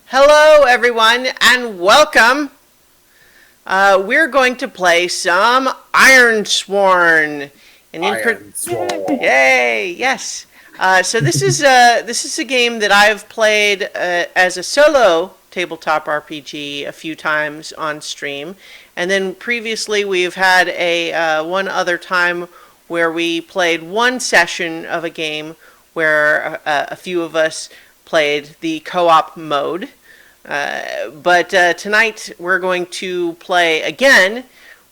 Hello, everyone, and welcome. We're going to play some Ironsworn. Ironsworn. Yay! Yes. So this is a game that I've played as a solo tabletop RPG a few times on stream, and then previously we've had a one other time where we played one session of a game where a few of us played the co-op mode. But tonight we're going to play again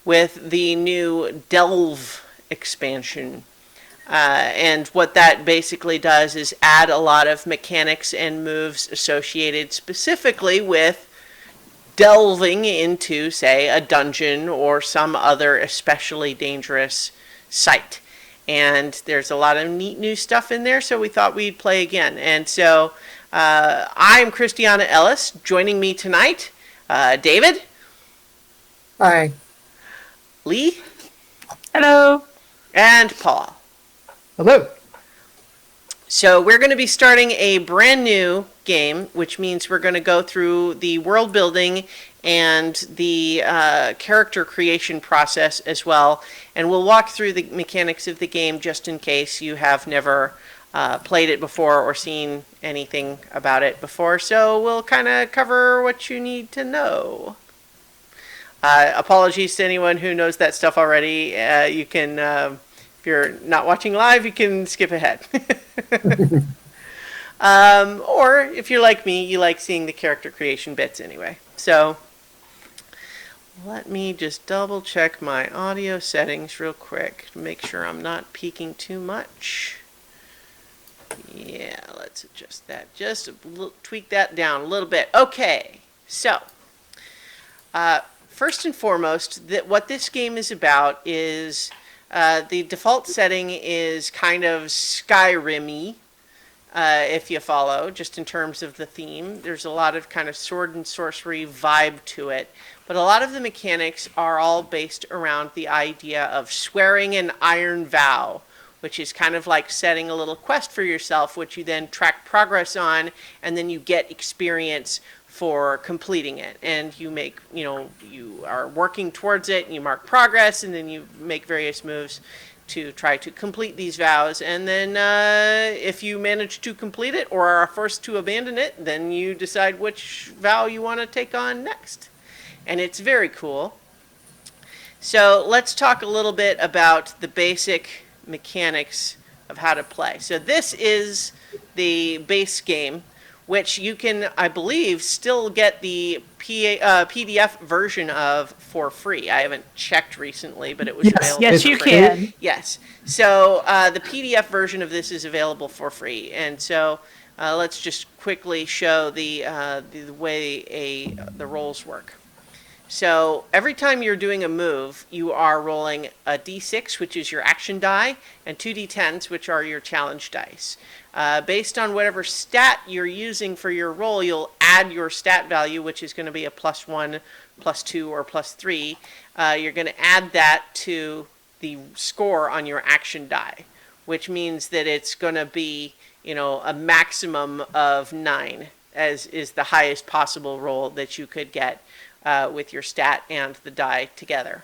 with the new Delve expansion. And what that basically does is add a lot of mechanics and moves associated specifically with delving into, say, a dungeon or some other especially dangerous site. And there's a lot of neat new stuff in there, so we thought we'd play again. And so I'm Christiana Ellis. Joining me tonight, David. Hi. Lee. Hello. And Paul. Hello. So we're going to be starting a brand new game, which means we're going to go through the world building and the character creation process as well. And we'll walk through the mechanics of the game just in case you have never played it before or seen anything about it before. So we'll kind of cover what you need to know. Apologies to anyone who knows that stuff already. You can, if you're not watching live, you can skip ahead. Or if you're like me, you like seeing the character creation bits anyway. So let me just double check my audio settings real quick to make sure I'm not peaking too much. Yeah, let's adjust that. Just tweak that down a little bit. Okay, so first and foremost, what this game is about is the default setting is kind of Skyrim-y, if you follow, just in terms of the theme. There's a lot of kind of sword and sorcery vibe to it, but a lot of the mechanics are all based around the idea of swearing an iron vow, which is kind of like setting a little quest for yourself, which you then track progress on, and then you get experience for completing it. And you make, you are working towards it, and you mark progress, and then you make various moves to try to complete these vows. And then if you manage to complete it or are forced to abandon it, then you decide which vow you want to take on next. And it's very cool. So let's talk a little bit about the basic mechanics of how to play. So this is the base game, which you can, I believe, still get the PDF version of for free. I haven't checked recently, but it was available. Yes, you can. Yes. So the PDF version of this is available for free. And so let's just quickly show the way the rolls work. So every time you're doing a move, you are rolling a d6, which is your action die, and 2d10s, which are your challenge dice. Based on whatever stat you're using for your roll, you'll add your stat value, which is going to be a +1, +2, or +3. You're going to add that to the score on your action die, which means that it's going to be, a maximum of 9, as is the highest possible roll that you could get with your stat and the die together.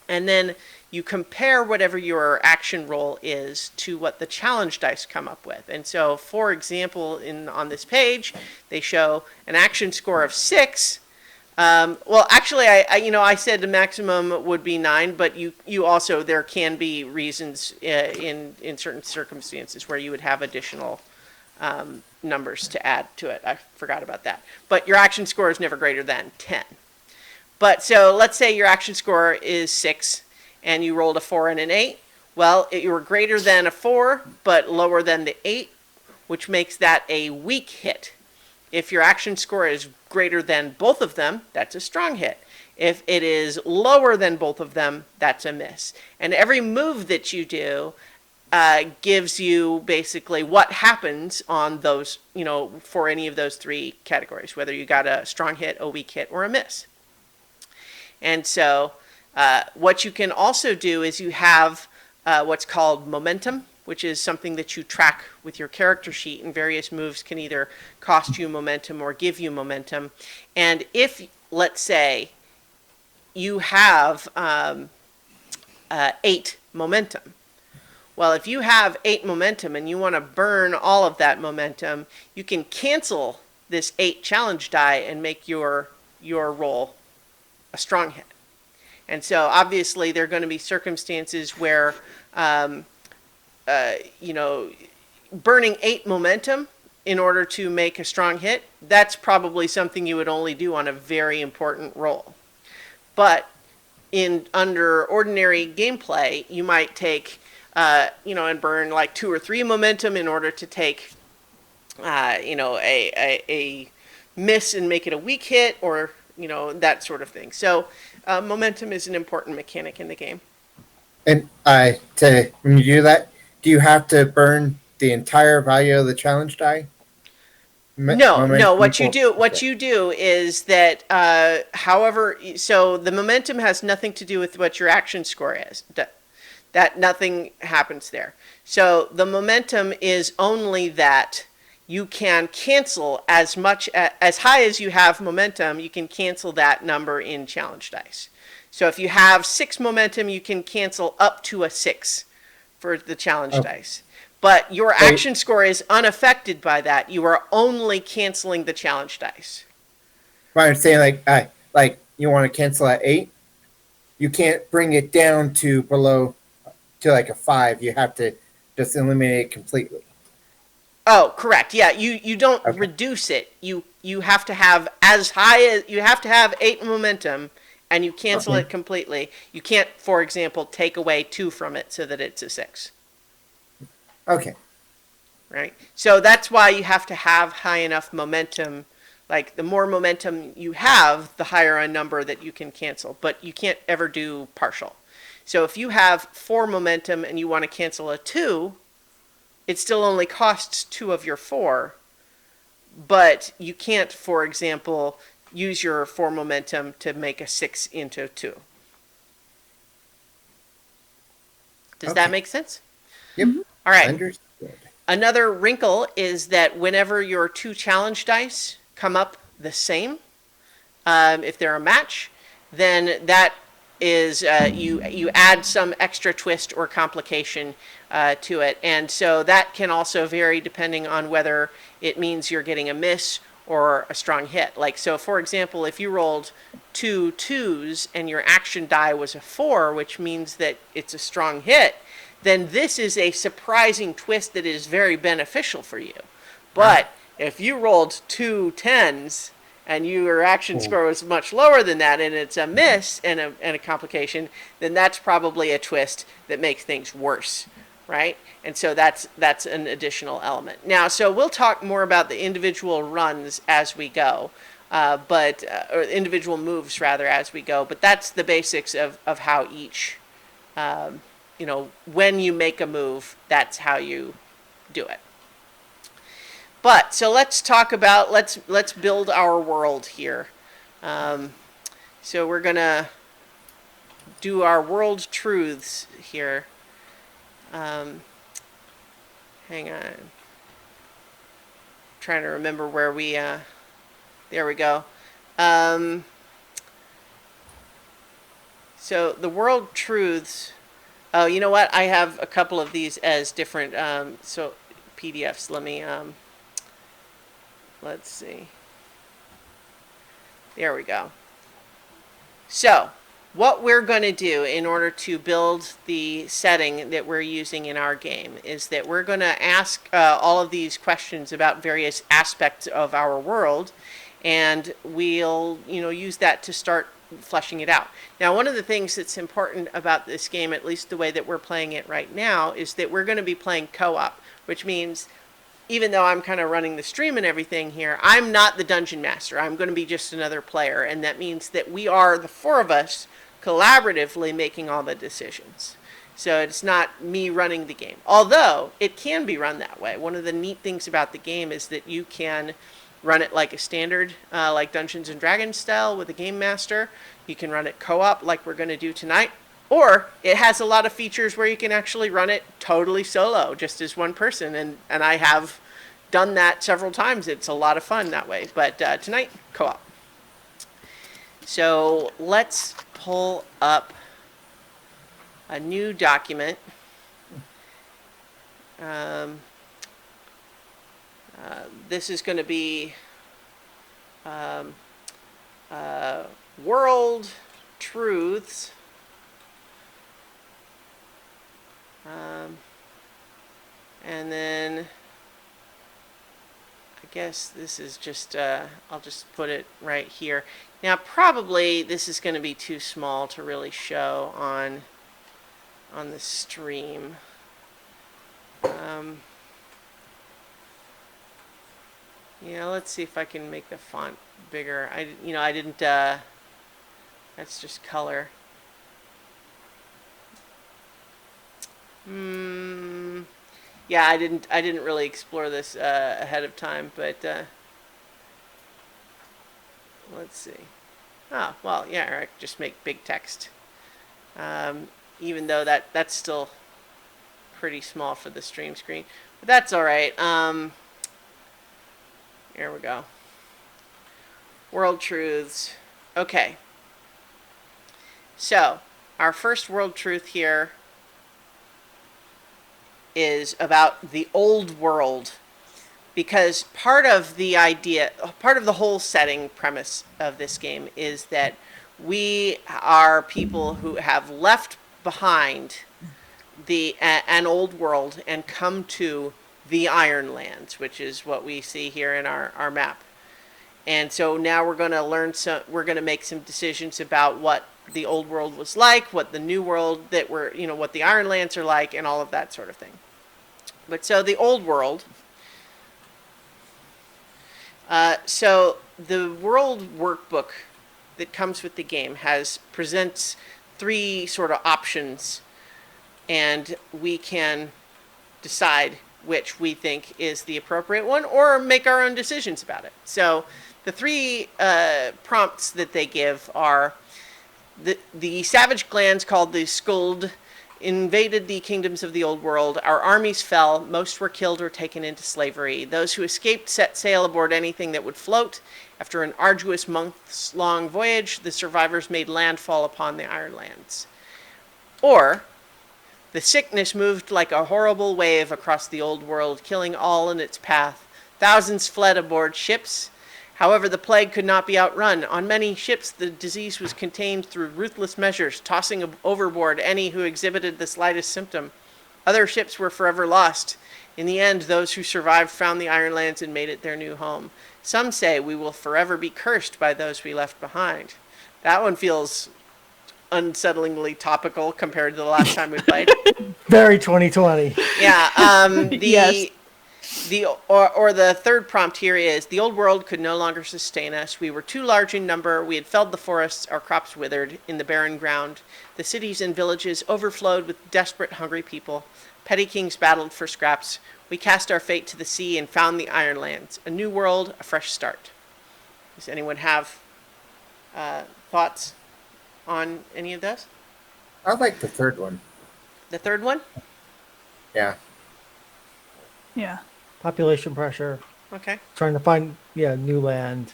And then you compare whatever your action roll is to what the challenge dice come up with. And so, for example, on this page, they show an action score of 6. Well, actually, I said the maximum would be 9, but you also, there can be reasons in certain circumstances where you would have additional numbers to add to it. I forgot about that. But your action score is never greater than 10. But so let's say your action score is 6 and you rolled a 4 and an 8. Well, you were greater than a 4 but lower than the 8, which makes that a weak hit. If your action score is greater than both of them, that's a strong hit. If it is lower than both of them, that's a miss. And every move that you do gives you basically what happens on those, for any of those 3 categories, whether you got a strong hit, a weak hit, or a miss. And so what you can also do is you have what's called momentum, which is something that you track with your character sheet, and various moves can either cost you momentum or give you momentum. And if, let's say, you have 8 momentum, well, if you have 8 momentum and you want to burn all of that momentum, you can cancel this 8 challenge die and make your roll a strong hit. And so obviously there are going to be circumstances where, burning 8 momentum in order to make a strong hit, that's probably something you would only do on a very important roll. But under ordinary gameplay, you might take, and burn like 2 or 3 momentum in order to take, a miss and make it a weak hit, or, that sort of thing. So momentum is an important mechanic in the game. And when you do that, do you have to burn the entire value of the challenge die? No. What you do is that, so the momentum has nothing to do with what your action score is. That nothing happens there. So the momentum is only that you can cancel as high as you have momentum. You can cancel that number in challenge dice. So if you have 6 momentum, you can cancel up to a 6 for the challenge dice. But your action score is unaffected by that. You are only canceling the challenge dice. Right, I'm saying like you want to cancel at 8, you can't bring it down to below to like a 5. You have to just eliminate it completely. Oh, correct. Yeah, you don't reduce it. You have to have you have to have 8 momentum, and you cancel it completely. You can't, for example, take away 2 from it so that it's a 6. Okay. Right? So that's why you have to have high enough momentum. Like, the more momentum you have, the higher a number that you can cancel. But you can't ever do partial. So if you have 4 momentum and you want to cancel a 2, it still only costs 2 of your 4. But you can't, for example, use your 4 momentum to make a 6 into 2. Does that make sense? Yep. All right. Understood. Another wrinkle is that whenever your 2 challenge dice come up the same, if they're a match, then that is you add some extra twist or complication to it. And so that can also vary depending on whether it means you're getting a miss or a strong hit. Like, so for example, if you rolled 2 2s and your action die was a 4, which means that it's a strong hit, then this is a surprising twist that is very beneficial for you. But if you rolled 2 10s and your action score was much lower than that, and it's a miss and a complication, then that's probably a twist that makes things worse, right? And so that's an additional element. Now, so we'll talk more about the individual runs as we go, or individual moves rather as we go. But that's the basics of how each, when you make a move, that's how you do it. But so let's talk about let's build our world here. So we're gonna do our world truths here. Hang on. Trying to remember where we. There we go. So the world truths. Oh, you know what? I have a couple of these as different PDFs. Let me. Let's see. There we go. So, what we're going to do in order to build the setting that we're using in our game is that we're going to ask all of these questions about various aspects of our world, and we'll use that to start fleshing it out. Now, one of the things that's important about this game, at least the way that we're playing it right now, is that we're going to be playing co-op, which means even though I'm kind of running the stream and everything here, I'm not the dungeon master. I'm going to be just another player, and that means that we are, the 4 of us, collaboratively making all the decisions. So it's not me running the game, although it can be run that way. One of the neat things about the game is that you can run it like a standard, like Dungeons and Dragons style with a game master. You can run it co-op like we're going to do tonight, Or it has a lot of features where you can actually run it totally solo, just as one person. And I have done that several times. It's a lot of fun that way. But tonight, co-op. So let's pull up a new document. This is going to be world truths. And then I guess this is just, I'll just put it right here. Now, probably this is going to be too small to really show on the stream. Let's see if I can make the font bigger. I didn't, that's just color. Yeah, I didn't really explore this ahead of time, but let's see. Oh, well, yeah, I just make big text. Even though that's still pretty small for the stream screen, but that's all right. Here we go. World truths. Okay. So, our first world truth here is about the old world, because part of the whole setting premise of this game is that we are people who have left behind an old world and come to the Ironlands, which is what we see here in our map. And so now we're going to make some decisions about what the old world was like, what the new world what the Ironlands are like, and all of that sort of thing. But so the old world, so the world workbook that comes with the game presents 3 sort of options, and we can decide which we think is the appropriate one, or make our own decisions about it. So the 3 prompts that they give are the savage clans called the Skuld invaded the kingdoms of the old world. Our armies fell. Most were killed or taken into slavery. Those who escaped set sail aboard anything that would float. After an arduous months-long voyage, the survivors made landfall upon the Ironlands. Or the sickness moved like a horrible wave across the old world, killing all in its path. Thousands fled aboard ships. However, the plague could not be outrun. On many ships, the disease was contained through ruthless measures, tossing overboard any who exhibited the slightest symptom. Other ships were forever lost. In the end, those who survived found the Ironlands and made it their new home. Some say we will forever be cursed by those we left behind. That one feels unsettlingly topical compared to the last time we played. Very 2020. Yeah. Yes. The third prompt here is, the old world could no longer sustain us. We were too large in number. We had felled the forests. Our crops withered in the barren ground. The cities and villages overflowed with desperate, hungry people. Petty kings battled for scraps. We cast our fate to the sea and found the Ironlands. A new world, a fresh start. Does anyone have thoughts on any of those? I like the third one. The third one? Yeah. Yeah. Population pressure. Okay. Trying to find new land.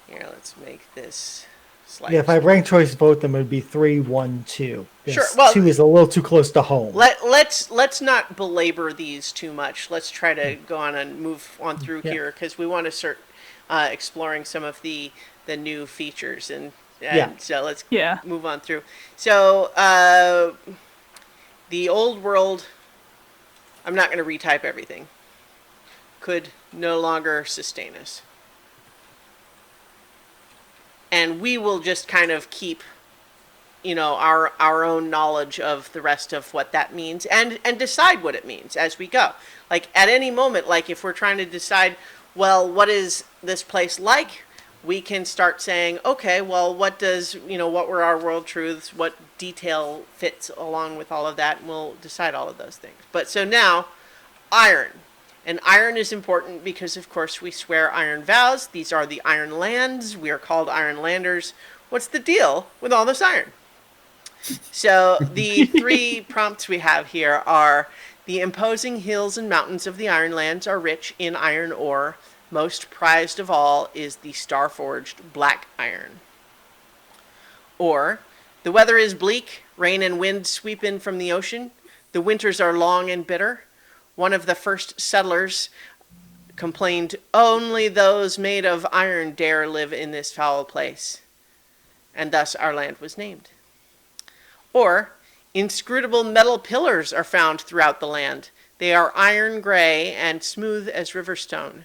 Here, let's make this slightly. Yeah, if I rank choice vote them, it would be 3, 1, 2. Sure, well, 2 is a little too close to home. Let's not belabor these too much. Let's try to go on and move on through here, because we want to start exploring some of the new features, and so let's move on through. So the old world, I'm not going to retype everything, could no longer sustain us. And we will just kind of keep, our own knowledge of the rest of what that means, and decide what it means as we go. Like, at any moment, like if we're trying to decide, well, what is this place like? We can start saying, okay, well, what were our world truths? What detail fits along with all of that? And we'll decide all of those things. But so now, iron. And iron is important because, of course, we swear iron vows. These are the Iron Lands. We are called Ironlanders. What's the deal with all this iron? So the three prompts we have here are: the imposing hills and mountains of the Ironlands are rich in iron ore. Most prized of all is the star-forged black iron. Or, the weather is bleak, rain and wind sweep in from the ocean. The winters are long and bitter. One of the first settlers complained, "Only those made of iron dare live in this foul place." And thus our land was named. Or, inscrutable metal pillars are found throughout the land. They are iron gray and smooth as river stone.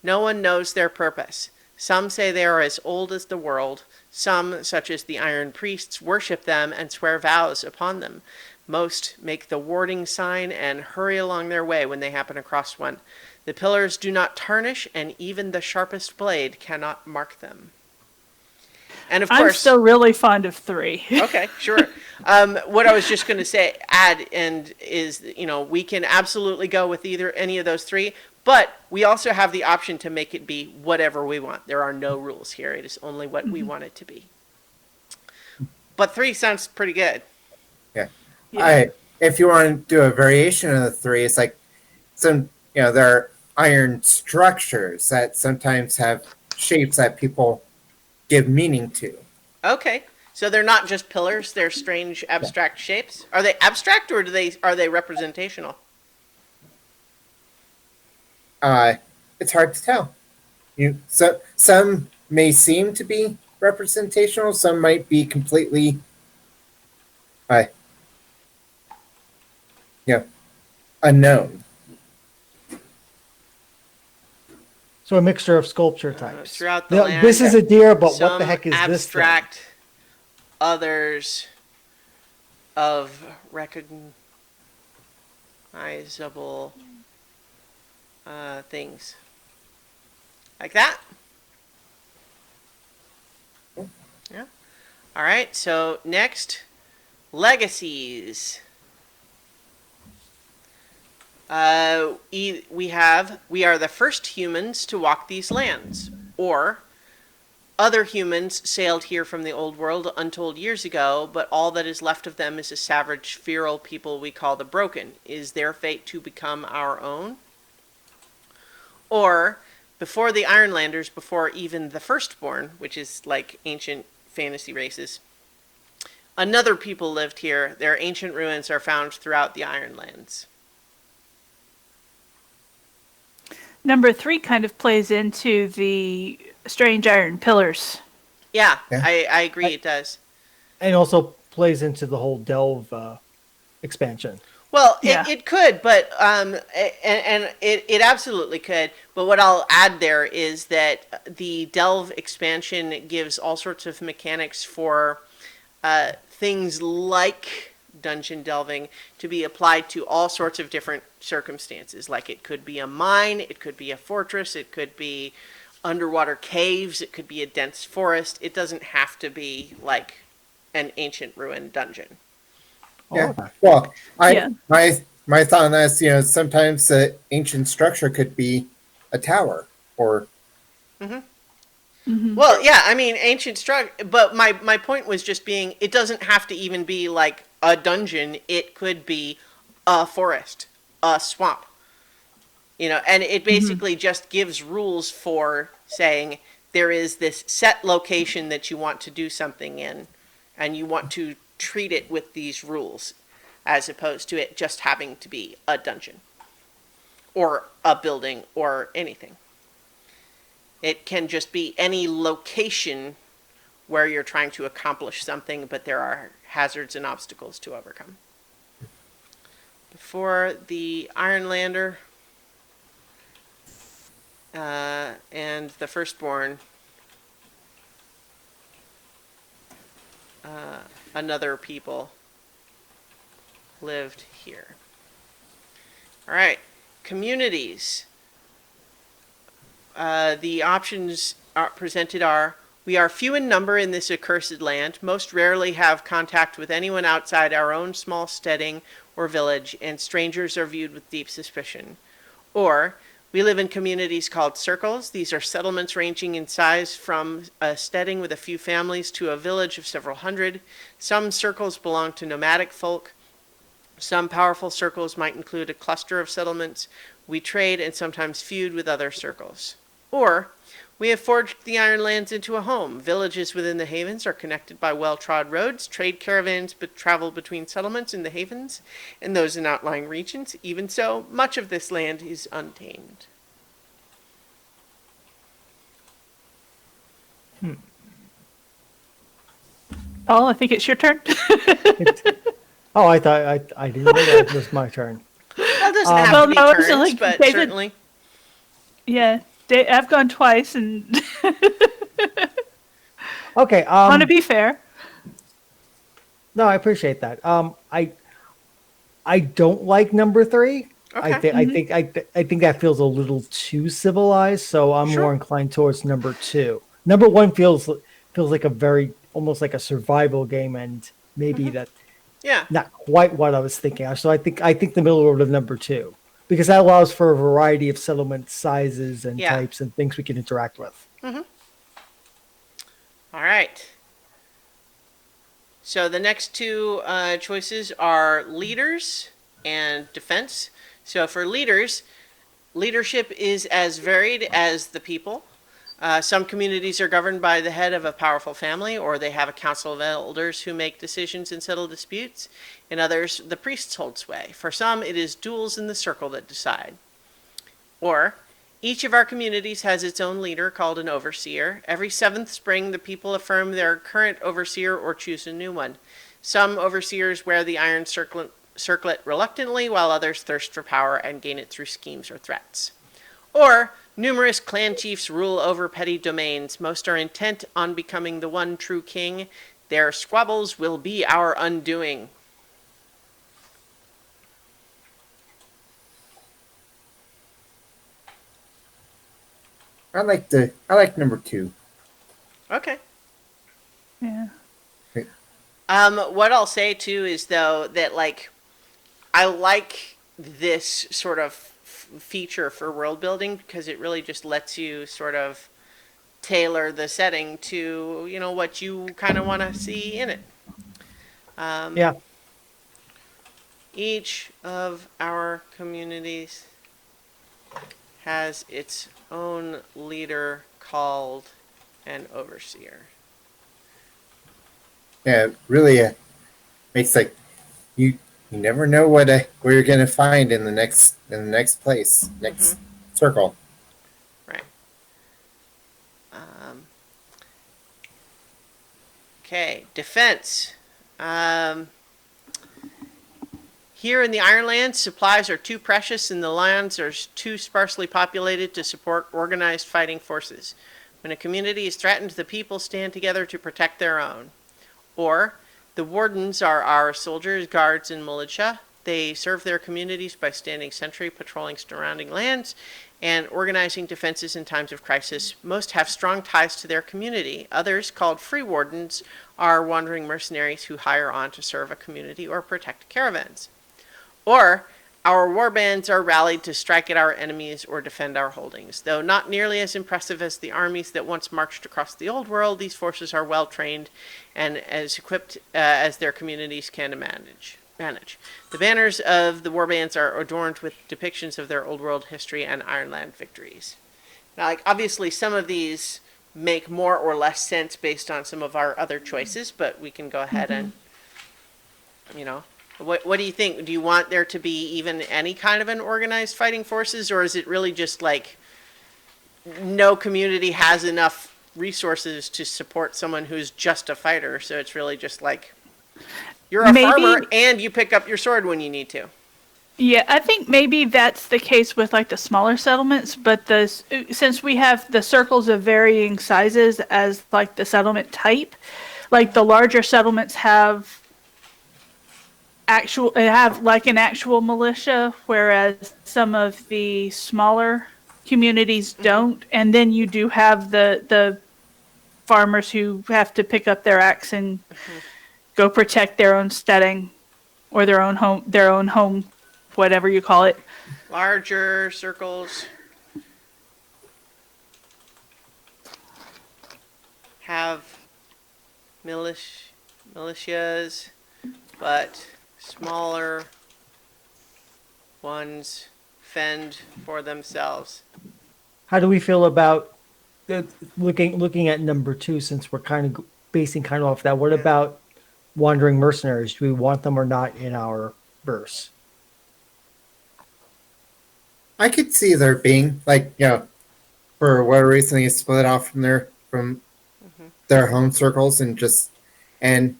No one knows their purpose. Some say they are as old as the world. Some, such as the iron priests, worship them and swear vows upon them. Most make the warding sign and hurry along their way when they happen across one. The pillars do not tarnish, and even the sharpest blade cannot mark them. And of I'm course, still really fond of 3. okay, sure. What I was just going to say, is we can absolutely go with any of those 3, but we also have the option to make it be whatever we want. There are no rules here. It is only what we want it to be. But 3 sounds pretty good. Yeah. Yeah. If you want to do a variation of the 3, it's like there are iron structures that sometimes have shapes that people give meaning to. Okay, so they're not just pillars; they're strange, abstract shapes. Are they abstract, or are they representational? It's hard to tell. Some may seem to be representational. Some might be completely, unknown. So a mixture of sculpture types. Throughout the land, this is a deer, but what some the heck is abstract, this thing? others of recognizable things. Like that? Yeah. All right, so next, legacies. We are the first humans to walk these lands, or other humans sailed here from the old world untold years ago, but all that is left of them is a savage, feral people we call the Broken. Is their fate to become our own? Or, before the Ironlanders, before even the Firstborn, which is like ancient fantasy races, another people lived here. Their ancient ruins are found throughout the Ironlands. Number 3 kind of plays into the strange iron pillars. Yeah, Yeah. I agree, it does. And also plays into the whole delve expansion. Well, Yeah. it could, but and it absolutely could. But what I'll add there is that the delve expansion gives all sorts of mechanics for things like dungeon delving to be applied to all sorts of different circumstances. Like it could be a mine, it could be a fortress, it could be underwater caves, it could be a dense forest. It doesn't have to be like an ancient ruined dungeon. Yeah. Okay. Well, Yeah. my thought on that is, sometimes the ancient structure could be a tower or. Well, yeah, I mean, ancient structure, but my point was just being, it doesn't have to even be like a dungeon. It could be a forest, a swamp, and it basically just gives rules for saying there is this set location that you want to do something in, and you want to treat it with these rules, as opposed to it just having to be a dungeon or a building or anything. It can just be any location where you're trying to accomplish something, but there are hazards and obstacles to overcome. Before the Ironlander and the Firstborn, another people lived here. All right, communities. The options presented are: we are few in number in this accursed land, most rarely have contact with anyone outside our own small steading or village, and strangers are viewed with deep suspicion. Or, We live in communities called circles. These are settlements ranging in size from a steading with a few families to a village of several hundred. Some circles belong to nomadic folk. Some powerful circles might include a cluster of settlements. We trade and sometimes feud with other circles. Or we have forged the Ironlands into a home. Villages within the havens are connected by well-trod roads. Trade caravans travel between settlements in the havens and those in outlying regions. Even so, much of this land is untamed. Paul, I think it's your turn. Oh, I thought I didn't know that it was my turn. Well, it doesn't have well, to be no, it's turns, like but David- certainly. Yeah, I've gone twice, and Okay. want to be fair. No, I appreciate that. I don't like number 3. Okay. I think that feels a little too civilized, so I'm Sure. more inclined towards number 2. Number 1 feels like a very almost like a survival game, and maybe that Yeah. not quite what I was thinking of. So I think the middle order of number 2, because that allows for a variety of settlement sizes and Yeah. types and things we can interact with. All right. So the next two choices are leaders and defense. So for leaders, leadership is as varied as the people. Some communities are governed by the head of a powerful family, or they have a council of elders who make decisions and settle disputes. In others, the priests hold sway. For some, it is duels in the circle that decide. Or, each of our communities has its own leader called an overseer. Every 7th spring, the people affirm their current overseer or choose a new one. Some overseers wear the iron circlet reluctantly, while others thirst for power and gain it through schemes or threats. Or, numerous clan chiefs rule over petty domains. Most are intent on becoming the one true king. Their squabbles will be our undoing. I like number 2. Okay. Yeah. What I'll say too is though that like I like this sort of feature for world building because it really just lets you sort of tailor the setting to what you kind of want to see in it. Yeah. Each of our communities has its own leader called an overseer. Yeah, it really makes like you never know where you're gonna find in the next place, next circle. Right. Okay, defense. Here in the Ironlands, supplies are too precious and the lands are too sparsely populated to support organized fighting forces. When a community is threatened, the people stand together to protect their own. Or, the wardens are our soldiers, guards, and militia. They serve their communities by standing sentry, patrolling surrounding lands, and organizing defenses in times of crisis. Most have strong ties to their community. Others, called free wardens, are wandering mercenaries who hire on to serve a community or protect caravans. Or, our warbands are rallied to strike at our enemies or defend our holdings. Though not nearly as impressive as the armies that once marched across the old world, these forces are well trained and as equipped as their communities can manage. The banners of the warbands are adorned with depictions of their old world history and Ironland victories. Now, like obviously, some of these make more or less sense based on some of our other choices, but we can go ahead and, What do you think? Do you want there to be even any kind of an organized fighting forces, or is it really just like no community has enough resources to support someone who's just a fighter? So it's really just like you're a farmer and you pick up your sword when you need to. Yeah, I think maybe that's the case with like the smaller settlements, but since we have the circles of varying sizes as like the settlement type, like the larger settlements have like an actual militia, whereas some of the smaller communities don't. And then you do have the farmers who have to pick up their axe and go protect their own steading or their own home, whatever you call it. Larger circles. militias, but smaller ones fend for themselves. How do we feel about looking at number 2, since we're kind of basing kind of off that? What about wandering mercenaries? Do we want them or not in our verse? I could see there being like, for whatever reason they split off from their home circles and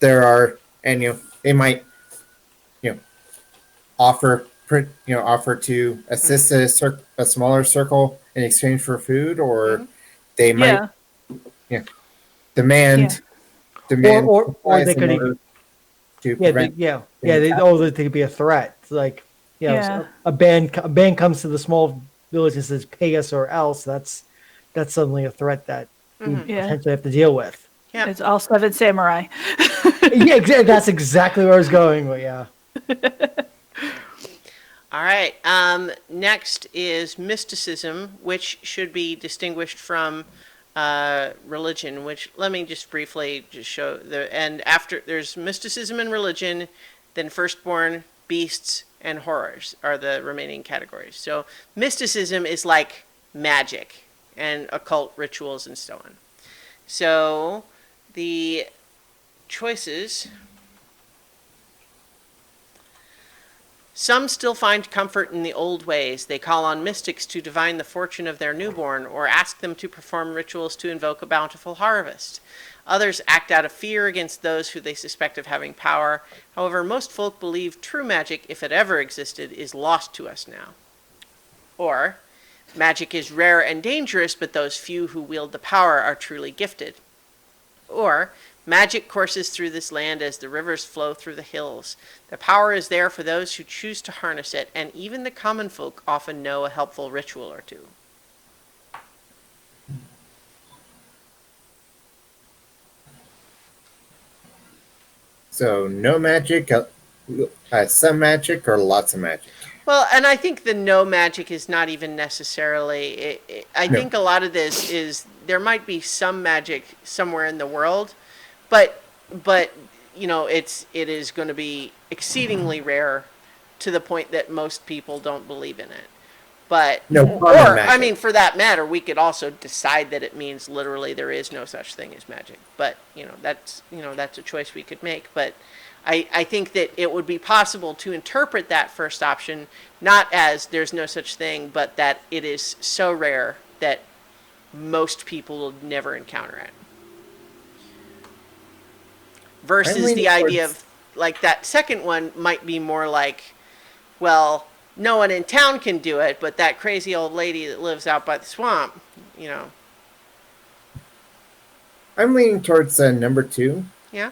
there are, and they might offer offer to assist a smaller circle in exchange for food, or they might demand Or supplies they in could order to yeah prevent they could be a threat. It's like a band comes to the small village and says pay us or else. That's suddenly a threat that we potentially have to deal with. Yeah. It's all 7 samurai. Yeah, that's exactly where I was going. But yeah. All right. Next is mysticism, which should be distinguished from religion. Which let me just briefly just show and after there's mysticism and religion, then firstborn, beasts, and horrors are the remaining categories. So mysticism is like magic and occult rituals and so on. So the choices. Some still find comfort in the old ways. They call on mystics to divine the fortune of their newborn or ask them to perform rituals to invoke a bountiful harvest. Others act out of fear against those who they suspect of having power. However, most folk believe true magic, if it ever existed, is lost to us now. Or, magic is rare and dangerous, but those few who wield the power are truly gifted. Or, magic courses through this land as the rivers flow through the hills. The power is there for those who choose to harness it, and even the common folk often know a helpful ritual or two. So no magic, some magic, or lots of magic. Well, and I think the no magic is not even necessarily. I think a lot of this is there might be some magic somewhere in the world, but it is going to be exceedingly rare to the point that most people don't believe in it. But I mean, for that matter, we could also decide that it means literally there is no such thing as magic. But that's a choice we could make. But I think that it would be possible to interpret that first option not as there's no such thing, but that it is so rare that most people will never encounter it. Versus the idea of like that second one might be more like, well, no one in town can do it, but that crazy old lady that lives out by the swamp, I'm leaning towards number 2. Yeah.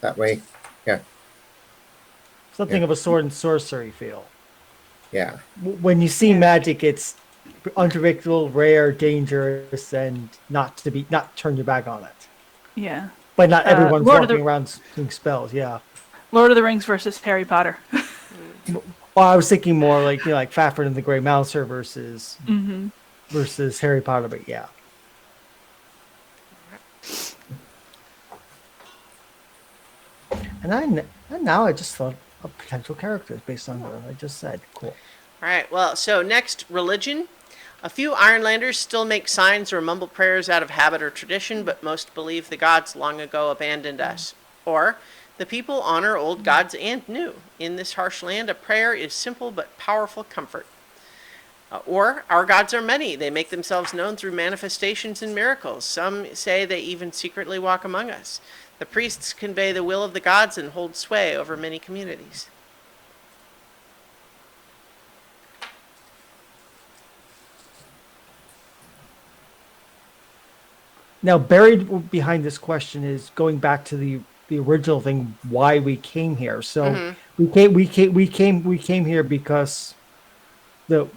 That way. Yeah. Something of a sword and sorcery feel. Yeah. When you see magic, it's unpredictable, rare, dangerous, and not turn your back on it. Yeah. But not everyone's walking around doing spells. Yeah. Lord of the Rings versus Harry Potter. Well, I was thinking more like like Fafhrd and the Grey Mouser versus Harry Potter, but yeah. And now I just thought of potential characters based on what I just said. Cool. All right. Well, so next, religion. A few Ironlanders still make signs or mumble prayers out of habit or tradition, but most believe the gods long ago abandoned us. Or, the people honor old gods and new. In this harsh land, a prayer is simple but powerful comfort. Or, our gods are many. They make themselves known through manifestations and miracles. Some say they even secretly walk among us. The priests convey the will of the gods and hold sway over many communities. Now, buried behind this question is going back to the original thing, why we came here. So we came here because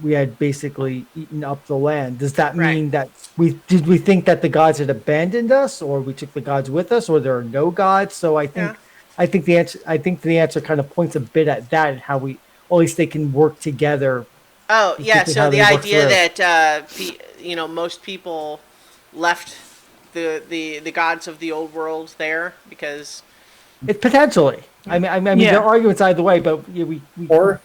we had basically eaten up the land. Does that mean that we think that the gods had abandoned us, or we took the gods with us, or there are no gods? So I think the answer kind of points a bit at that and how we, at least they can work together. Oh yeah, so the idea that most people left the gods of the old world there because It potentially. I mean, Yeah. there are arguments either way, but yeah, we Or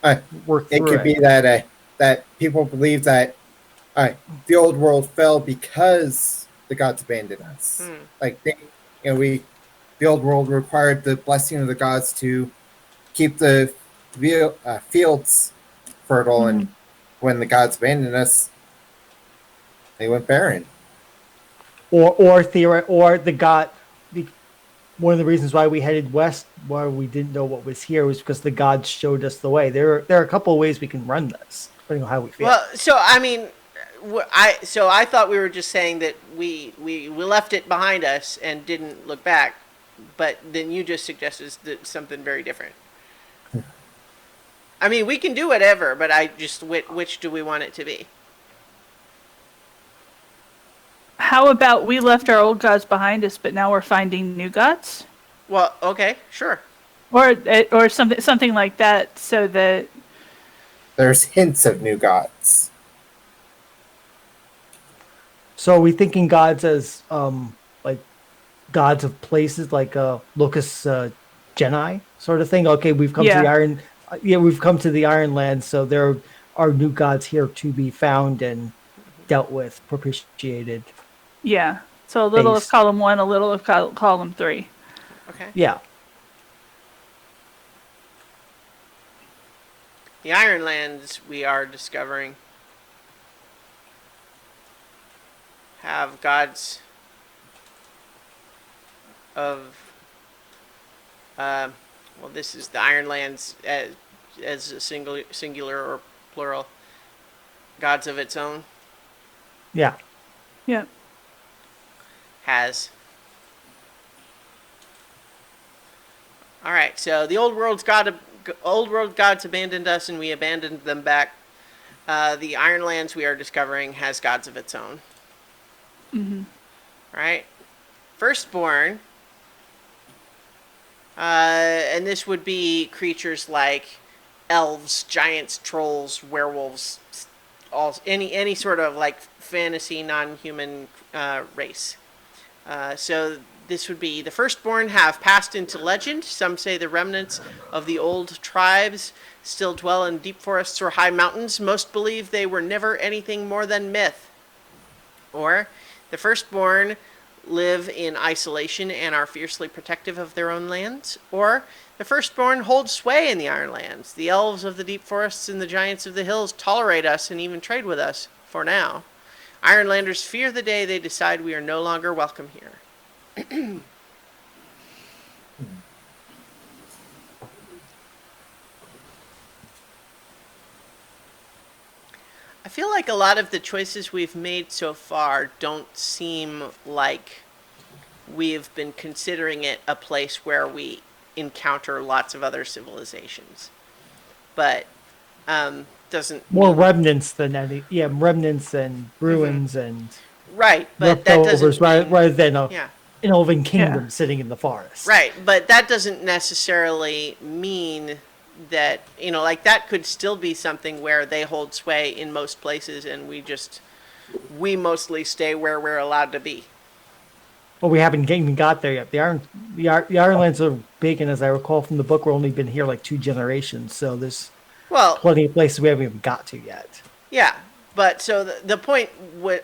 uh, work it through could be it. that that people believe that the old world fell because the gods abandoned us. Like the old world required the blessing of the gods to keep the fields fertile, and when the gods abandoned us, they went barren. Or the god. One of the reasons why we headed west, why we didn't know what was here, was because the gods showed us the way. There are a couple of ways we can run this, depending on how we feel. well, so I mean, I thought we were just saying that we left it behind us and didn't look back, but then you just suggested that something very different. I mean, we can do whatever, but I just which do we want it to be? How about we left our old gods behind us, but now we're finding new gods, Well, okay, sure. or something like that, so that There's hints of new gods. So are we thinking gods as like gods of places, like Locus Geni sort of thing? Okay, we've come to the Yeah. we've come to the Ironlands, so there are new gods here to be found and dealt with, propitiated. yeah. So a little of Based. column 1, a little of column 3. Okay. Yeah. The Ironlands we are discovering have gods of well, this is the Ironlands as a singular or plural, gods of its own. Yeah. Yeah. Has. All right, so the old world gods abandoned us, and we abandoned them back. The Ironlands we are discovering has gods of its own. Right, firstborn, and this would be creatures like elves, giants, trolls, werewolves, any sort of like fantasy non-human race. So this would be the firstborn have passed into legend. Some say the remnants of the old tribes still dwell in deep forests or high mountains. Most believe they were never anything more than myth. Or the firstborn live in isolation and are fiercely protective of their own lands. Or the firstborn hold sway in the Ironlands. The elves of the deep forests and the giants of the hills tolerate us and even trade with us for now. Ironlanders fear the day they decide we are no longer welcome here. I feel like a lot of the choices we've made so far don't seem like we've been considering it a place where we encounter lots of other civilizations. But doesn't More mean, remnants than any. Yeah, remnants and ruins and right, but that leftovers, doesn't mean, rather than yeah. an elven kingdom sitting in the forest. Right, but that doesn't necessarily mean that, like that could still be something where they hold sway in most places and we mostly stay where we're allowed to be. Well, we haven't even got there yet. The Ironlands are big, and as I recall from the book, we're only been here like 2 generations, so there's Well, plenty of places we haven't even got to yet. yeah, but so the point,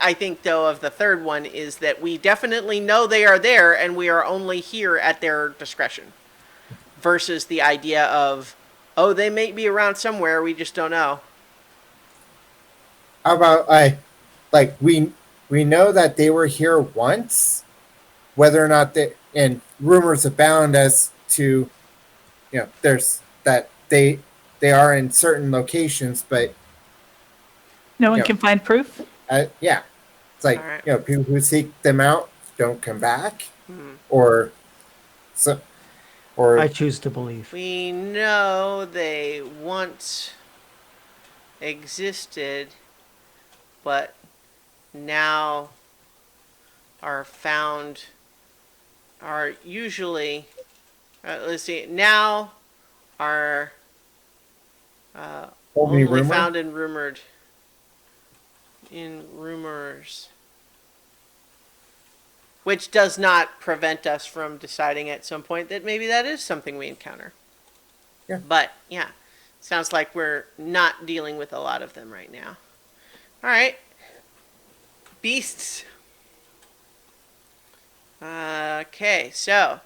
I think, though, of the third one is that we definitely know they are there and we are only here at their discretion versus the idea of, oh, they may be around somewhere, we just don't know. How about we know that they were here once, whether or not and rumors abound as to there's that they are in certain locations, but No one Yeah. can find proof. yeah, it's like All right. people who seek them out don't come back, or so, or I choose to believe. We know they once existed, but now are usually, let's see, now are only only rumor. found in rumors. which does not prevent us from deciding at some point that maybe that is something we encounter. Yeah. But yeah, sounds like we're not dealing with a lot of them right now. All right. Beasts. Okay, so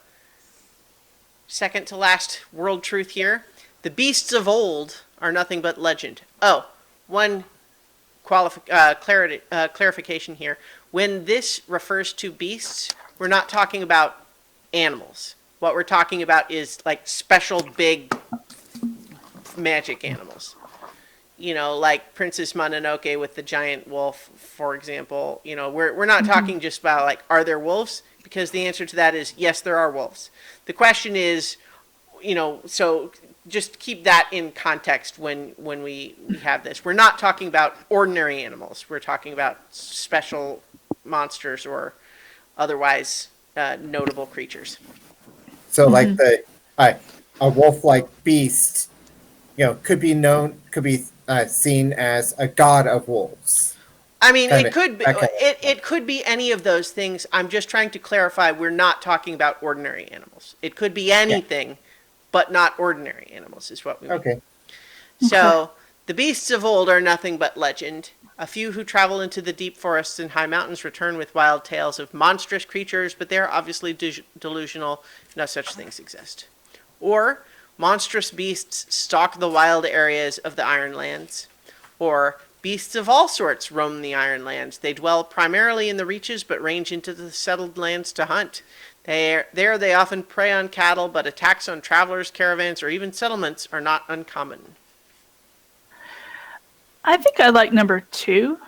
second to last world truth here. The beasts of old are nothing but legend. Oh, one clarification here. When this refers to beasts, we're not talking about animals. What we're talking about is like special big magic animals. You know, like Princess Mononoke with the giant wolf, for example. You know, we're not talking just about like, are there wolves? Because the answer to that is yes, there are wolves. The question is, you know, so just keep that in context when we have this. We're not talking about ordinary animals. We're talking about special monsters or otherwise notable creatures. So like a wolf-like beast, could be seen as a god of wolves. I mean, Kinda- it could be okay. it could be any of those things. I'm just trying to clarify. We're not talking about ordinary animals. It could be anything, but not ordinary animals is what we mean. Okay. So the beasts of old are nothing but legend. A few who travel into the deep forests and high mountains return with wild tales of monstrous creatures, but they are obviously delusional. No such things exist. Or monstrous beasts stalk the wild areas of the Iron Lands. Or beasts of all sorts roam the Iron Lands. They dwell primarily in the reaches, but range into the settled lands to hunt. There they often prey on cattle, but attacks on travelers, caravans, or even settlements are not uncommon. I think I like number 2,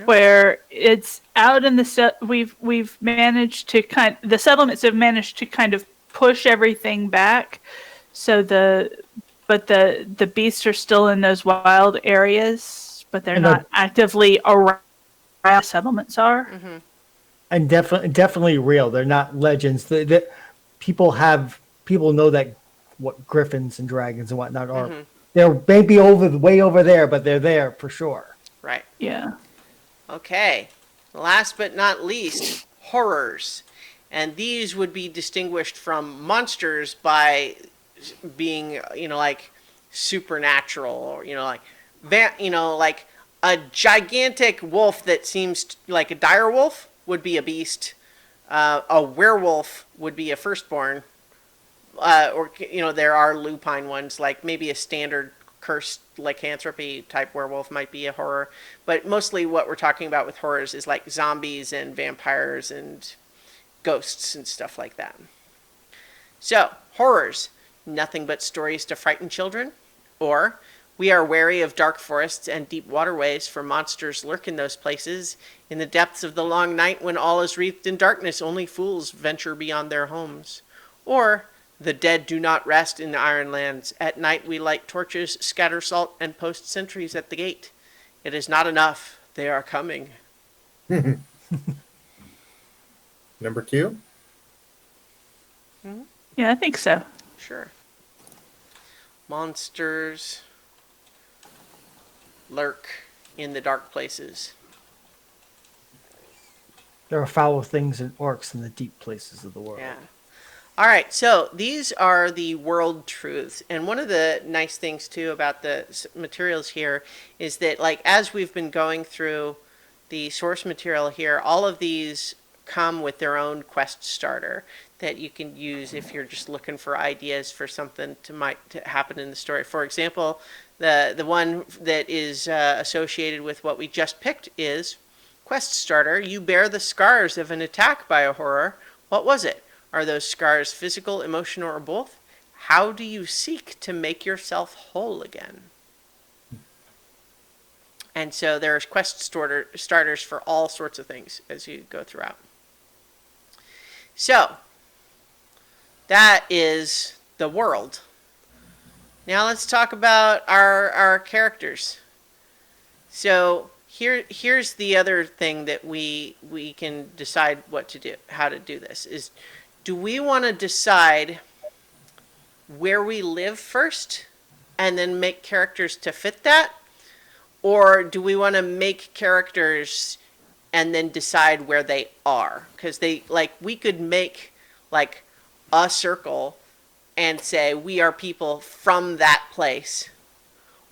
where it's out in the we've managed to the settlements have managed to kind of push everything back, so the beasts are still in those wild areas, but they're not actively around where settlements are. Mm-hmm. And definitely real. They're not legends. People know that what griffins and dragons and whatnot are. Mm-hmm. They're maybe way over there, but they're there for sure. Right. Yeah. Okay. Last but not least, horrors. And these would be distinguished from monsters by being, like supernatural, or, like a gigantic wolf that seems like a dire wolf would be a beast. A werewolf would be a firstborn. Or there are lupine ones, like maybe a standard cursed lycanthropy type werewolf might be a horror. But mostly what we're talking about with horrors is like zombies and vampires and ghosts and stuff like that. So, horrors, nothing but stories to frighten children. Or, we are wary of dark forests and deep waterways, for monsters lurk in those places. In the depths of the long night, when all is wreathed in darkness, only fools venture beyond their homes. Or, the dead do not rest in the Iron Lands. At night we light torches, scatter salt, and post sentries at the gate. It is not enough. They are coming. Number 2? Yeah, I think so. Sure. Monsters lurk in the dark places. There are foul things and orcs in the deep places of the world. Yeah. All right, so these are the world truths. And one of the nice things, too, about the materials here is that, like, as we've been going through the source material here, all of these come with their own quest starter that you can use if you're just looking for ideas for something to happen in the story. For example, the one that is associated with what we just picked is quest starter. You bear the scars of an attack by a horror. What was it? Are those scars physical, emotional, or both? How do you seek to make yourself whole again? And so there's quest starters for all sorts of things as you go throughout. So, that is the world. Now let's talk about our characters. So here's the other thing that we can decide what to do, how to do this, is do we want to decide where we live first and then make characters to fit that? Or do we want to make characters and then decide where they are. Because we could make like a circle and say we are people from that place.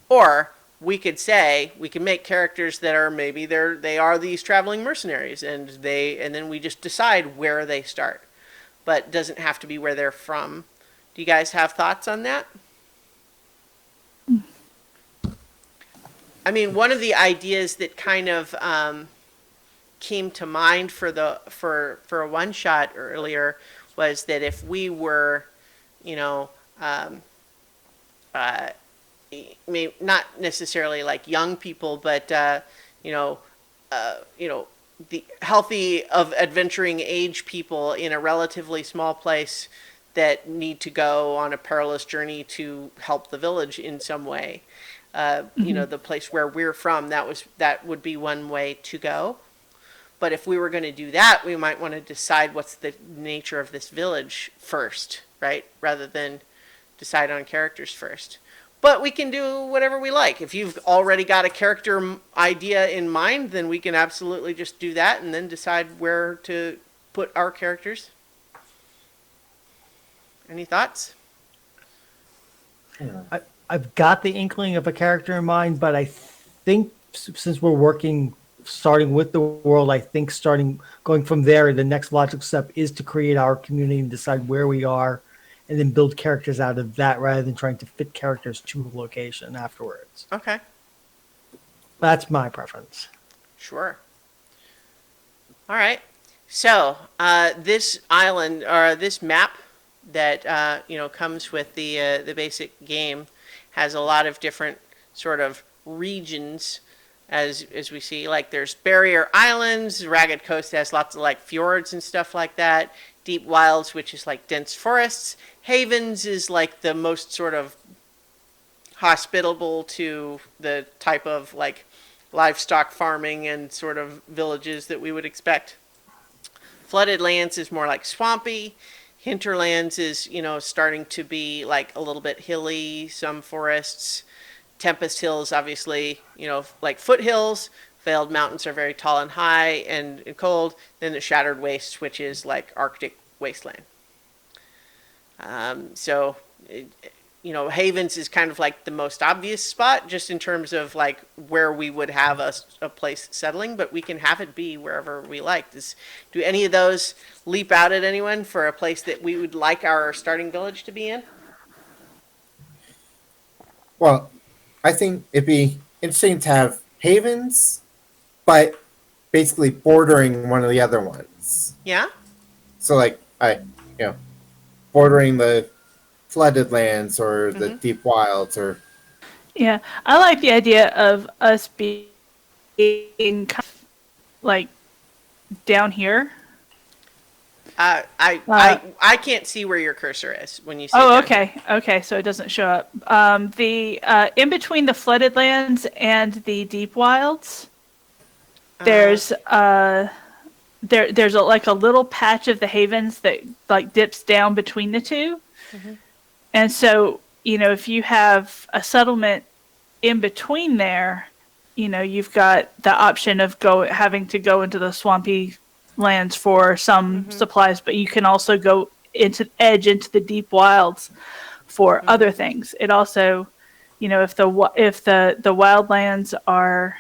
Or we could say, we can make characters that are maybe they are these traveling mercenaries, and then we just decide where they start. But it doesn't have to be where they're from. Do you guys have thoughts on that? I mean, one of the ideas that kind of came to mind for a one shot earlier was that if we were, you know, not necessarily like young people, but the healthy of adventuring age people in a relatively small place that need to go on a perilous journey to help the village in some way. The place where we're from, that would be one way to go. But if we were going to do that, we might want to decide what's the nature of this village first, right? Rather than decide on characters first. But we can do whatever we like. If you've already got a character idea in mind, then we can absolutely just do that and then decide where to put our characters. Any thoughts? I've got the inkling of a character in mind, but I think since we're starting with the world, I think going from there, the next logical step is to create our community and decide where we are, and then build characters out of that rather than trying to fit characters to a location afterwards. Okay. That's my preference. Sure. All right. So this island, or this map that comes with the basic game, has a lot of different sort of regions, as we see. Like there's barrier islands, Ragged Coast has lots of like fjords and stuff like that. Deep Wilds, which is like dense forests. Havens is like the most sort of hospitable to the type of like livestock farming and sort of villages that we would expect. Flooded Lands is more like swampy. Hinterlands is, starting to be like a little bit hilly, some forests. Tempest Hills, obviously, like foothills. Veiled Mountains are very tall and high and cold. Then the Shattered Wastes, which is like Arctic wasteland. Havens is kind of like the most obvious spot, just in terms of like where we would have a place settling, but we can have it be wherever we like. Do any of those leap out at anyone for a place that we would like our starting village to be in? Well, I think it'd be interesting to have havens, but basically bordering one of the other ones. Yeah? So like bordering the Flooded Lands or the Deep Wilds or... Yeah, I like the idea of us being kind of like down here. I can't see where your cursor is when you say Oh, down okay. here. Okay, so it doesn't show up. In between the Flooded Lands and the Deep Wilds, there's there's like a little patch of the Havens that like dips down between the two. And so, if you have a settlement in between there, you've got the option of having to go into the swampy lands for some supplies, but you can also go into the Deep Wilds for other things. It also, if the wildlands are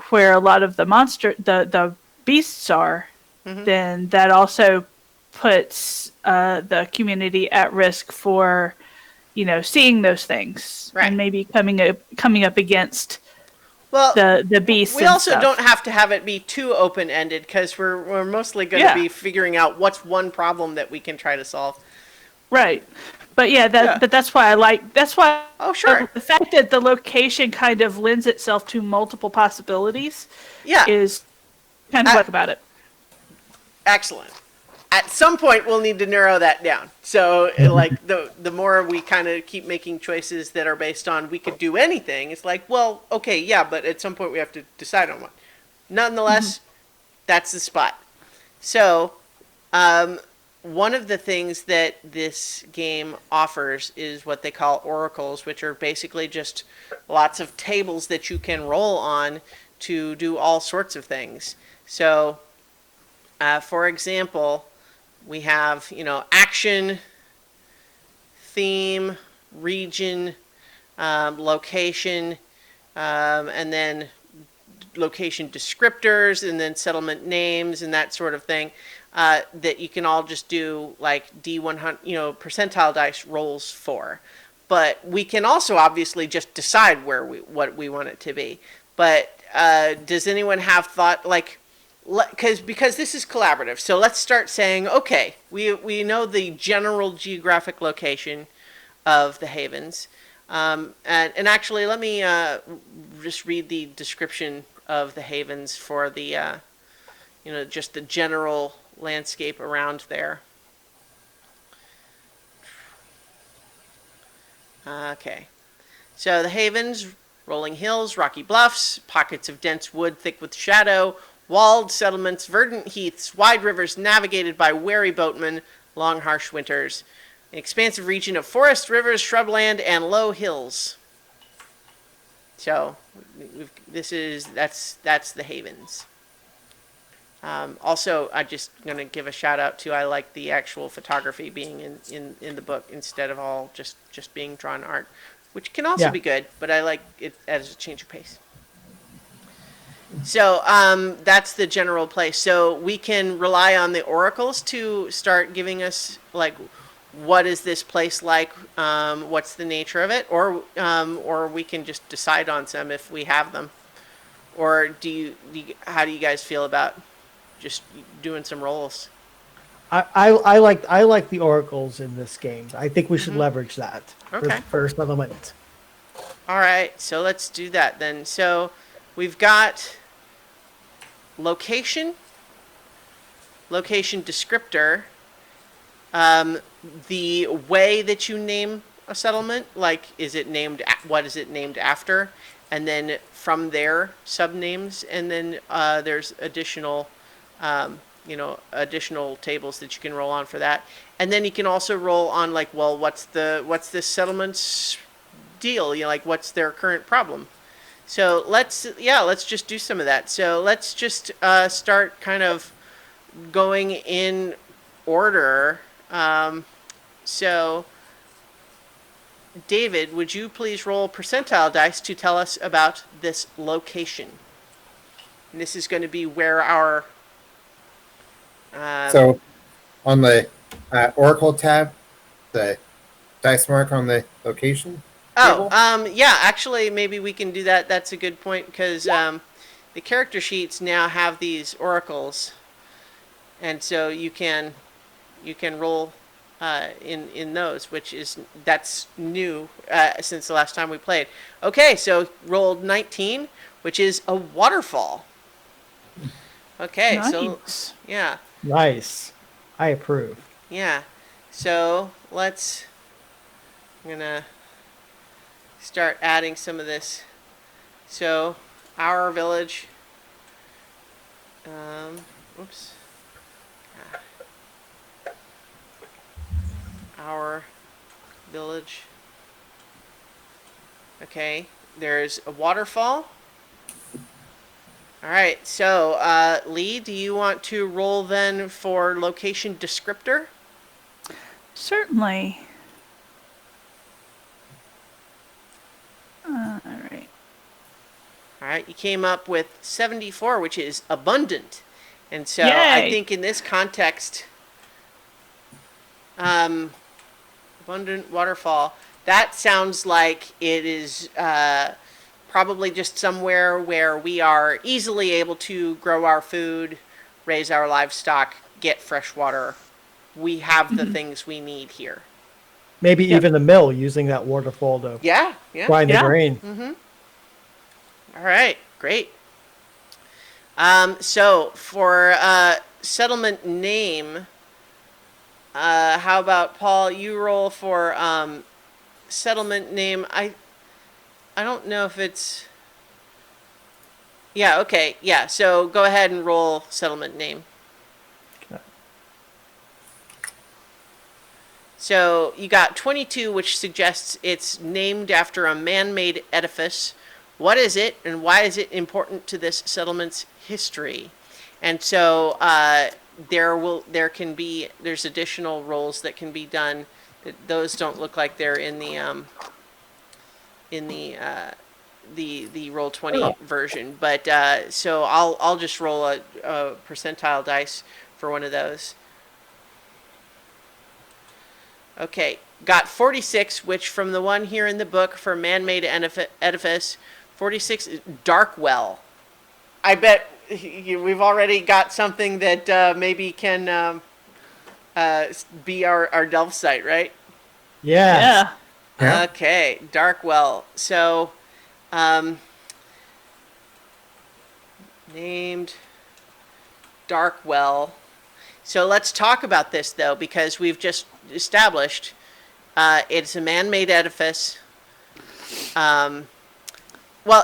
where a lot of the beasts are, then that also puts the community at risk for seeing those things, right, and maybe coming up against the beasts. We also don't have to have it be too open-ended, because we're mostly going to be figuring out what's one problem that we can try to solve. Right. But but that's why Oh, sure. The fact that the location kind of lends itself to multiple possibilities is kind of what about it. Excellent. At some point, we'll need to narrow that down. So, like, the more we kind of keep making choices that are based on we could do anything, it's like, well, okay, yeah, but at some point we have to decide on one. Nonetheless, that's the spot. So, one of the things that this game offers is what they call oracles, which are basically just lots of tables that you can roll on to do all sorts of things. So, for example, we have, action, theme, region, location, and then location descriptors, and then settlement names and that sort of thing, that you can all just do like D100, percentile dice rolls for. But we can also obviously just decide what we want it to be. But does anyone have thought, like, because this is collaborative, so let's start saying, okay, we know the general geographic location of the Havens. And actually, let me just read the description of the Havens for the, just the general landscape around there. Okay. So the Havens, rolling hills, rocky bluffs, pockets of dense wood thick with shadow, walled settlements, verdant heaths, wide rivers navigated by wary boatmen, long harsh winters, an expansive region of forest, rivers, shrubland, and low hills. So that's the Havens. Also, I'm just going to give a shout out to, I like the actual photography being in the book instead of all just being drawn art, which can also be good, but I like it as a change of pace. So that's the general place. So we can rely on the oracles to start giving us, like, what is this place like? What's the nature of it? Or we can just decide on some if we have them. Or how do you guys feel about just doing some rolls? I like the oracles in this game. I think we should leverage that Okay. for settlement. All right, so let's do that then. So we've got location descriptor, the way that you name a settlement, like what is it named after, and then from there subnames, and then there's additional additional tables that you can roll on for that, and then you can also roll on, like, well, what's this settlement's deal, like, what's their current problem. So let's just do some of that. So let's just start kind of going in order. So David, would you please roll percentile dice to tell us about this location? And this is going to be where our So on the Oracle tab, the dice mark on the location table. Yeah, actually, maybe we can do that. That's a good point, because the character sheets now have these oracles, and so you can roll in those, that's new since the last time we played. Okay, so rolled 19, which is a waterfall. Okay, so Nice. yeah. Nice. I approve. Yeah. So I'm gonna start adding some of this. So our village. Oops. Our village. Okay. There's a waterfall. All right, so Lee, do you want to roll then for location descriptor? Certainly. All right. All right, you came up with 74, which is abundant. And so I Yay. think in this context, abundant waterfall, that sounds like it is probably just somewhere where we are easily able to grow our food, raise our livestock, get fresh water. We have the things we need here. Maybe Yep. even the mill using that waterfall to Yeah. grind the Yeah. grain. All right, great. So for settlement name, how about Paul? You roll for settlement name. I don't know if it's. Yeah. Okay. Yeah. So go ahead and roll settlement name. Okay. So you got 22, which suggests it's named after a man-made edifice what is it and why is it important to this settlement's history? And so there's additional rolls that can be done. Those don't look like they're in the Roll20 version, but so I'll just roll a percentile dice for one of those. Okay, got 46, which from the one here in the book for man-made edifice, 46 is Darkwell. I bet we've already got something that maybe can be our delve site, right? Yeah. Yeah. Okay, Darkwell. So, named Darkwell. So let's talk about this though, because we've just established it's a man-made edifice. Well,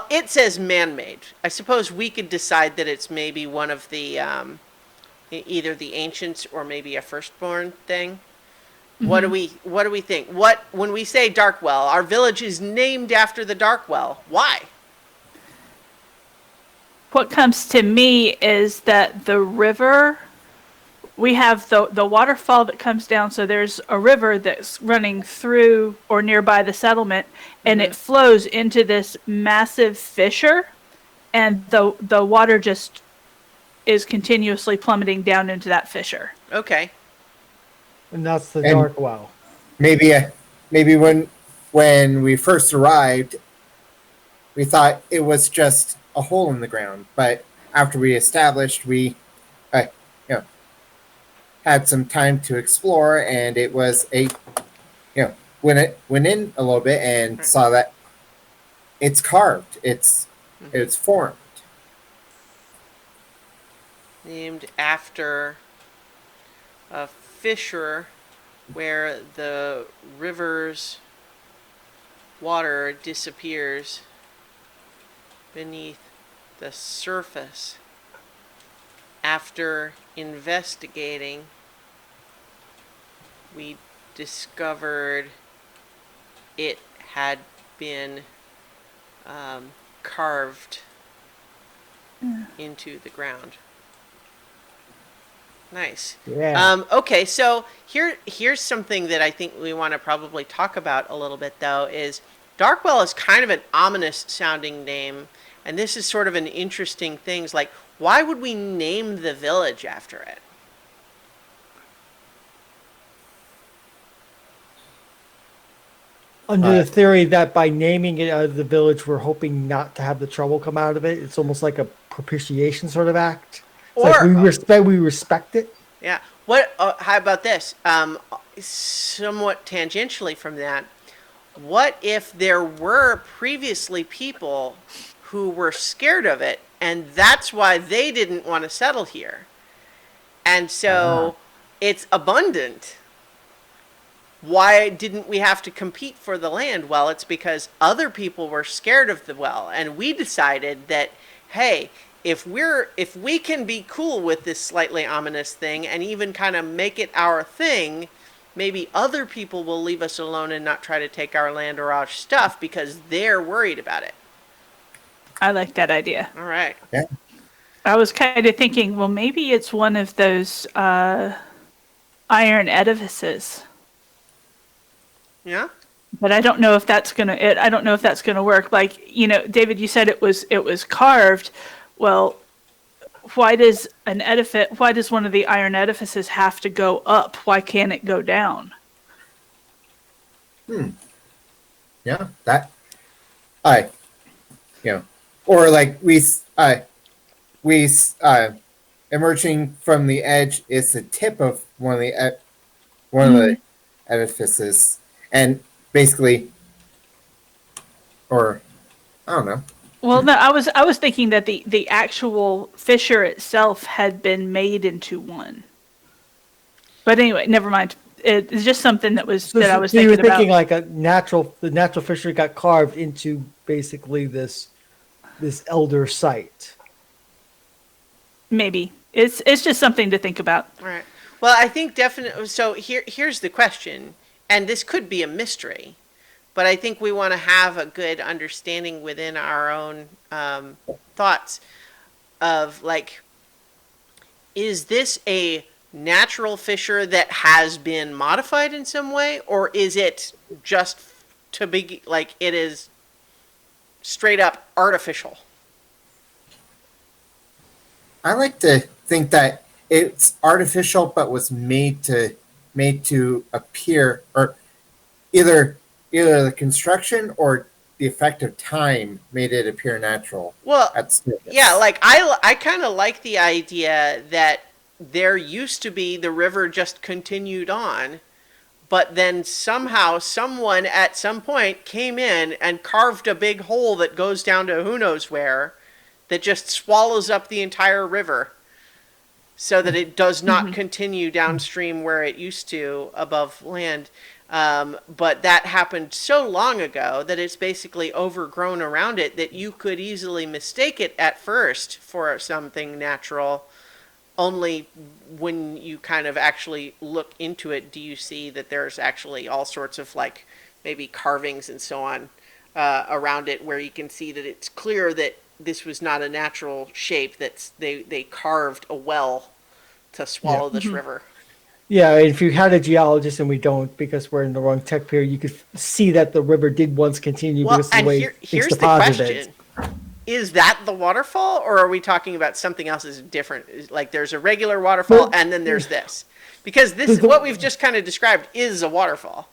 it says man-made. I suppose we could decide that it's maybe one of the either the ancients or maybe a firstborn thing. What do we think? When we say Darkwell, our village is named after the Darkwell. Why? What comes to me is that the river, we have the waterfall that comes down, so there's a river that's running through or nearby the settlement, and it flows into this massive fissure, and the water just is continuously plummeting down into that fissure. Okay. And that's the And- dark well. Maybe when we first arrived, we thought it was just a hole in the ground, but after we established, we had some time to explore, and it was went in a little bit and saw that it's carved, it's formed. Named after a fissure where the river's water disappears beneath the surface. After investigating, we discovered it had been carved into the ground. Nice. Yeah. Okay, so here's something that I think we want to probably talk about a little bit, though, is Darkwell is kind of an ominous sounding name, and this is sort of an interesting thing. Like, why would we name the village after it? Under the theory that by naming it out of the village, we're hoping not to have the trouble come out of it. It's almost like a propitiation sort of act. It's like we respect it. Yeah. How about this? Somewhat tangentially from that, what if there were previously people who were scared of it, and that's why they didn't want to settle here? And so it's abundant. Why didn't we have to compete for the land? Well, it's because other people were scared of the well, and we decided that, hey, if we can be cool with this slightly ominous thing and even kind of make it our thing, maybe other people will leave us alone and not try to take our land or our stuff because they're worried about it. I like that idea. All right. Yeah. I was kind of thinking, well, maybe it's one of those iron edifices, Yeah. but I don't know if that's gonna work. Like, David, you said it was carved. Well, why does one of the iron edifices have to go up? Why can't it go down? Yeah, that or like we emerging from the edge is the tip of one of the edifices, and basically, or I don't know. Well, no, I was thinking that the actual fissure itself had been made into one. But anyway, never mind. It's just something that I was So you were thinking about. thinking like the natural fishery got carved into basically this elder site. Maybe it's just something to think about. All right. Well, I think definitely. So here's the question, and this could be a mystery, but I think we want to have a good understanding within our own thoughts of like, is this a natural fissure that has been modified in some way, or is it just to be like it is straight up artificial? I like to think that it's artificial, but was made to appear, or either the construction or the effect of time made it appear natural. Well, At surface. yeah, like I kind of like the idea that there used to be the river just continued on, but then somehow someone at some point came in and carved a big hole that goes down to who knows where, that just swallows up the entire river so that it does not continue downstream where it used to above land. But that happened so long ago that it's basically overgrown around it that you could easily mistake it at first for something natural. Only when you kind of actually look into it do you see that there's actually all sorts of like maybe carvings and so on around it, where you can see that it's clear that this was not a natural shape, that they carved a well to swallow this river. Yeah, if you had a geologist and we don't because we're in the wrong tech period, you could see that the river did once continue Well, because of the and way here's it's the deposited. question. Is that the waterfall, or are we talking about something else that's different? Like there's a regular waterfall Well, and then there's this. Because this, what we've just kind of described is a waterfall.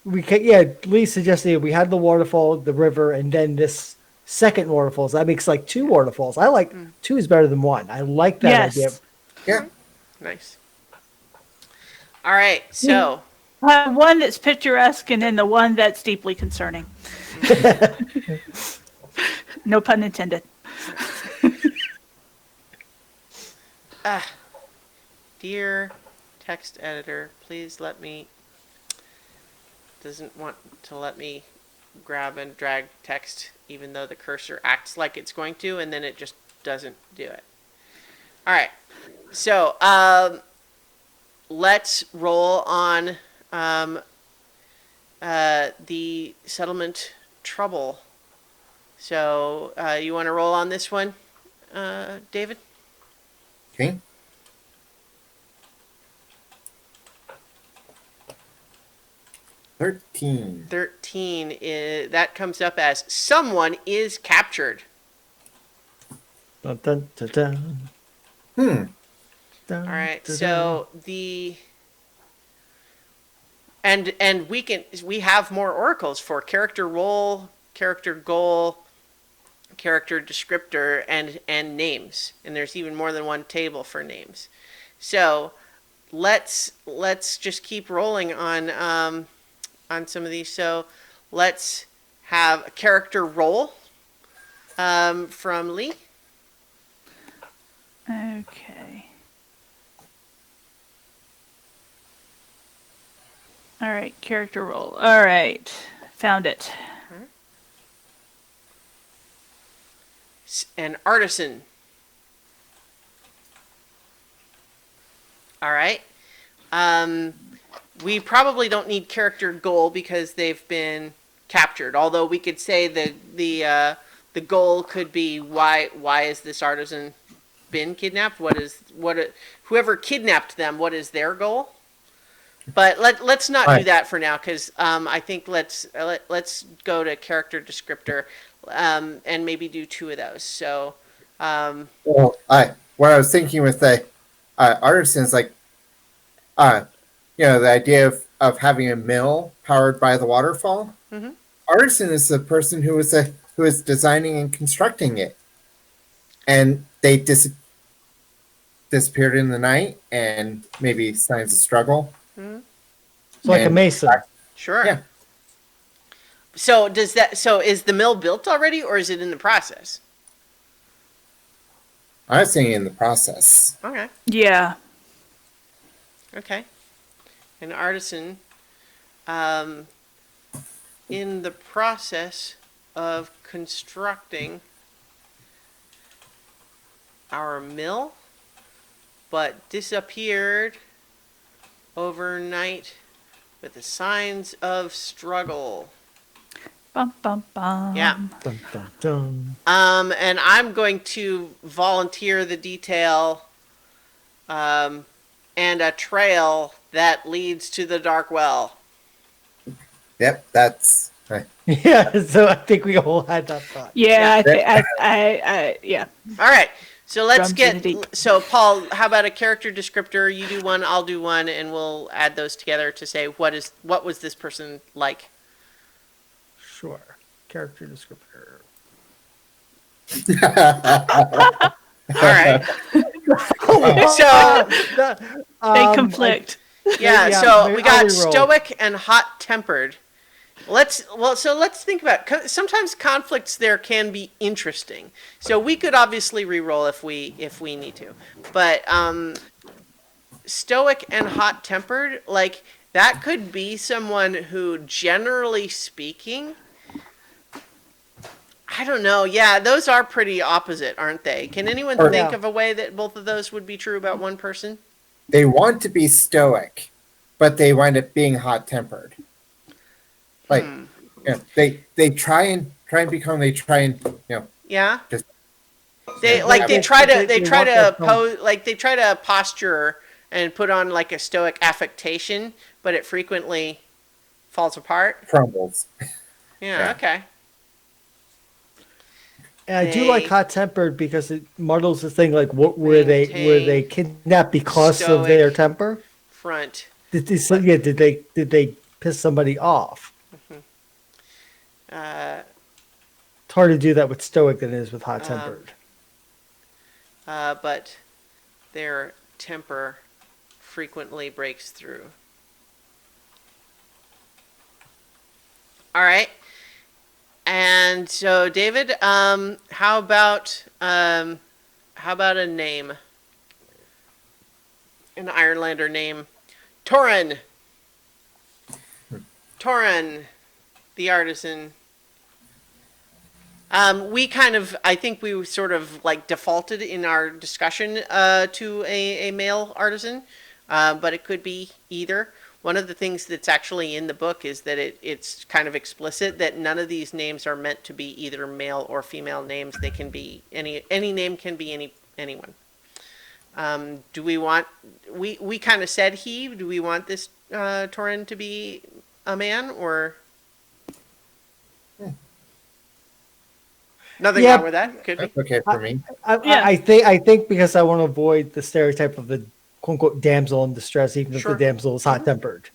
We can, yeah, Lee suggested we had the waterfall, the river, and then this second waterfalls. That makes like two waterfalls. I like two is better than one. I like that Yes. idea. Yeah. Nice. All right, so One that's picturesque and then the one that's deeply concerning. No pun intended. dear text editor, please let me, doesn't want to let me grab and drag text even though the cursor acts like it's going to, and then it just doesn't do it. All right, so let's roll on the settlement trouble. So you want to roll on this one, David? Okay. $13. 13 is, that comes up as someone is captured. Dun, dun, dun, dun. Hmm. Dun, All right, dun, so the and we have more oracles for character role, character goal, character descriptor, and names, and there's even more than one table for names. So let's just keep rolling on some of these. So let's have a character role from Lee. Okay. All right, character role. All right, found it. An artisan. All right. We probably don't need character goal because they've been captured. Although we could say the goal could be why is this artisan been kidnapped? Whoever kidnapped them? What is their goal? But let's not do that for now, because I think let's go to character descriptor, and maybe do two of those. So, Well, what I was thinking with the artisan is like, the idea of having a mill powered by the waterfall. Mhm. Artisan is the person who is designing and constructing it, and they disappeared in the night, and maybe signs of struggle. It's like a mason. sure. Yeah. So is the mill built already, or is it in the process? I was saying in the process. Okay. Yeah. Okay. An artisan, in the process of constructing our mill, but disappeared overnight with the signs of struggle. Bum, bum, bum. Yeah. Dun, dun, dun. And I'm going to volunteer the detail and a trail that leads to the dark well. Yep, that's Yeah, so I think we all had that thought. Yeah, Yeah. yeah. All right. So let's Drums in get. the deep. So, Paul, how about a character descriptor? You do one, I'll do one, and we'll add those together to say what was this person like? Sure. Character descriptor. All right. So They conflict. yeah. Yeah, So we I got reroll. stoic and hot-tempered. Let's think about. Sometimes conflicts there can be interesting. So we could obviously re-roll if we need to, but stoic and hot-tempered, like that could be someone who, generally speaking, I don't know. Yeah, those are pretty opposite, aren't they? Can anyone Or- think Yeah. of a way that both of those would be true about one person? they want to be stoic, but they wind up being hot tempered. Like they try and become. They try and Yeah. just They Yeah, like yeah, they but try to they they try want to that pose like they try to posture and put on like a stoic affectation, but it frequently falls apart. crumbles. Yeah. Yeah. Okay. And I do like They- hot tempered because it muddles the thing. Like, what were they Maintain kidnapped because of stoic their temper? Front. Did they piss somebody off? Uh, It's harder to do that with stoic than it is with hot tempered. but their temper frequently breaks through. All right. And so, David, how about a name? An Ironlander name. Torin. Torin, the artisan. I think we sort of like defaulted in our discussion to a male artisan, but it could be either. One of the things that's actually in the book is that it's kind of explicit that none of these names are meant to be either male or female names. They can be any name can be anyone. Do we want we kind of said he? Do we want this Torin to be a man or? Nothing Yeah. wrong with that. Could be. That's okay for me. Yeah. I think because I want to avoid the stereotype of the quote unquote damsel in distress, even if Sure. the damsel is hot tempered.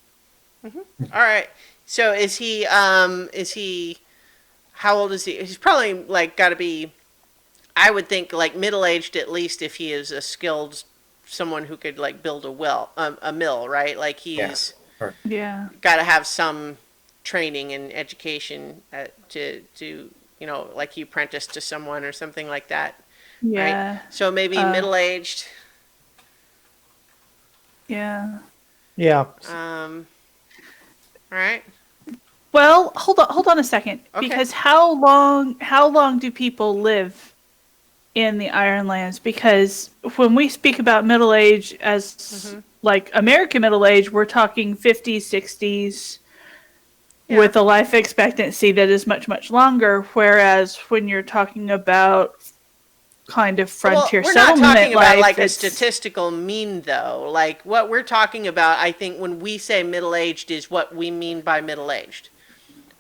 All right. So is he? How old is he? He's probably like got to be. I would think like middle aged at least if he is a skilled someone who could like build a mill, right? Like he's Yeah. got to have some training and education to like he apprenticed to someone or something like that. Yeah. Right? So maybe middle aged. Yeah. Yeah. All right. Well, hold on a second. Okay. Because how long do people live in the Ironlands? Because when we speak about middle age as like American middle age, we're talking 50s, 60s Yeah. with a life expectancy that is much, much longer. Whereas when you're talking about kind of frontier we're not settlement talking about life, like a it's- statistical mean though. Like what we're talking about, I think when we say middle-aged is what we mean by middle-aged.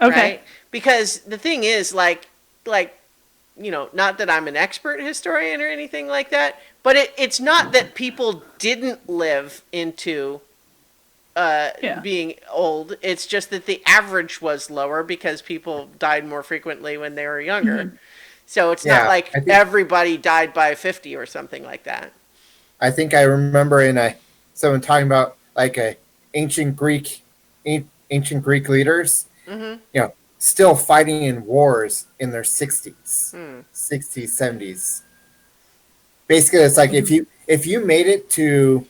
Okay. Right? Because the thing is like not that I'm an expert historian or anything like that, but it's not that people didn't live into Yeah. being old. It's just that the average was lower because people died more frequently when they were younger. So it's not Yeah, like I think- everybody died by 50 or something like that. I think I remember someone talking about like ancient Greek leaders, still fighting in wars in their 60s, 70s. Basically, it's like if you made it to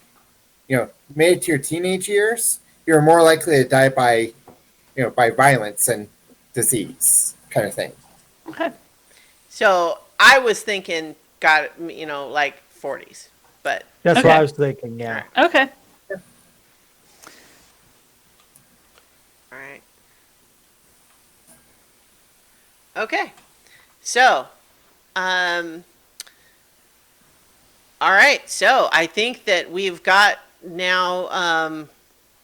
your teenage years, you're more likely to die by violence and disease kind of thing. Okay. So I was thinking, like 40s, but That's Okay. what I was thinking. Yeah. Okay. all right. Okay. So, all right. So I think that we've got now,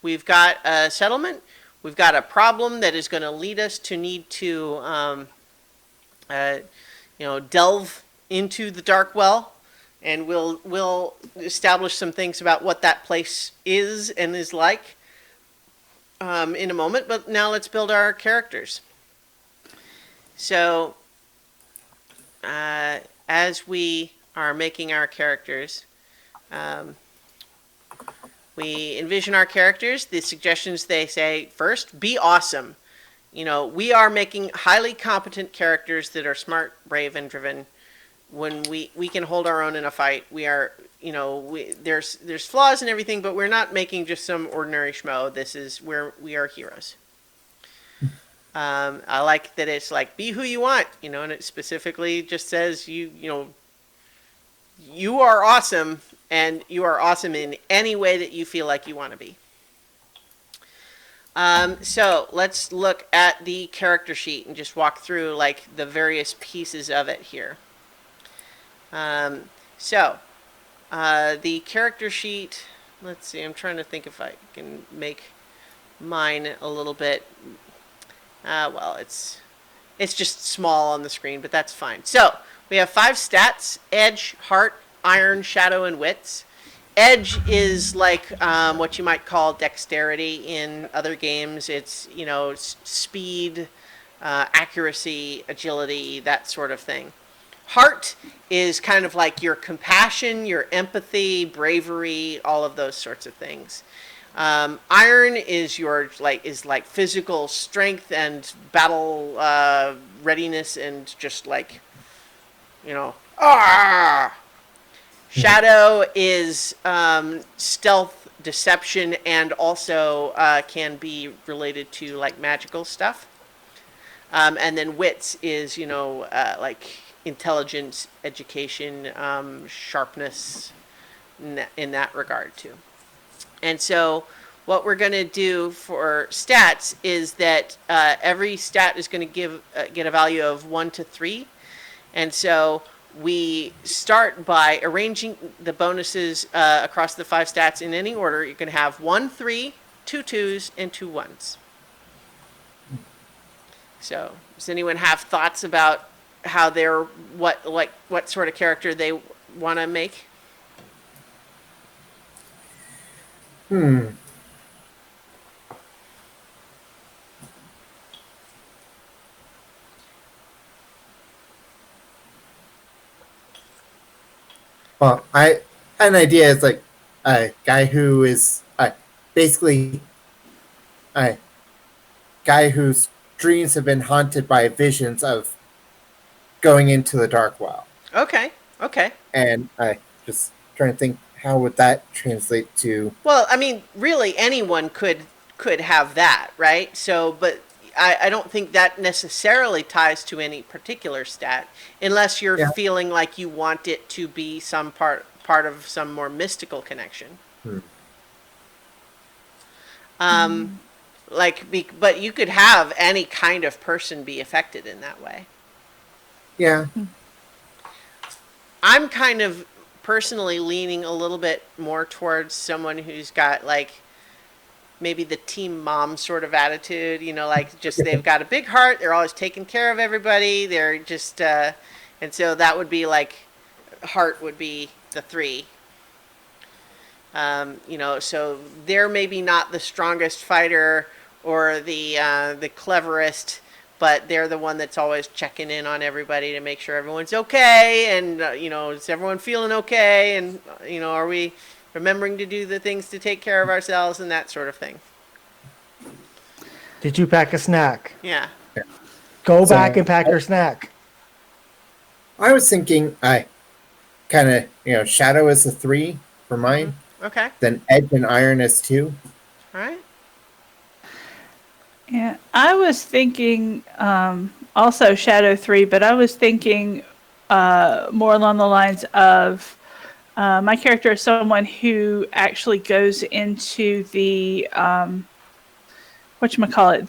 we've got a settlement. We've got a problem that is going to lead us to need to, uh, delve into the dark well, and we'll establish some things about what that place is and is like in a moment. But now let's build our characters. So, as we are making our characters, we envision our characters. The suggestions they say first, be awesome. We are making highly competent characters that are smart, brave, and driven. When we can hold our own in a fight, we are, there's flaws and everything, but we're not making just some ordinary schmo. This is where we are heroes. I like that it's like, be who you want, and it specifically just says you are awesome, and you are awesome in any way that you feel like you want to be. So let's look at the character sheet and just walk through like the various pieces of it here. The character sheet, let's see, I'm trying to think if I can make mine a little bit, well, it's just small on the screen, but that's fine. So we have 5 stats: edge, heart, iron, shadow, and wits. Edge is like what you might call dexterity in other games. It's, speed, accuracy, agility, that sort of thing. Heart is kind of like your compassion, your empathy, bravery, all of those sorts of things. Iron is like physical strength and battle readiness, and just like, Shadow is stealth, deception, and also can be related to like magical stuff. And then wits is, like intelligence, education, sharpness in that regard too. And so what we're going to do for stats is that every stat is going to get a value of 1 to 3. And so we start by arranging the bonuses across the 5 stats in any order. You're going to have 1 3, 2 2s, and 2 1s. So does anyone have thoughts about how they're what sort of character they want to make? Well, I an idea is like a guy who is basically a guy whose dreams have been haunted by visions of going into the dark well. Okay. And I just trying to think, how would that translate to? Well, I mean, really anyone could have that, right? So, but I don't think that necessarily ties to any particular stat, unless you're feeling like you want it to be some part of some more mystical connection. But you could have any kind of person be affected in that way. Yeah. I'm kind of personally leaning a little bit more towards someone who's got like maybe the team mom sort of attitude, like just they've got a big heart, they're always taking care of everybody, they're just and so that would be like, heart would be the 3. So they're maybe not the strongest fighter or the cleverest, but they're the one that's always checking in on everybody to make sure everyone's okay, and is everyone feeling okay, and are we remembering to do the things to take care of ourselves and that sort of thing. Did you pack a snack? Yeah. Go back and pack your snack. I was thinking, kind of, shadow is a 3 for mine. Okay. Then edge and iron is 2. All right. Yeah, I was thinking also Shadow 3, but I was thinking more along the lines of my character is someone who actually goes into the whatchamacallit,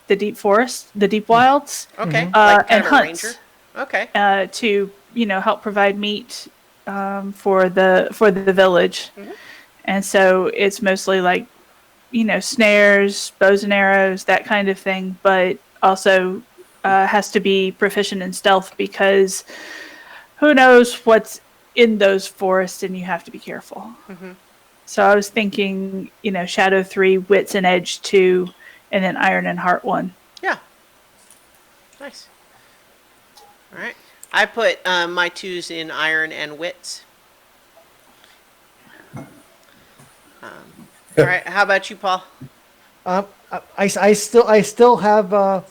the deep forest, the deep wilds, Okay, and like kind of a hunts. ranger. Okay. To help provide meat for the village, and so it's mostly like snares, bows and arrows, that kind of thing, but also has to be proficient in stealth because who knows what's in those forests, and you have to be careful. So I was thinking, Shadow 3, Wits and Edge 2, and then Iron and Heart 1. Yeah. Nice. All right. I put my 2s in iron and wits. All right. How about you, Paul? I still have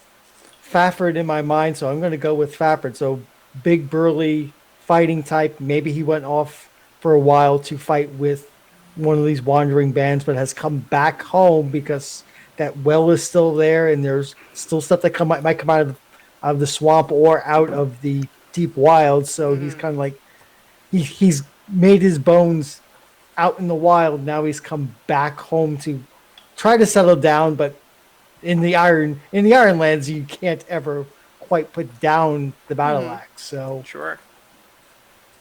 Fafford in my mind, so I'm going to go with Fafford. So big, burly, fighting type. Maybe he went off for a while to fight with one of these wandering bands, but has come back home because that well is still there, and there's still stuff that might come out of the swamp or out of the deep wild. So he's kind of like he's made his bones out in the wild. Now he's come back home to try to settle down, but in the Ironlands, you can't ever quite put down the battle axe. Sure.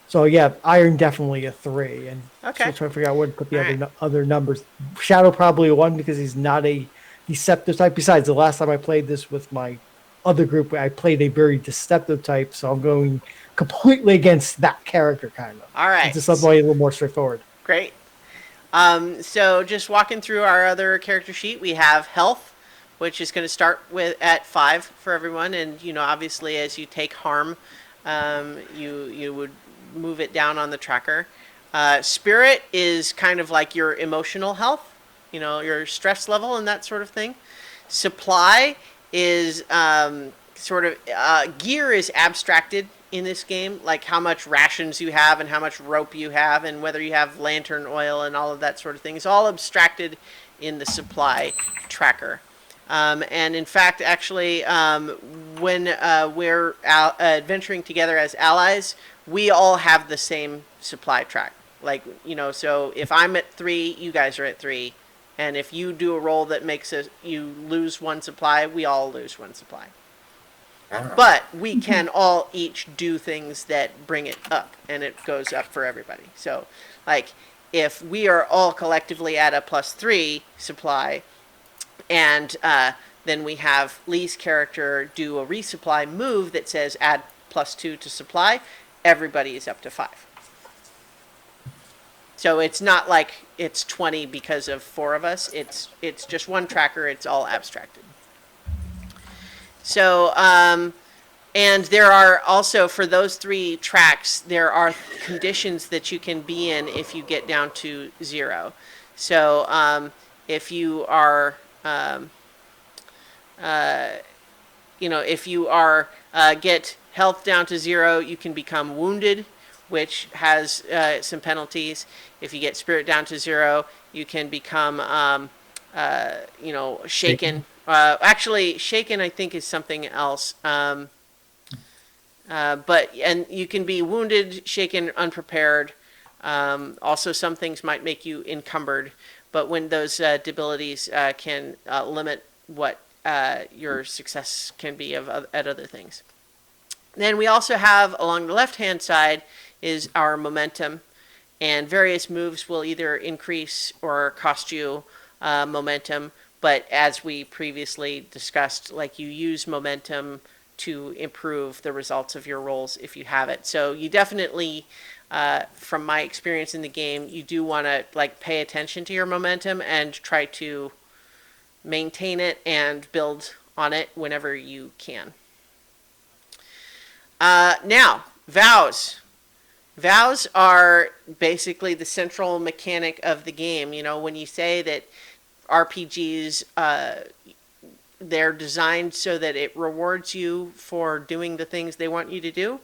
So yeah, Iron definitely a 3, and Okay. still trying to figure out where to put the All other numbers. Shadow probably a 1 because he's not a deceptive type. Besides, the last time I played this with my other group, I played a very deceptive type, so I'm going completely against that character kind of. All right. Just something a little more straightforward. Great. So just walking through our other character sheet, we have health, which is going to start with at 5 for everyone, and obviously as you take harm, you would move it down on the tracker. Spirit is kind of like your emotional health, your stress level and that sort of thing. Supply is gear is abstracted in this game, like how much rations you have and how much rope you have and whether you have lantern oil and all of that sort of thing. It's all abstracted in the supply tracker. And in fact, actually, when we're adventuring together as allies, we all have the same supply track. Like, so if I'm at 3, you guys are at 3. And if you do a roll that makes you lose 1 supply, we all lose 1 supply. But we can all each do things that bring it up, and it goes up for everybody. So, like, if we are all collectively at a +3 supply, and then we have Lee's character do a resupply move that says add +2 to supply, everybody is up to 5. So it's not like it's 20 because of 4 of us. It's just 1 tracker. It's all abstracted. So, and there are also, for those 3 tracks, there are conditions that you can be in if you get down to 0. So, if you are, if you are, get health down to 0, you can become wounded, which has some penalties. If you get spirit down to 0, you can become, shaken. Actually, shaken, I think, is something else. And you can be wounded, shaken, unprepared. Also, some things might make you encumbered, but when those debilities can limit what your success can be at other things. Then we also have, along the left-hand side, is our momentum, and various moves will either increase or cost you momentum. But as we previously discussed, like, you use momentum to improve the results of your rolls if you have it. So you definitely, from my experience in the game, you do want to pay attention to your momentum and try to maintain it and build on it whenever you can. Now, vows. Vows are basically the central mechanic of the game. When you say that RPGs, they're designed so that it rewards you for doing the things they want you to do.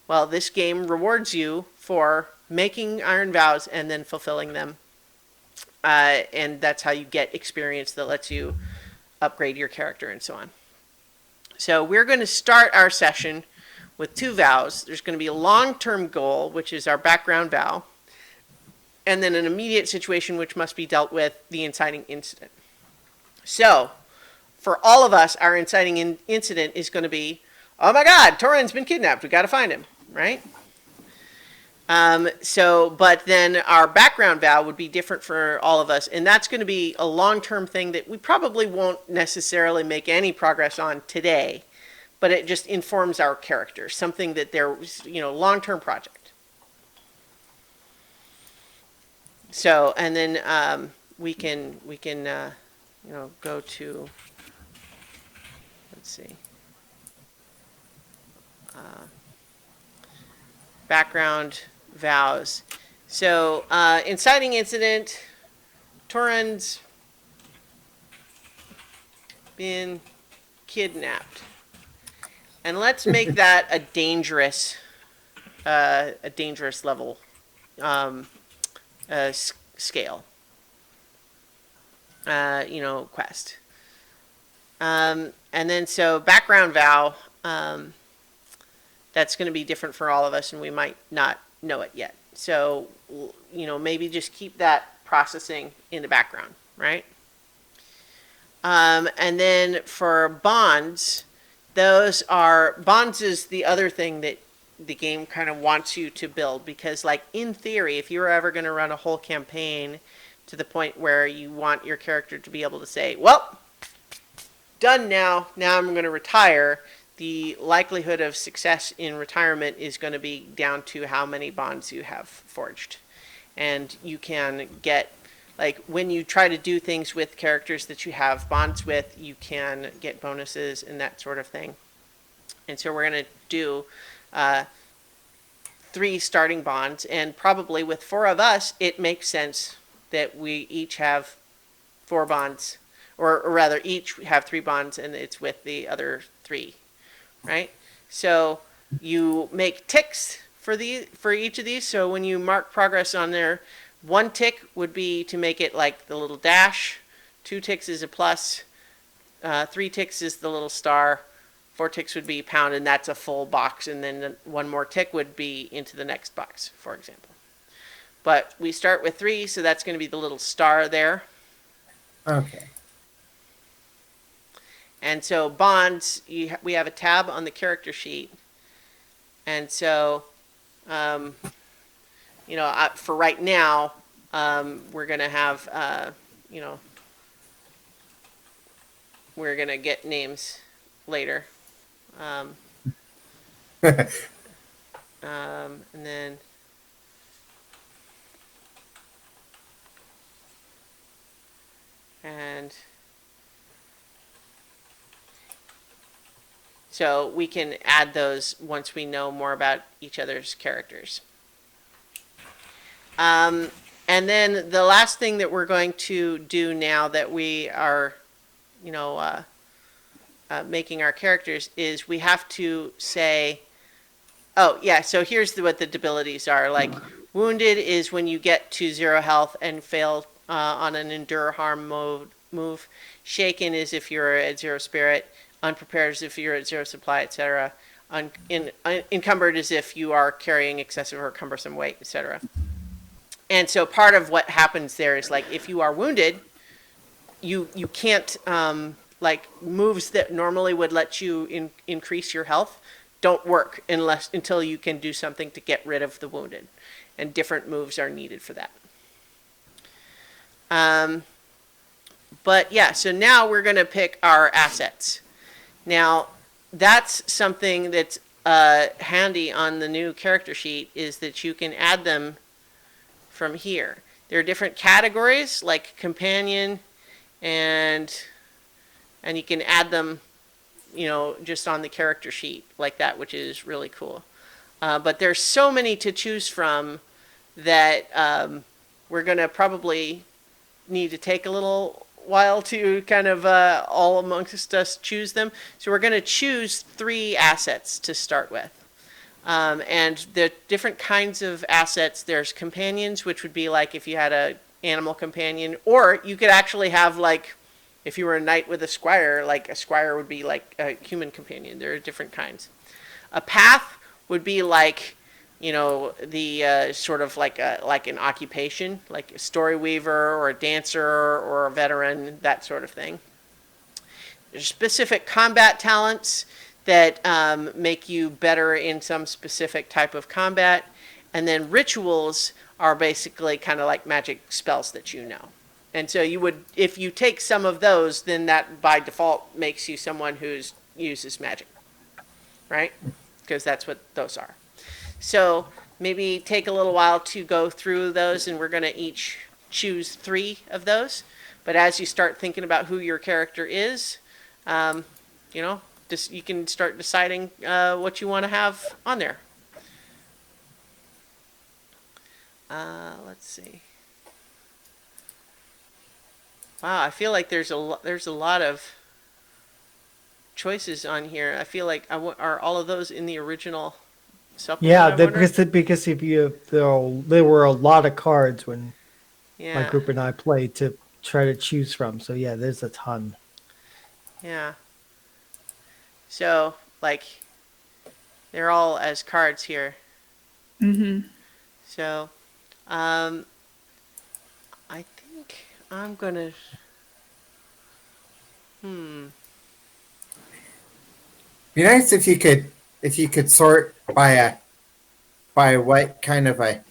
Well, this game rewards you for making iron vows and then fulfilling them. And that's how you get experience that lets you upgrade your character and so on. So we're going to start our session with 2 vows. There's going to be a long-term goal, which is our background vow, and then an immediate situation which must be dealt with, the inciting incident. So, for all of us, our inciting incident is going to be, oh my God, Torin's been kidnapped. We got to find him, right? But then our background vow would be different for all of us, and that's going to be a long-term thing that we probably won't necessarily make any progress on today, but it just informs our character, something that there's, long-term project. So, and then we can go to, let's see, background vows. So, inciting incident, Torin's been kidnapped. And let's make that a dangerous level scale. Quest. And then so background vow, that's going to be different for all of us, and we might not know it yet. So, maybe just keep that processing in the background, right? And then for bonds, bonds is the other thing that the game kind of wants you to build, because like in theory, if you were ever going to run a whole campaign to the point where you want your character to be able to say, well, done now I'm going to retire, the likelihood of success in retirement is going to be down to how many bonds you have forged. And you can get, like, when you try to do things with characters that you have bonds with, you can get bonuses and that sort of thing. And so we're going to do 3 starting bonds, and probably with 4 of us, it makes sense that we each have 4 bonds, or rather each have 3 bonds, and it's with the other 3, right? So you make ticks for each of these. So when you mark progress on there, 1 tick would be to make it like the little dash, 2 ticks is a plus, 3 ticks is the little star, 4 ticks would be pound, and that's a full box, and then 1 more tick would be into the next box, for example. But we start with 3, so that's going to be the little star there. Okay. And so bonds, we have a tab on the character sheet. And so, for right now, we're going to have, we're going to get names later. And then, so we can add those once we know more about each other's characters. And then the last thing that we're going to do now that we are, making our characters is we have to say, oh yeah, so here's what the abilities are. Like, wounded is when you get to 0 health and fail on an endure harm move. Shaken is if you're at 0 spirit. Unprepared is if you're at 0 supply, etc. Encumbered is if you are carrying excessive or cumbersome weight, etc. And so part of what happens there is, like, if you are wounded, you can't, like, moves that normally would let you increase your health don't work until you can do something to get rid of the wounded. And different moves are needed for that. But yeah, so now we're going to pick our assets. Now, that's something that's handy on the new character sheet, is that you can add them from here. There are different categories, like companion, and you can add them, just on the character sheet like that, which is really cool. But there's so many to choose from that we're going to probably need to take a little while to kind of all amongst us choose them. So we're going to choose 3 assets to start with. And the different kinds of assets, there's companions, which would be like if you had a animal companion, or you could actually have, like, if you were a knight with a squire, like a squire would be like a human companion. There are different kinds. A path would be like, the sort of like an occupation, like a story weaver or a dancer or a veteran, that sort of thing. There's specific combat talents that make you better in some specific type of combat. And then rituals are basically kind of like magic spells that you know. And so you would, if you take some of those, then that by default makes you someone who's uses magic, right? Because that's what those are. So maybe take a little while to go through those, and we're going to each choose 3 of those. But as you start thinking about who your character is, you know, just you can start deciding what you want to have on there. Let's see. Wow, I feel like there's a lot of choices on here. I feel like are all of those in the original supplement? Yeah, I wonder? because if you there were a lot of cards when my Yeah, group and I played to try to choose from. So yeah, there's a ton. yeah. So like, they're all as cards here. Mm-hmm. So, I think I'm gonna. Be nice if you could sort by what kind of a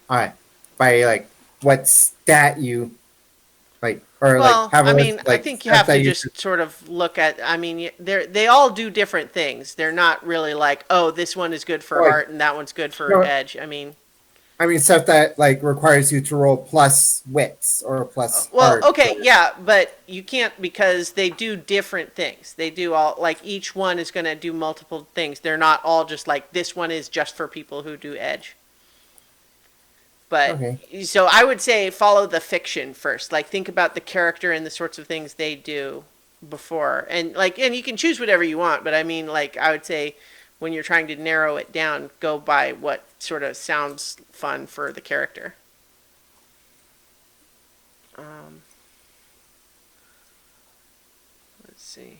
by like what stat you like, or Well, like have I a mean, list I like think you stuff have that to you just sort of look at. I mean, they all do different things. They're not really like, oh, this one is good for Like, heart and that one's good for no, edge. I mean stuff that like requires you to roll plus wits or plus Well, heart. okay, yeah, but you can't because they do different things. They do all like each one is going to do multiple things. They're not all just like this one is just for people who do edge. But Okay. so I would say follow the fiction first. Like think about the character and the sorts of things they do before. And like and you can choose whatever you want, but I mean like I would say when you're trying to narrow it down, go by what sort of sounds fun for the character. Let's see.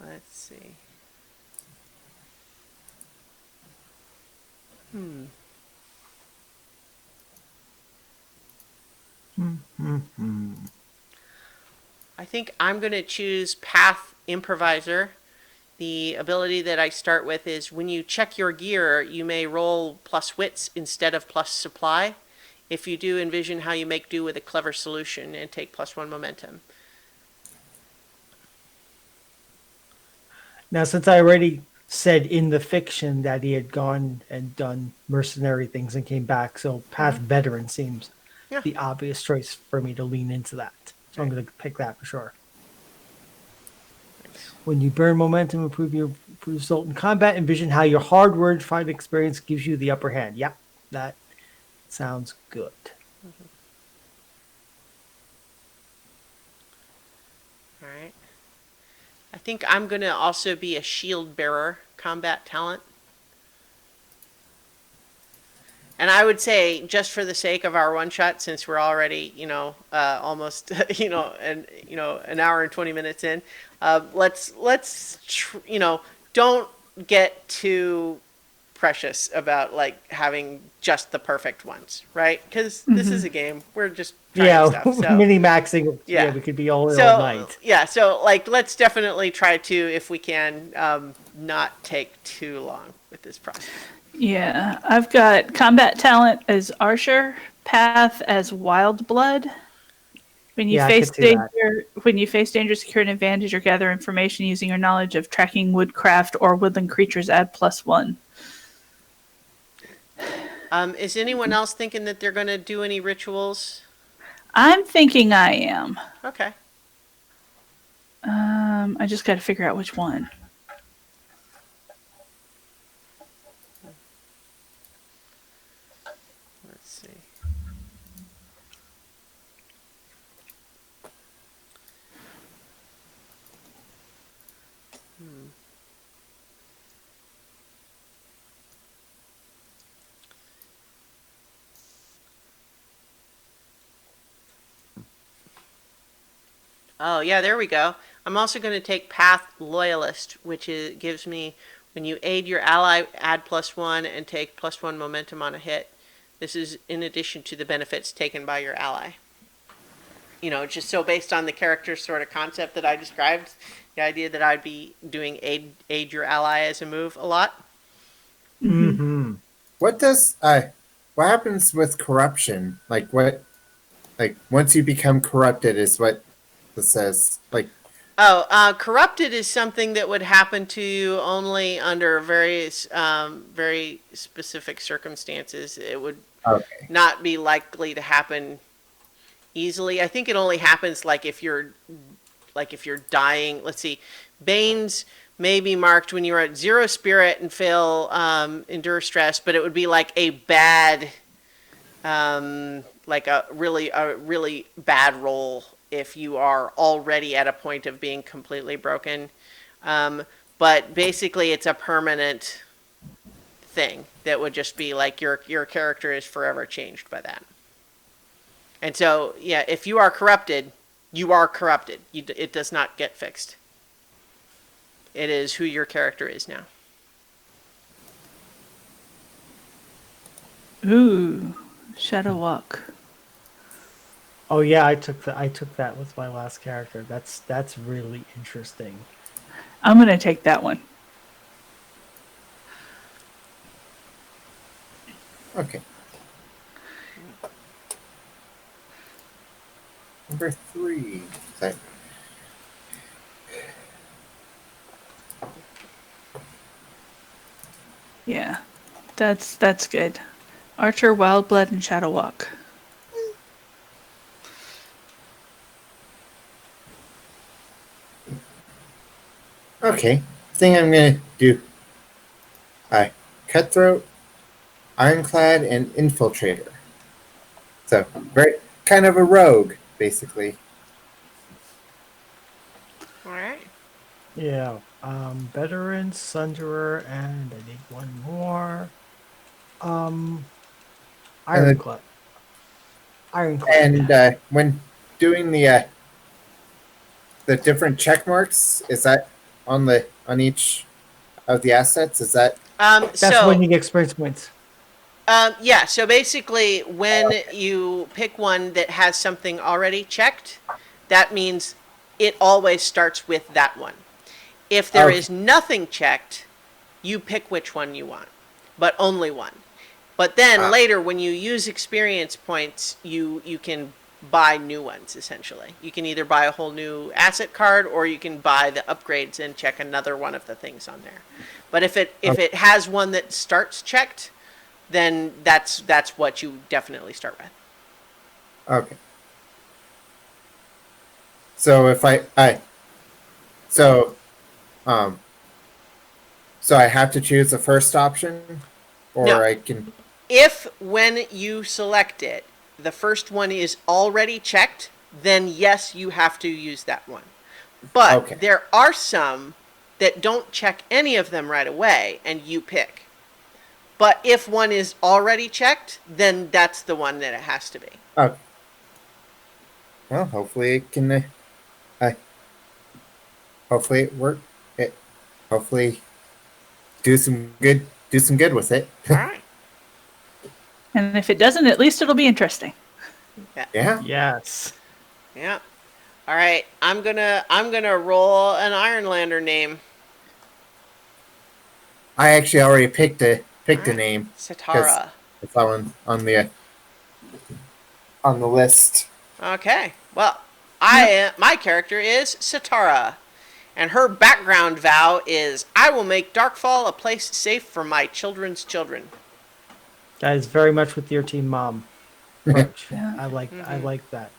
Let's see. I think I'm going to choose Path Improviser. The ability that I start with is when you check your gear, you may roll plus wits instead of plus supply. If you do, envision how you make do with a clever solution and take +1 momentum. Now, since I already said in the fiction that he had gone and done mercenary things and came back, so Path Veteran seems Yeah. the obvious choice for me to lean into that. So I'm going to pick that for sure. When you burn momentum, improve your result in combat. Envision how your hard word fight experience gives you the upper hand. Yep, that sounds good. All right. I think I'm going to also be a shield bearer combat talent. And I would say, just for the sake of our one shot, since we're already, almost, an hour and 20 minutes in, don't get too precious about like having just the perfect ones, right? Because this is a game. We're just trying stuff. So mini maxing. Yeah. Yeah, we could be all in all night. yeah, so like let's definitely try to, if we can, not take too long with this process. Yeah, I've got combat talent as Archer, Path as Wild Blood. When you Yeah, I face could see danger, secure an advantage or gather information using your knowledge of tracking woodcraft or woodland creatures, add +1. Is anyone else thinking that they're going to do any rituals? I'm thinking I am. Okay. I just got to figure out which one. Let's see. Oh, yeah, there we go. I'm also going to take Path Loyalist, which gives me When you aid your ally, add +1 and take +1 momentum on a hit. This is in addition to the benefits taken by your ally. Just so based on the character sort of concept that I described, the idea that I'd be doing aid your ally as a move a lot. Mm-hmm. What happens with corruption? Like once you become corrupted is what this says. Like, Corrupted is something that would happen to you only under various, very specific circumstances. It would okay. not be likely to happen easily. I think it only happens like if you're dying. Let's see, Banes may be marked when you're at 0 spirit and fail endure stress, but it would be like a bad, like a really bad roll if you are already at a point of being completely broken. But basically, it's a permanent thing that would just be like your character is forever changed by that. And so, yeah, if you are corrupted, you are corrupted. It does not get fixed. It is who your character is now. Ooh, Shadow Walk. Oh yeah, I took that with my last character. That's really interesting. I'm gonna take that one. Okay. Number 3. Sorry. Yeah, that's good. Archer, Wild Blood, and Shadow Walk. Okay. Thing I'm gonna do. Cutthroat, Ironclad, and Infiltrator. So very kind of a rogue, basically. All right. Yeah. Veteran, Sunderer, and I need one more. Ironclad. Ironclad. And when doing the different check marks, is that on each of the assets? Is that That's when you get experience points. Yeah, so basically, when you pick one that has something already checked, that means it always starts with that one. If there is nothing checked, you pick which one you want, but only one. But then later, when you use experience points, you can buy new ones, essentially. You can either buy a whole new asset card, or you can buy the upgrades and check another one of the things on there. But if it has one that starts checked, then that's what you definitely start with. okay? So if so I have to choose the first option, or No. I can. If when you select it, the first one is already checked, then yes, you have to use that one. But Okay. there are some that don't check any of them right away, and you pick. But if one is already checked, then that's the one that it has to be. Okay. Well, hopefully it can. Hopefully it work. Hopefully do some good with it. All right. And if it doesn't, at least it'll be interesting. Yeah. Yes. Yeah. All right. I'm gonna roll an Ironlander name. I actually already picked a name. Satara. It's on the list. Okay. Well, my character is Satara, and her background vow is, "I will make Darkfall a place safe for my children's children." That is very much with your team mom approach. Yeah. I like that.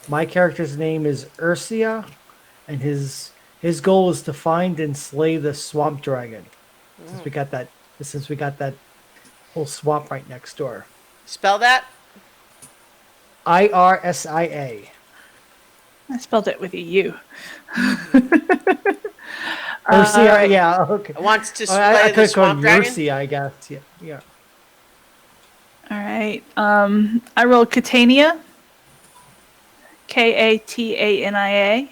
My character's name is Ursia, and his goal is to find and slay the swamp dragon. Since we got that whole swamp right next door. Spell that. Irsia. I spelled it with a U. Ursia, yeah, okay. Wants to I slay could the have called swamp dragon. Ursia, I guess. Yeah. All right. I rolled Catania. Katania.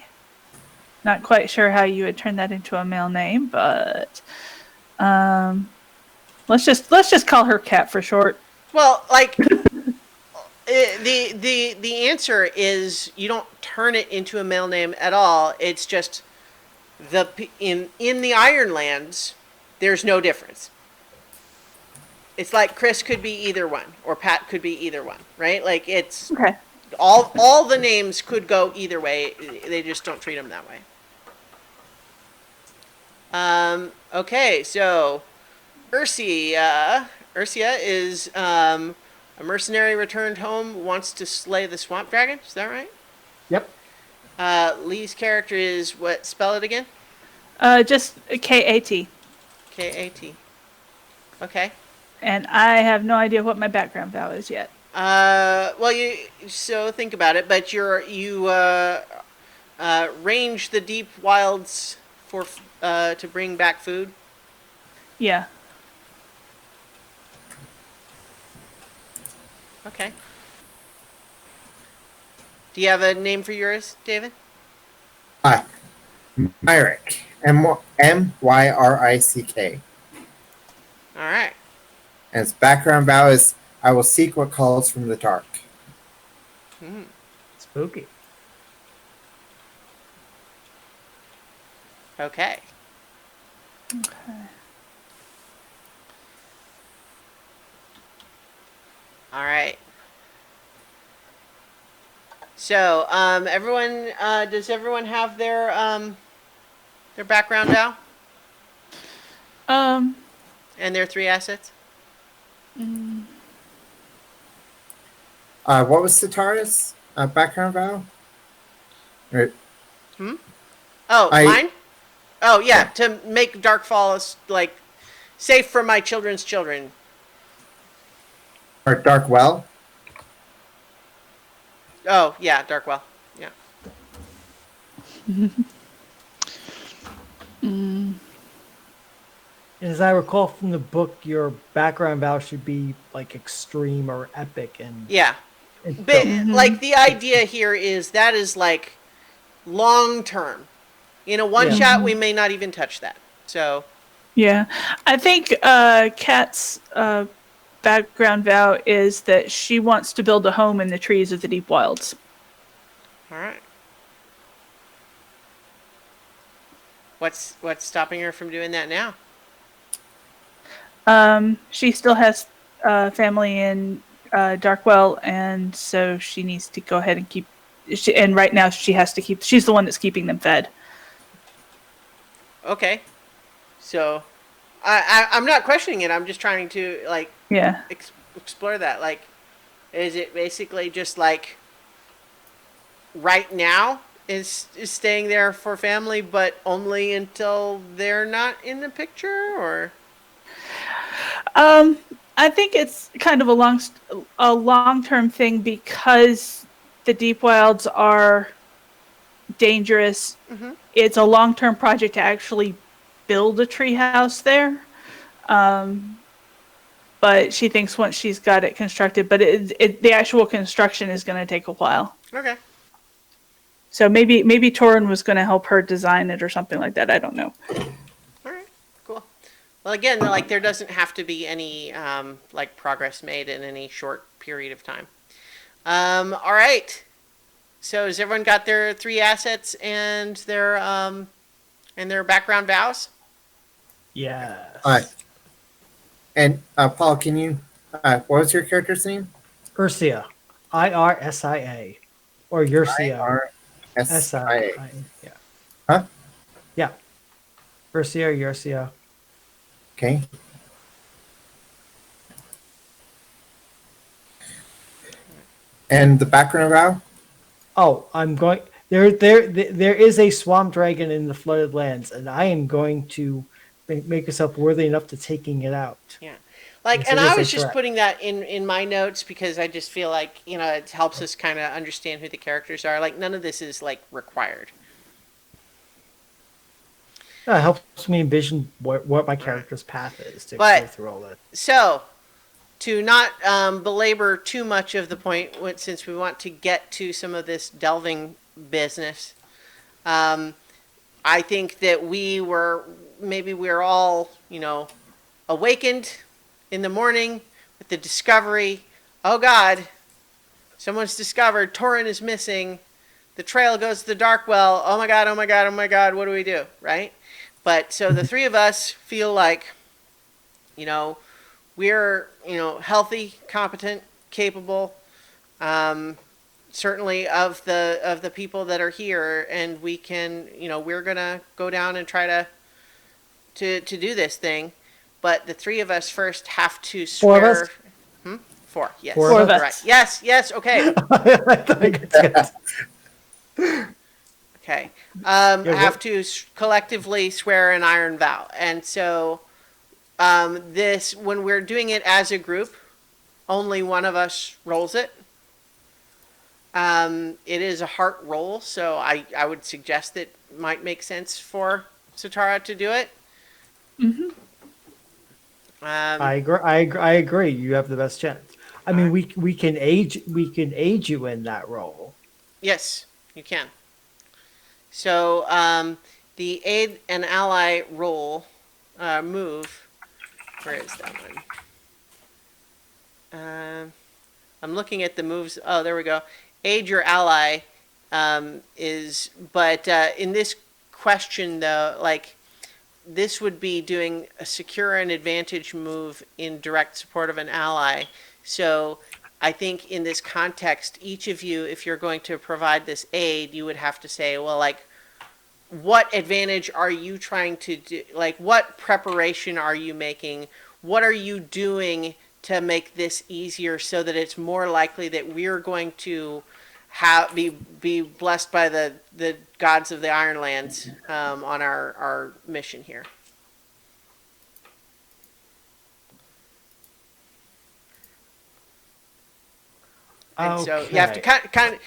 Not quite sure how you would turn that into a male name, but let's just call her Cat for short. Well, like the answer is you don't turn it into a male name at all. It's just in the Ironlands, there's no difference. It's like Chris could be either one, or Pat could be either one, right? Like it's Okay. all the names could go either way. They just don't treat them that way. Okay, so Ursia is a mercenary returned home, wants to slay the swamp dragon. Is that right? Yep. Lee's character is what? Spell it again. Just KAT. K-A-T. Okay. And I have no idea what my background vow is yet. Well, so think about it. But you range the deep wilds for to bring back food. Yeah. Okay. Do you have a name for yours, David? Myrick. M-Y-R-I-C-K. All right. And its background vow is, I will seek what calls from the dark. Spooky. Okay. All right. So, everyone, does everyone have their background now Um. and their 3 assets? What was Sitara's background vow? Or- Oh, I- mine? Oh, yeah, to make Darkfall like safe for my children's children. Or Dark Well? Oh, yeah, Darkwell. Yeah. As I recall from the book, your background vow should be like extreme or epic, and Yeah. and But Mm-hmm. like the idea here is that is like long term. In a one Yeah. shot, we may not even touch that. So, Yeah, I think Kat's background vow is that she wants to build a home in the trees of the deep wilds. all right. What's stopping her from doing that now? She still has family in Darkwell, and so she needs to go ahead and keep. And right now, she has to keep. She's the one that's keeping them fed. Okay. So, I'm not questioning it. I'm just trying to like Yeah. explore that. Like, is it basically just like right now is staying there for family, but only until they're not in the picture, or? I think it's kind of a long-term thing because the deep wilds are dangerous. Mm-hmm. It's a long-term project to actually build a tree house there. But she thinks once she's got it constructed, but the actual construction is going to take a while. Okay. So maybe Torin was going to help her design it or something like that. I don't know. All right. Cool. Well, again, like there doesn't have to be any like progress made in any short period of time. All right. So has everyone got their 3 assets and their background vows? yes. And Paul, can you, what was your character's name? Ursia, Irsia, or Ursia, R-S-I-A. SIA. Yeah. Huh? Yeah. Ursia, Ursia. Okay. And the background vow? Oh, I'm going. There is a swamp dragon in the flooded lands, and I am going to make myself worthy enough to taking it out. Yeah. Like, Yes, and it is I a was just threat. putting that in my notes because I just feel like, it helps us kind of understand who the characters are. Like, none of this is, like, required. It helps me envision what my character's path is to But- go through all that. So, to not belabor too much of the point, since we want to get to some of this delving business, I think that maybe we're all, awakened in the morning with the discovery, oh God, someone's discovered Torin is missing. The trail goes to the dark well. Oh my God, oh my God, oh my God, what do we do? Right? But so the three of us feel like, we're, healthy, competent, capable, certainly of the people that are here, and we can, we're gonna go down and try to do this thing. But the three of us first have to Four of swear. us? Four, yes. Four Four of us? Right. us. Yes, okay. I thought you guys Okay. Yeah, Have to collectively swear an iron vow. And so when we're doing it as a group, only one of us rolls it. It is a heart roll, so I would suggest that it might make sense for Satara to do it. I agree. I agree. You have the best chance. I mean, we can aid you in that role. Yes, you can. So the aid and ally roll move. Where is that one? I'm looking at the moves. Oh, there we go. Aid your ally but in this question though, like this would be doing a secure and advantage move in direct support of an ally. So I think in this context, each of you, if you're going to provide this aid, you would have to say, well, like, what advantage are you trying to do? Like, what preparation are you making? What are you doing to make this easier so that it's more likely that we're going to be blessed by the gods of the Ironlands on our mission here? And so you have to kind of.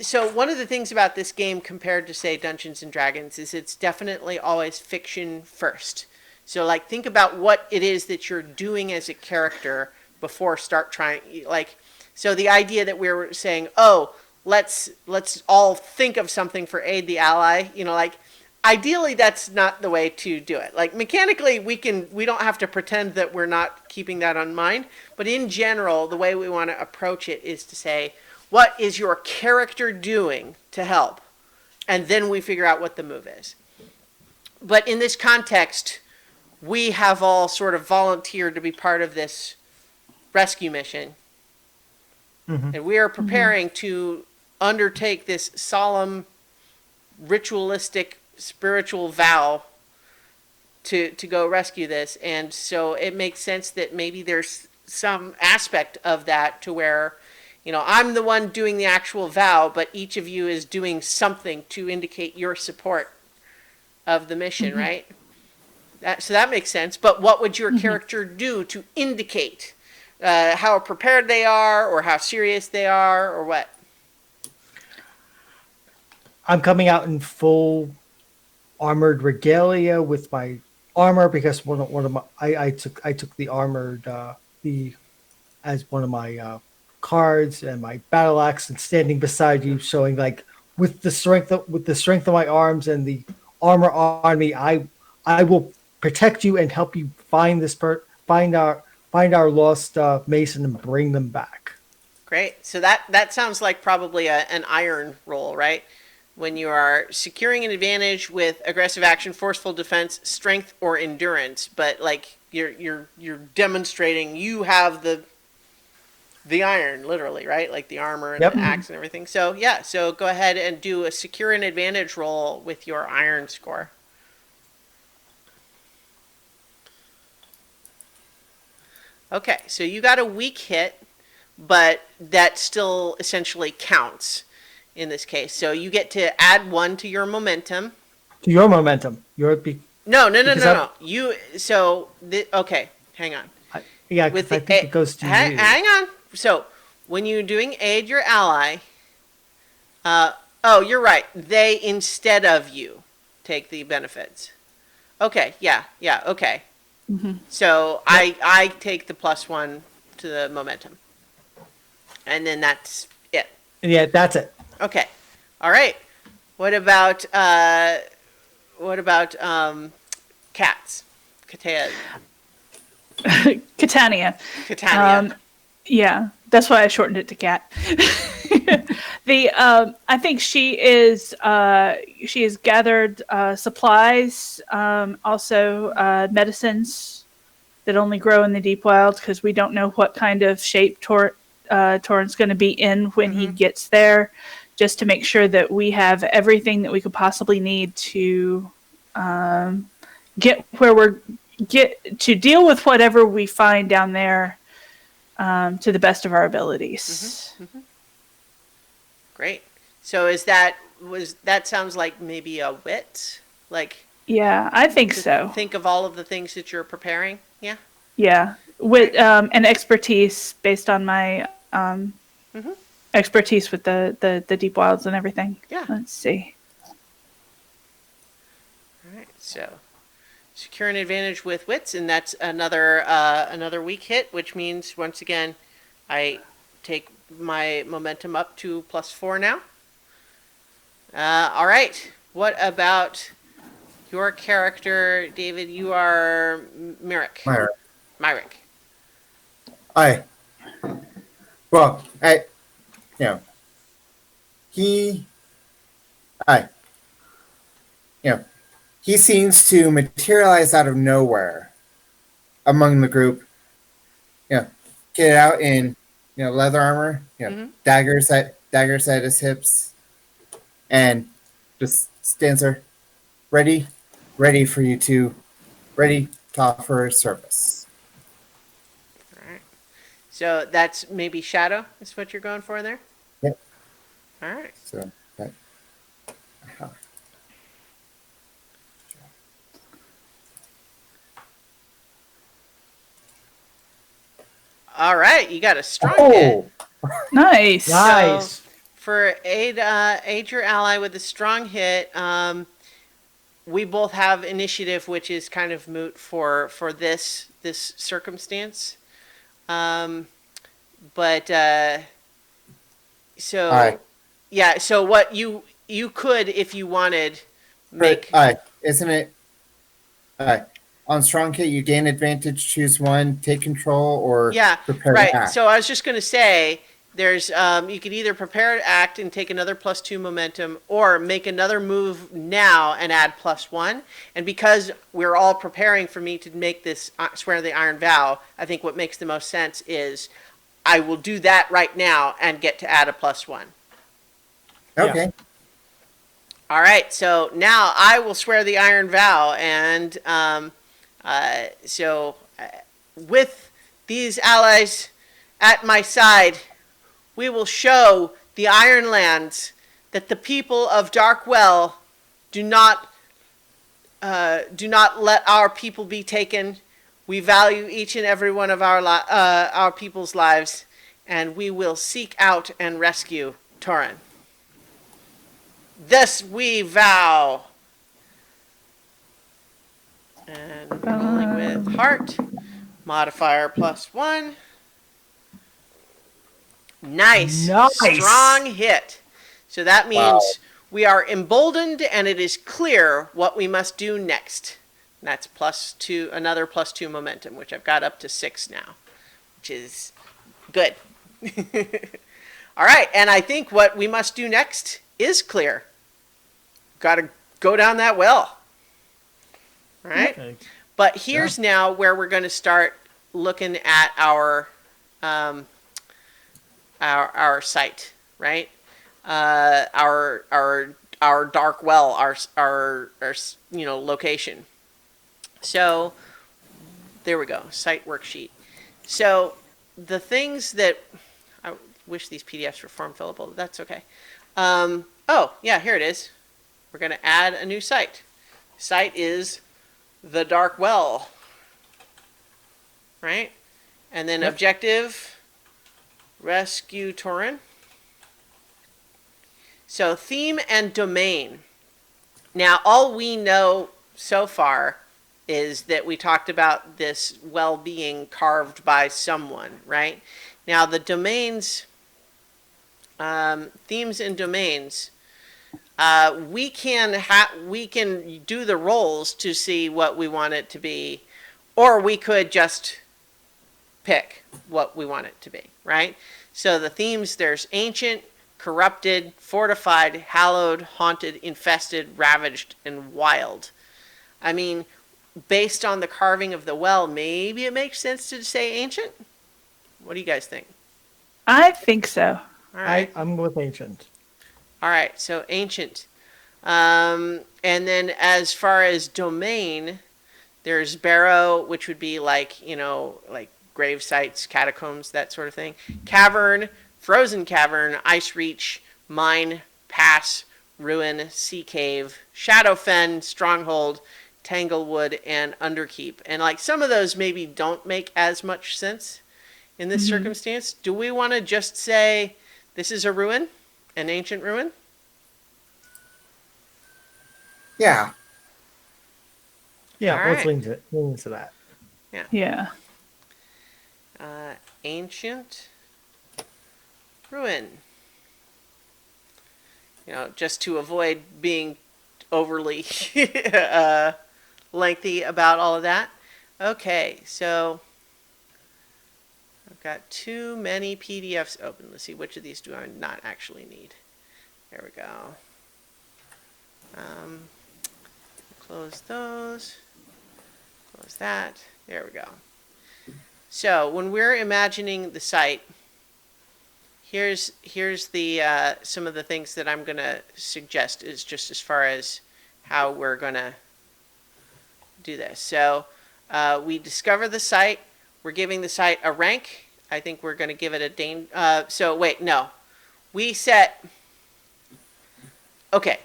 So one of the things about this game compared to say Dungeons and Dragons is it's definitely always fiction first. So like think about what it is that you're doing as a character before start trying like. So the idea that we're saying, oh, let's all think of something for aid the ally, like ideally that's not the way to do it. Like mechanically we don't have to pretend that we're not keeping that on mind, but in general the way we want to approach it is to say, what is your character doing to help? And then we figure out what the move is. But in this context, we have all sort of volunteered to be part of this rescue mission. Mm-hmm. And we are preparing to undertake this solemn, ritualistic, spiritual vow to go rescue this. And so it makes sense that maybe there's some aspect of that to where, I'm the one doing the actual vow, but each of you is doing something to indicate your support of the mission, right? So that makes sense. But what would your character do to indicate how prepared they are or how serious they are or what? I'm coming out in full armored regalia with my armor because one of my I took the armored as one of my cards and my battle axe and standing beside you, showing like with the strength of my arms and the armor on me, I will protect you and help you find our lost Mason and bring them back. Great. So that sounds like probably an iron roll, right? When you are securing an advantage with aggressive action, forceful defense, strength, or endurance, but like you're demonstrating you have the iron, literally, right? Like the armor and the axe and everything. So yeah, so go ahead and do a secure an advantage roll with your iron score. Okay, so you got a weak hit, but that still essentially counts in this case. So you get to add 1 to your momentum. To your momentum. No. Okay, hang on. I think it goes to you. Hang on. So when you're doing aid your ally, you're right. They instead of you take the benefits. Okay, yeah, okay. Mm-hmm. So yep. I take the +1 to the momentum. And then that's it. Yeah, that's it. Okay. All right. What about What about cats? Catania. Catania. Yeah, that's why I shortened it to cat. I think she has gathered supplies, also medicines that only grow in the deep wild, because we don't know what kind of shape Torin's going to be in when he gets there, just to make sure that we have everything that we could possibly need to get to deal with whatever we find down there, to the best of our abilities. Great. So that sounds like maybe a wit? Like, Yeah, I think to so. think of all of the things that you're preparing? Yeah? Yeah, with an expertise based on my expertise with the deep wilds and everything. Yeah. Let's see. All right. So secure an advantage with wits, and that's another weak hit, which means, once again, I take my momentum up to +4 now. All right. What about your character, David? You are Myrick. Myrick. I well, you know, he, I, he seems to materialize out of nowhere among the group. Get out in leather armor, daggers at his hips, and just stands there, ready for you to offer service. All right. So that's maybe shadow is what you're going for there? Yep. All right. So that. All right. You got a strong hit. Nice. Nice. So for aid your ally with a strong hit, we both have initiative, which is kind of moot for this circumstance. But so All right. yeah, so what you could, if you wanted, make Isn't it? On strong hit, you gain advantage. Choose one. Take control or prepare right. to act. So I was just going to say, there's you could either prepare to act and take another +2 momentum, or make another move now and add +1. And because we're all preparing for me to make this swear the iron vow, I think what makes the most sense is I will do that right now and get to add a +1. Okay. All right. So now I will swear the iron vow, and with these allies at my side, we will show the Ironlands that the people of Darkwell do not let our people be taken. We value each and every one of our people's lives, and we will seek out and rescue Torin. This we vow. And rolling with heart, modifier +1. Nice. Strong hit. So that means we are emboldened, and it is clear what we must do next. And that's +2, another +2 momentum, which I've got up to 6 now, which is good. All right, and I think what we must do next is clear. Got to go down that well. All right. Okay. But here's now where we're going to start looking at our site, right? Our dark well, our location. So there we go, site worksheet. So the things that I wish these PDFs were form fillable, but that's okay. Oh yeah, here it is. We're going to add a new site. Site is the dark well, right? And then objective, rescue Torin. So theme and domain. Now, all we know so far is that we talked about this well being carved by someone, right? Now, the domains, themes and domains, we can do the rolls to see what we want it to be, or we could just pick what we want it to be, right? So the themes, there's ancient, corrupted, fortified, hallowed, haunted, infested, ravaged, and wild. I mean, based on the carving of the well, maybe it makes sense to say ancient. What do you guys think? I think so. All right. I'm with ancient. All right, so ancient. And then as far as domain, there's barrow, which would be like, like grave sites, catacombs, that sort of thing. Cavern, frozen cavern, ice reach, mine, pass, ruin, sea cave, shadow fen, stronghold, tanglewood, and underkeep. And like some of those maybe don't make as much sense in this circumstance. Do we want to just say this is a ruin? An ancient ruin? Yeah. Yeah, All let's right. lean into that. Yeah. Ancient ruin. Just to avoid being overly lengthy about all of that. Okay, so I've got too many PDFs open. Let's see, which of these do I not actually need? There we go. Close those. Close that. There we go. So when we're imagining the site, here's the some of the things that I'm going to suggest is just as far as how we're going to do this. So we discover the site. We're giving the site a rank. I think we're going to give it a so wait, no. We set. Okay.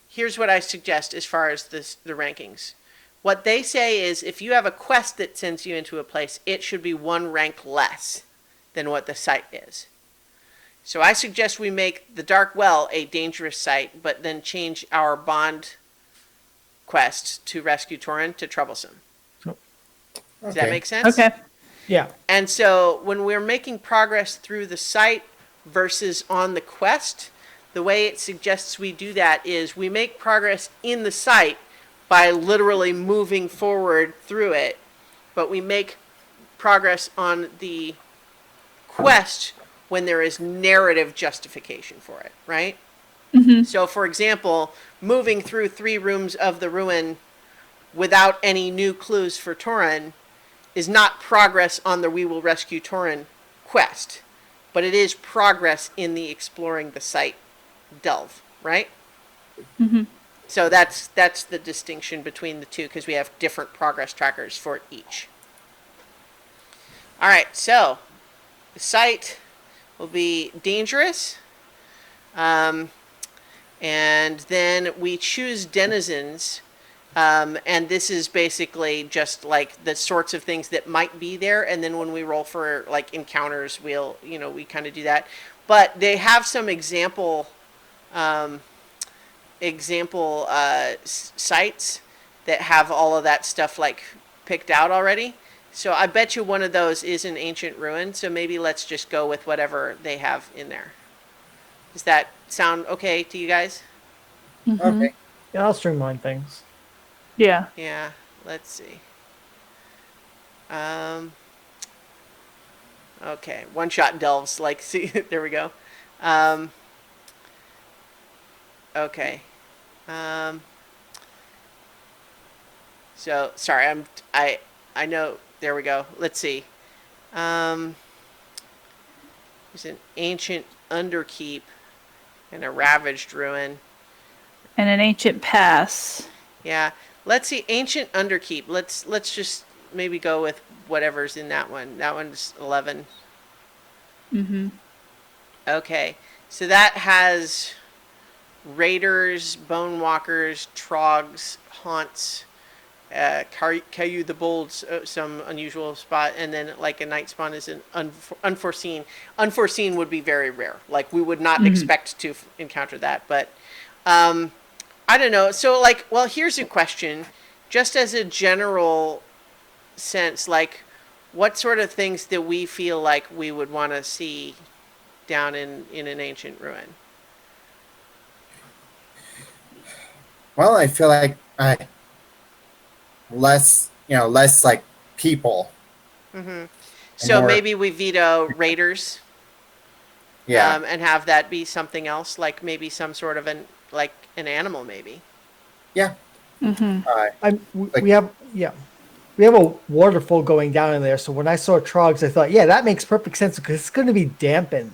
Here's what I suggest as far as the rankings. What they say is if you have a quest that sends you into a place, it should be one rank less than what the site is. So I suggest we make the Dark Well a dangerous site, but then change our bond quest to rescue Torin to troublesome. Does that make sense? Okay. Yeah. And so when we're making progress through the site versus on the quest, the way it suggests we do that is we make progress in the site by literally moving forward through it, but we make progress on the quest when there is narrative justification for it, right? So, for example, moving through 3 rooms of the ruin without any new clues for Torin is not progress on the We Will Rescue Torin quest, but it is progress in the exploring the site delve, right? So that's the distinction between the two because we have different progress trackers for each. All right, so the site will be dangerous, and then we choose denizens, and this is basically just like the sorts of things that might be there, and then when we roll for like encounters, we'll we kind of do that. But they have some example sites that have all of that stuff like picked out already. So I bet you one of those is an ancient ruin. So maybe let's just go with whatever they have in there. Does that sound okay to you guys? Okay. Yeah, I'll streamline things. Yeah. Yeah. Let's see. Okay. One shot delves. Like, see, there we go. Okay. So sorry, I know. There we go. Let's see. There's an ancient underkeep and a ravaged ruin. And an ancient pass. Yeah. Let's see. Ancient underkeep. Let's just maybe go with whatever's in that one. That one's 11. Okay. So that has raiders, bone walkers, trogs, haunts, Caillou the Bold, some unusual spot, and then like a night spawn is an unforeseen. Unforeseen would be very rare. Like we would not expect to encounter that, but I don't know. So like, well, here's a question, just as a general sense, like what sort of things do we feel like we would want to see down in an ancient ruin? Well, I feel like less like people and So more. maybe we veto raiders, Yeah, and have that be something else, like maybe some sort of an animal, maybe. yeah. Like We have, yeah, we have a waterfall going down in there. So when I saw trogs, I thought, yeah, that makes perfect sense because it's going to be dampened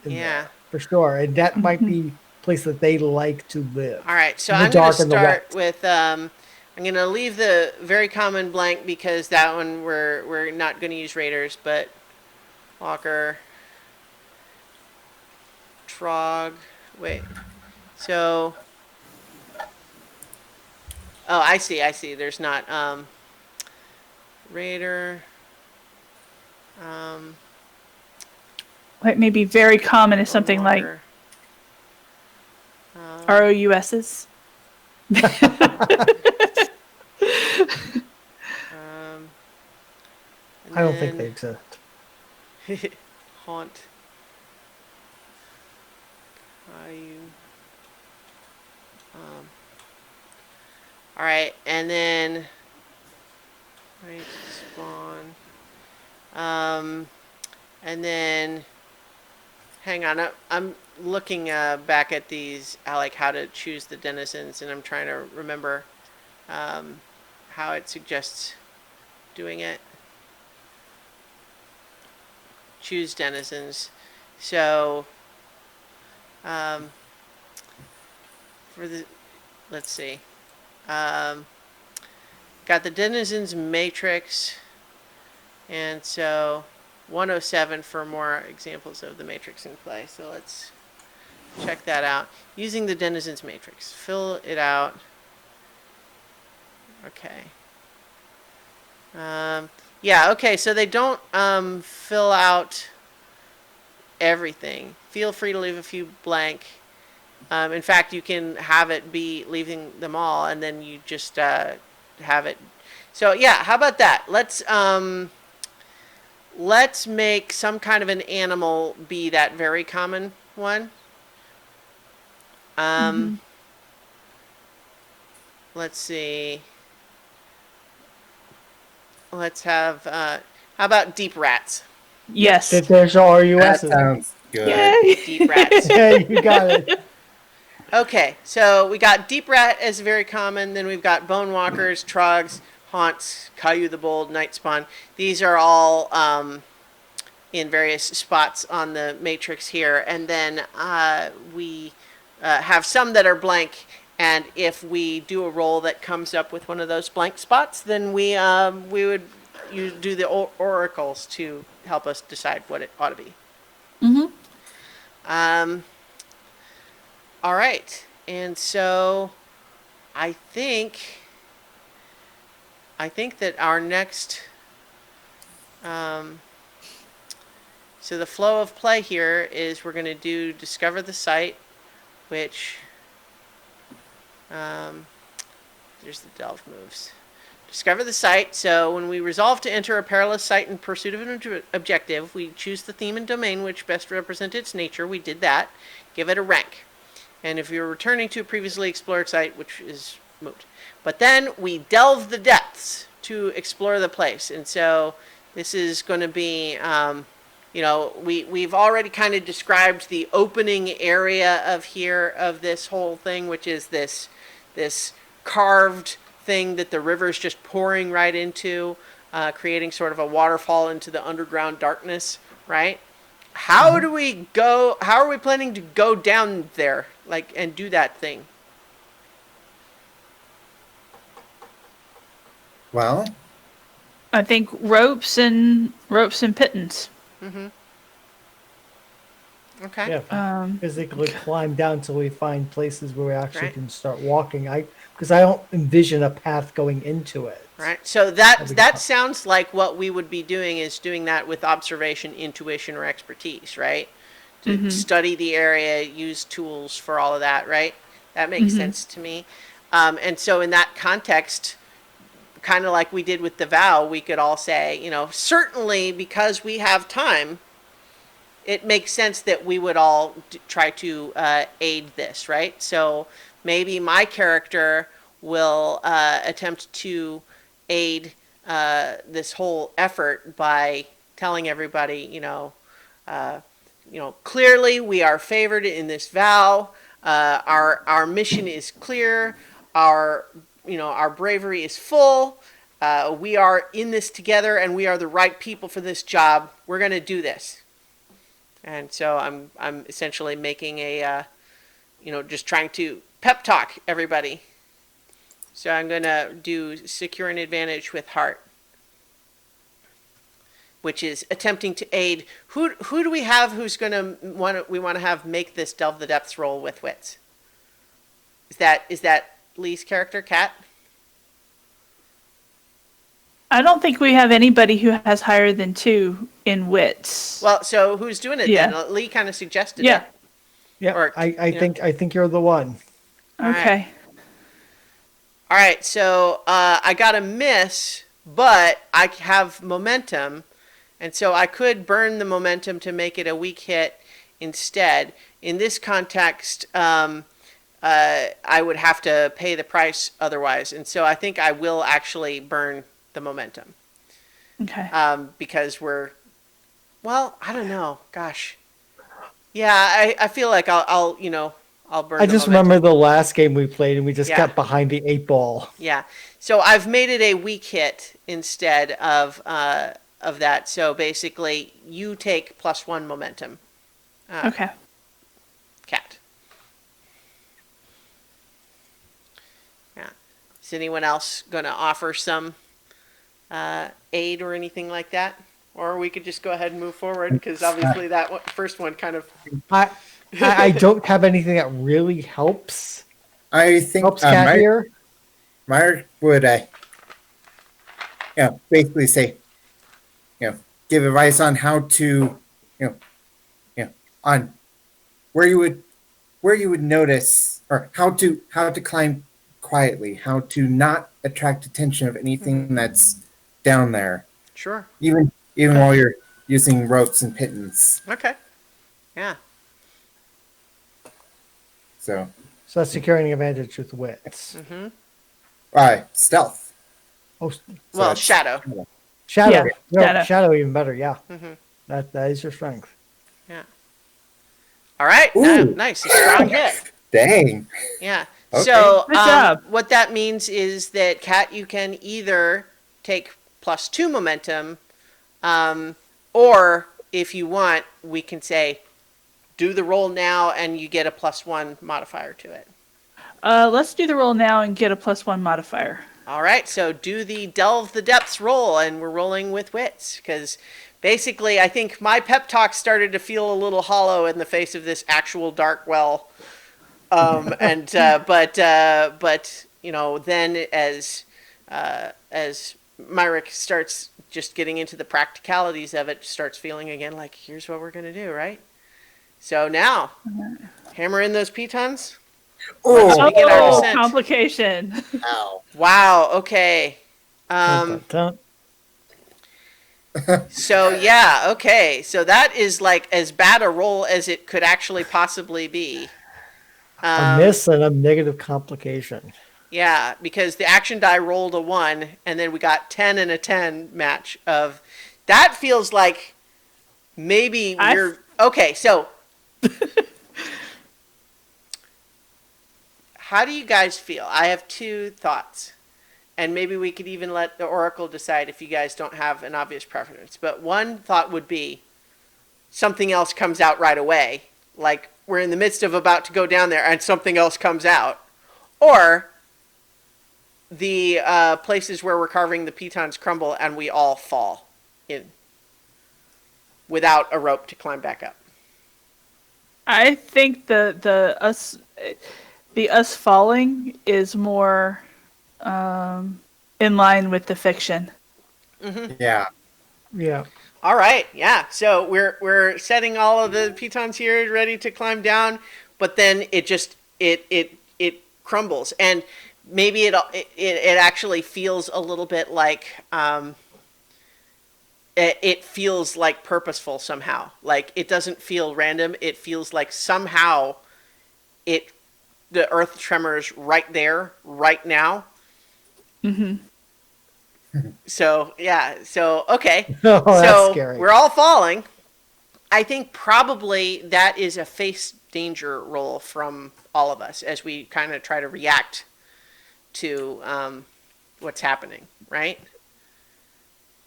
in Yeah. there for sure, and that might be a place that they like to live. All right, so In the I'm going to dark and the start wet. with I'm going to leave the very common blank because that one we're not going to use raiders, but Walker, Trog, wait. So oh, I see. There's not raider um Like maybe very common is something like Walker, ROUSs. um and I don't think they then exist. haunt. You all right, and then right spawn. And then hang on, I'm looking back at these, like how to choose the denizens, and I'm trying to remember how it suggests doing it. Choose denizens. So for the, let's see, got the denizens matrix, and so 107 for more examples of the matrix in play. So let's check that out. Using the denizens matrix, fill it out. Okay. Yeah, okay, so they don't fill out everything. Feel free to leave a few blank. In fact, you can have it be leaving them all, and then you just have it. So yeah, how about that? Let's make some kind of an animal be that very common one. Let's see. Let's have, how about deep rats? Yes. There's your that RUSs. sounds good. Yay. Deep rats. Yeah, you got it. Okay, so we got deep rat as very common. Then we've got bone walkers, trogs, haunts, Caillou the Bold, night spawn. These are all in various spots on the matrix here. And then we have some that are blank. And if we do a roll that comes up with one of those blank spots, then we would do the oracles to help us decide what it ought to be. All right, and so I think that our next so the flow of play here is we're going to do discover the site, which there's the delve moves. Discover the site. So when we resolve to enter a perilous site in pursuit of an objective, we choose the theme and domain which best represent its nature. We did that. Give it a rank. And if you're returning to a previously explored site, which is moot. But then we delve the depths to explore the place. And so this is going to be, we've already kind of described the opening area of here, of this whole thing, which is this carved thing that the river is just pouring right into, creating sort of a waterfall into the underground darkness, right? How do we go? How are we planning to go down there, and do that thing? Well, I think ropes and pittance. Okay. Yeah, physically climb down till we find places where we actually Right. can start walking. Because I don't envision a path going into it. Right. So that sounds like what we would be doing is doing that with observation, intuition, or expertise, right? To study the area, use tools for all of that, right? That makes sense to me. And so in that context, kind of like we did with the vow, we could all say, certainly because we have time, it makes sense that we would all try to aid this, right? So maybe my character will attempt to aid this whole effort by telling everybody, clearly we are favored in this vow. Our mission is clear. Our bravery is full. We are in this together, and we are the right people for this job. We're going to do this. And so I'm essentially making just trying to pep talk everybody. So I'm going to do secure an advantage with heart, which is attempting to aid. Who do we have who's going to we want to have make this delve the depths roll with wits? Is that Lee's character, Kat? I don't think we have anybody who has higher than 2 in wits. Well, so who's doing it then? Lee kind of suggested it. Yeah, Or, I think you're the one. Okay. All right, so I got a miss, but I have momentum, and so I could burn the momentum to make it a weak hit instead. In this context, I would have to pay the price otherwise, and so I think I will actually burn the momentum. Okay. Because I don't know. Gosh. Yeah, I feel like I'll burn I the just momentum. remember the last game we played and we just Yeah. got behind the 8 ball. Yeah. So I've made it a weak hit instead of that. So basically, you take +1 momentum. Okay. Cat. Yeah. Is anyone else going to offer some aid or anything like that? Or we could just go ahead and move forward, because obviously that first one kind of... I don't have anything that really helps. I think Helps Cat here. Meyer would, basically say, give advice on how to, on where you would notice, or how to climb quietly, how to not attract attention of anything that's down there, Sure. even while you're using ropes and pittons. Okay. Yeah. So, So that's securing advantage with wits. stealth. Oh, Well, that's- shadow. shadow. Yeah, No, shadow. shadow even better. Yeah. Mm-hmm. That is your strength. Yeah. All right. Ooh. Nice. A strong hit. Dang. Yeah. Okay. So Good job. what that means is that, Kat, you can either take +2 momentum, or if you want, we can say, do the roll now and you get a +1 modifier to it. Let's do the roll now and get a +1 modifier. All right, so do the delve the depths roll, and we're rolling with wits, because basically I think my pep talk started to feel a little hollow in the face of this actual dark well. But then as Myrick starts just getting into the practicalities of it, starts feeling again like, here's what we're gonna do, right? So now, hammer in those pitons. Oh, begin our descent. Complication. ow. Wow. Okay. Dun, dun, So yeah. Okay. So that is like as bad a roll as it could actually possibly be. a miss and a negative complication. Yeah, because the action die rolled a 1, and then we got 10 and a 10 match of. That feels like maybe we're okay. So. How do you guys feel? I have 2 thoughts, and maybe we could even let the Oracle decide if you guys don't have an obvious preference. But one thought would be something else comes out right away, like we're in the midst of about to go down there and something else comes out. Or the places where we're carving the pitons crumble and we all fall in without a rope to climb back up. I think the us falling is more in line with the fiction. Yeah. Yeah. All right, yeah. So we're setting all of the pitons here ready to climb down, but then it just it crumbles, and maybe it actually feels a little bit like it feels like purposeful somehow. Like it doesn't feel random. It feels like somehow it the earth tremors right there, right now. So yeah, so okay, Oh, that's so scary. we're all falling. I think probably that is a face danger roll from all of us as we kind of try to react to what's happening, right?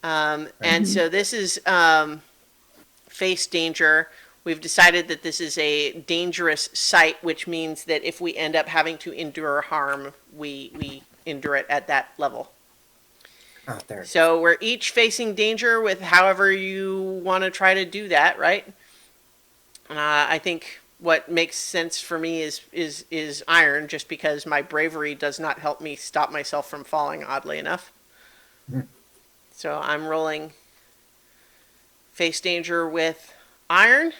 And so this is face danger. We've decided that this is a dangerous site, which means that if we end up having to endure harm, we endure it at that level. Oh, there. So we're each facing danger with however you want to try to do that, right? I think what makes sense for me is iron, just because my bravery does not help me stop myself from falling, oddly enough. So I'm rolling face danger with iron,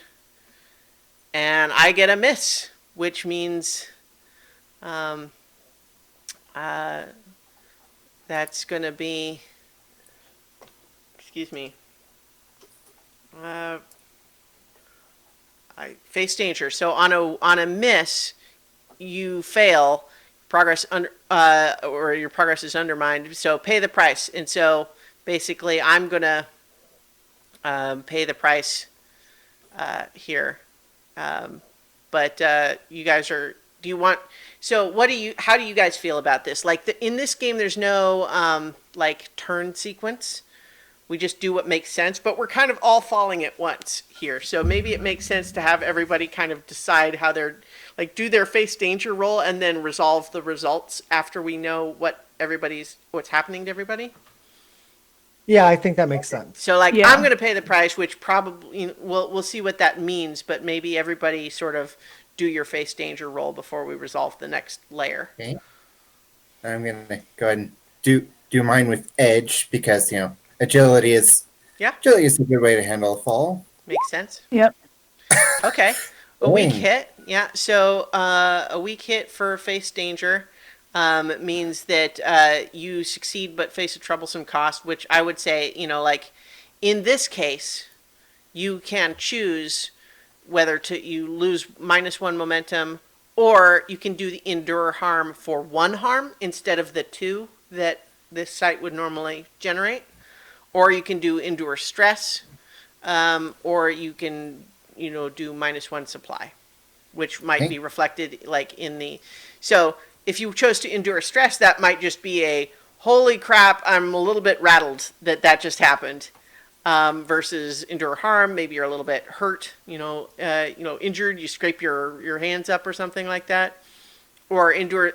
and I get a miss, which means that's going to be, excuse me, face danger. So on a miss, you fail, progress or your progress is undermined. So pay the price. And so basically, I'm gonna pay the price here. But you guys are. Do you want? So what do you? How do you guys feel about this? Like in this game, there's no like turn sequence. We just do what makes sense, but we're kind of all falling at once here. So maybe it makes sense to have everybody kind of decide how they're, like, do their face danger roll and then resolve the results after we know what's happening to everybody. Yeah, I think that makes sense. So, like, Yeah. I'm going to pay the price, which probably, we'll see what that means, but maybe everybody sort of do your face danger roll before we resolve the next layer. Okay. I'm gonna go ahead and do mine with edge because agility is Yeah. agility is a good way to handle a fall. Makes sense. Yep. Okay. A weak Dang. hit. Yeah. So a weak hit for face danger means that you succeed but face a troublesome cost, which I would say, like in this case, you can choose whether you lose -1 momentum, or you can do the endure harm for 1 harm instead of the 2 that this site would normally generate. Or you can do endure stress, or you can, do -1 supply, which might be reflected like in the. So if you chose to endure stress, that might just be a holy crap, I'm a little bit rattled that just happened, versus endure harm. Maybe you're a little bit hurt, injured. You scrape your hands up or something like that. Or endure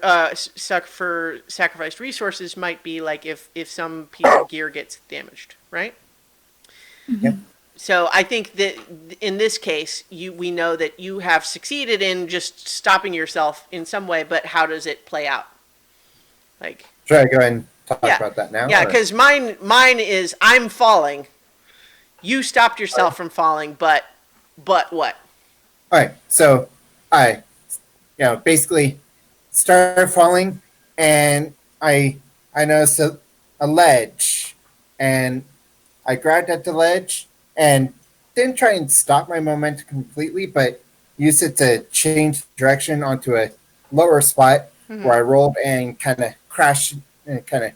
for sacrificed resources might be like if some piece of gear gets damaged, right? Yep. So I think that in this case, we know that you have succeeded in just stopping yourself in some way, but how does it play out? Like, Should I go ahead and talk Yeah. about that now? yeah, or- because mine is I'm falling. You stopped yourself from falling, but what? All right. So I, basically started falling, and I noticed a ledge, and I grabbed at the ledge and didn't try and stop my momentum completely, but used it to change direction onto a lower spot where I rolled and kind of crashed and kind of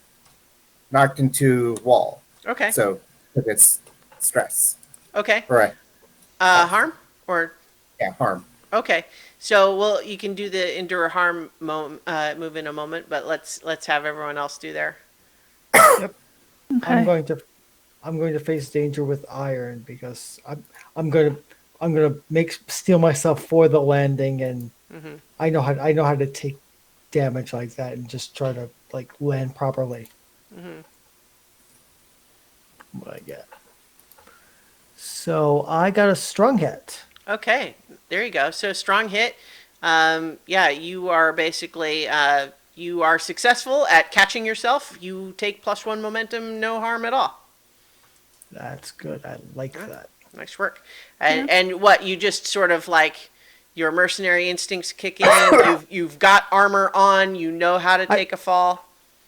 knocked into a wall. Okay. So took its stress. Okay. Right. Harm or Yeah, harm. okay. So well, you can do the endure harm move in a moment, but let's have everyone else do their. I'm Okay. going to face danger with iron because I'm going to steel myself for the landing, and I know how to take damage like that and just try to like land properly. What I get. So I got a strong hit. Okay, there you go. So strong hit. Yeah, you are basically you are successful at catching yourself. You take +1 momentum, no harm at all. That's good. I like that. Nice work. And what you just sort of like your mercenary instincts kick in. You've got armor on. You know how to take a fall.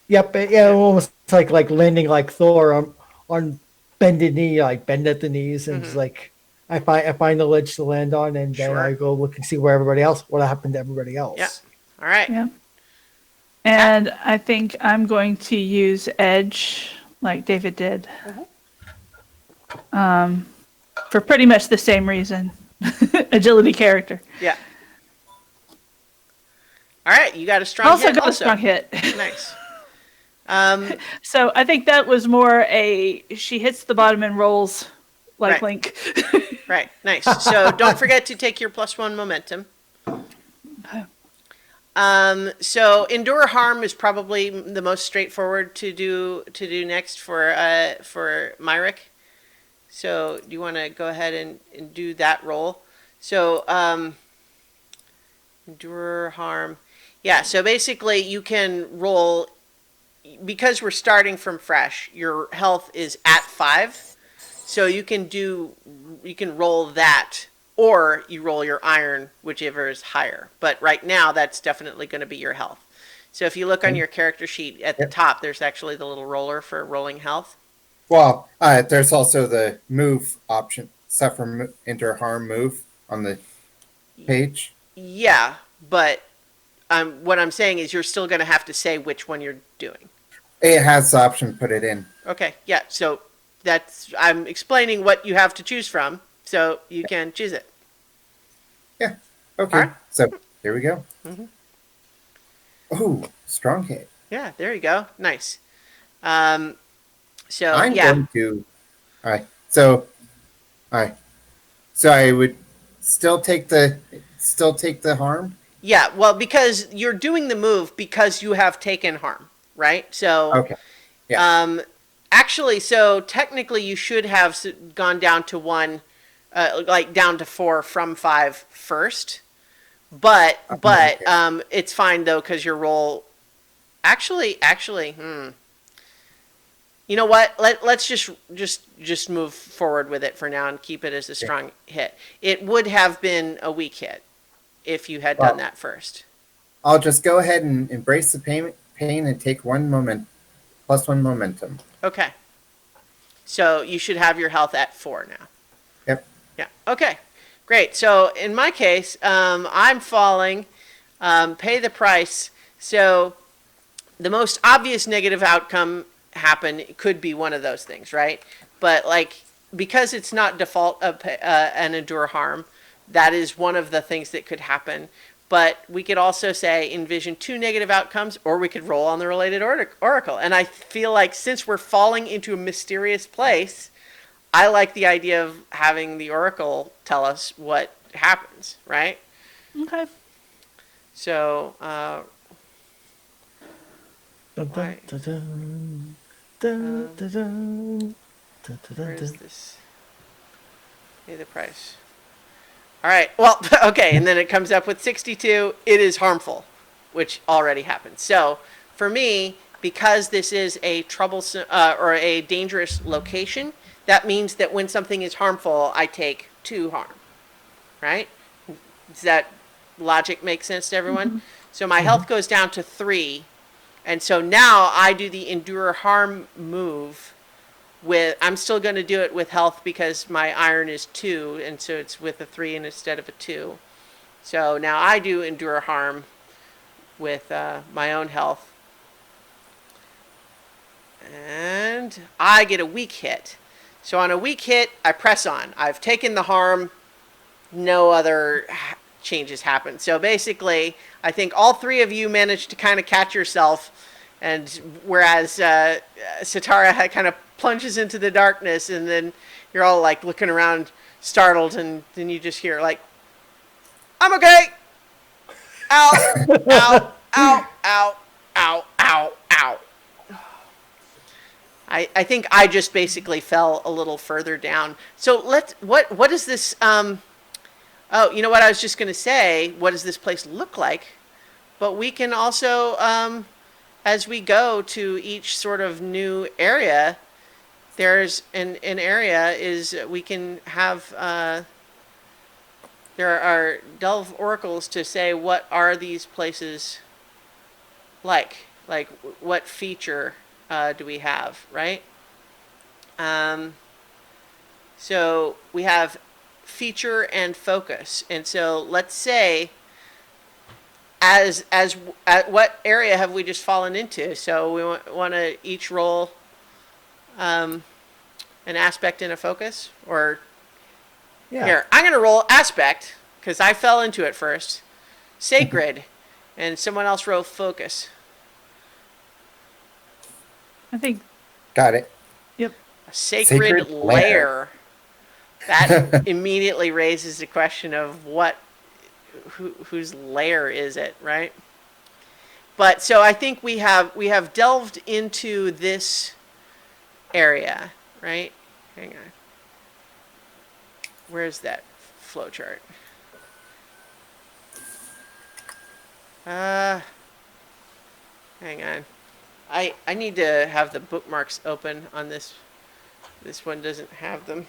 Yep. Yeah. Almost like landing like Thor on bended knee, like bend at the knees, and it's like I find the ledge to land on, and then Sure. I go look and see where what happened to everybody else. Yeah. All right. Yeah. And I think I'm going to use edge like David did. For pretty much the same reason. Agility character. Yeah. All right. You got a strong Also hit. got a strong hit. Nice. So I think that was more she hits the bottom and rolls like Right. Link. Right. Nice. So don't forget to take your +1 momentum. So endure harm is probably the most straightforward to do next for Myrick. So do you want to go ahead and do that roll? So endure harm. Yeah. So basically, you can roll because we're starting from fresh. Your health is at 5, so you can roll that. Or you roll your iron, whichever is higher. But right now, that's definitely going to be your health. So if you look on your character sheet at the top, there's actually the little roller for rolling health. Well, there's also the move option, suffer, endure harm, move on the page. Yeah, but what I'm saying is you're still going to have to say which one you're doing. It has the option to put it in. Okay, yeah. So I'm explaining what you have to choose from, so you can choose it. Yeah. Okay. All right. So here we go. Oh, strong hit. Yeah, there you go. Nice. So I'm yeah. going to. All right. So, all right. So I would still take the harm. Yeah, well, because you're doing the move because you have taken harm, right? So, Okay. Yeah. actually, so technically you should have gone down to 1, like down to 4 from 5 first. But it's fine though because your roll. Actually, you know what? Let's just move forward with it for now and keep it as a strong hit. It would have been a weak hit if you had done that first. I'll just go ahead and embrace the pain and take +1 momentum. Okay. So you should have your health at 4 now. Yep. Yeah. Okay. Great. So in my case, I'm falling, pay the price. So the most obvious negative outcome could be one of those things, right? But like because it's not default an endure harm, that is one of the things that could happen. But we could also say envision 2 negative outcomes, or we could roll on the related oracle. And I feel like since we're falling into a mysterious place, I like the idea of having the oracle tell us what happens, right? Okay. So, Dun, Why? dun, dun, dun, dun, dun, dun, dun, where is dun. this? Pay the price. All right. Well, okay. And then it comes up with 62. It is harmful, which already happened. So for me, because this is a troublesome or a dangerous location, that means that when something is harmful, I take 2 harm. Right? Does that logic make sense to everyone? So my health goes down to 3. And so now I do the endure harm move I'm still going to do it with health because my iron is 2, and so it's with a 3 instead of a 2. So now I do endure harm with my own health. And I get a weak hit. So on a weak hit, I press on. I've taken the harm. No other changes happen. So basically, I think all 3 of you managed to kind of catch yourself. And whereas Satara kind of plunges into the darkness, and then you're all like looking around startled, and then you just hear like, I'm okay. Ow, ow, ow, ow, ow, ow, ow. I think I just basically fell a little further down. So what is this, oh, you know what I was just going to say, what does this place look like? But we can also, as we go to each sort of new area, there's an area is we can have, there are delve oracles to say what are these places like what feature do we have, right? So we have feature and focus. And so let's say as what area have we just fallen into? So we want to each roll an aspect and a focus, or Yeah. here I'm going to roll aspect because I fell into it first. Sacred, and someone else roll focus. I think, Got it. yep. A sacred, Sacred lair. That immediately raises the question of whose lair is it, right? But so I think we have delved into this area, right? Hang on. Where's that flowchart? Hang on. I need to have the bookmarks open on this. This one doesn't have them.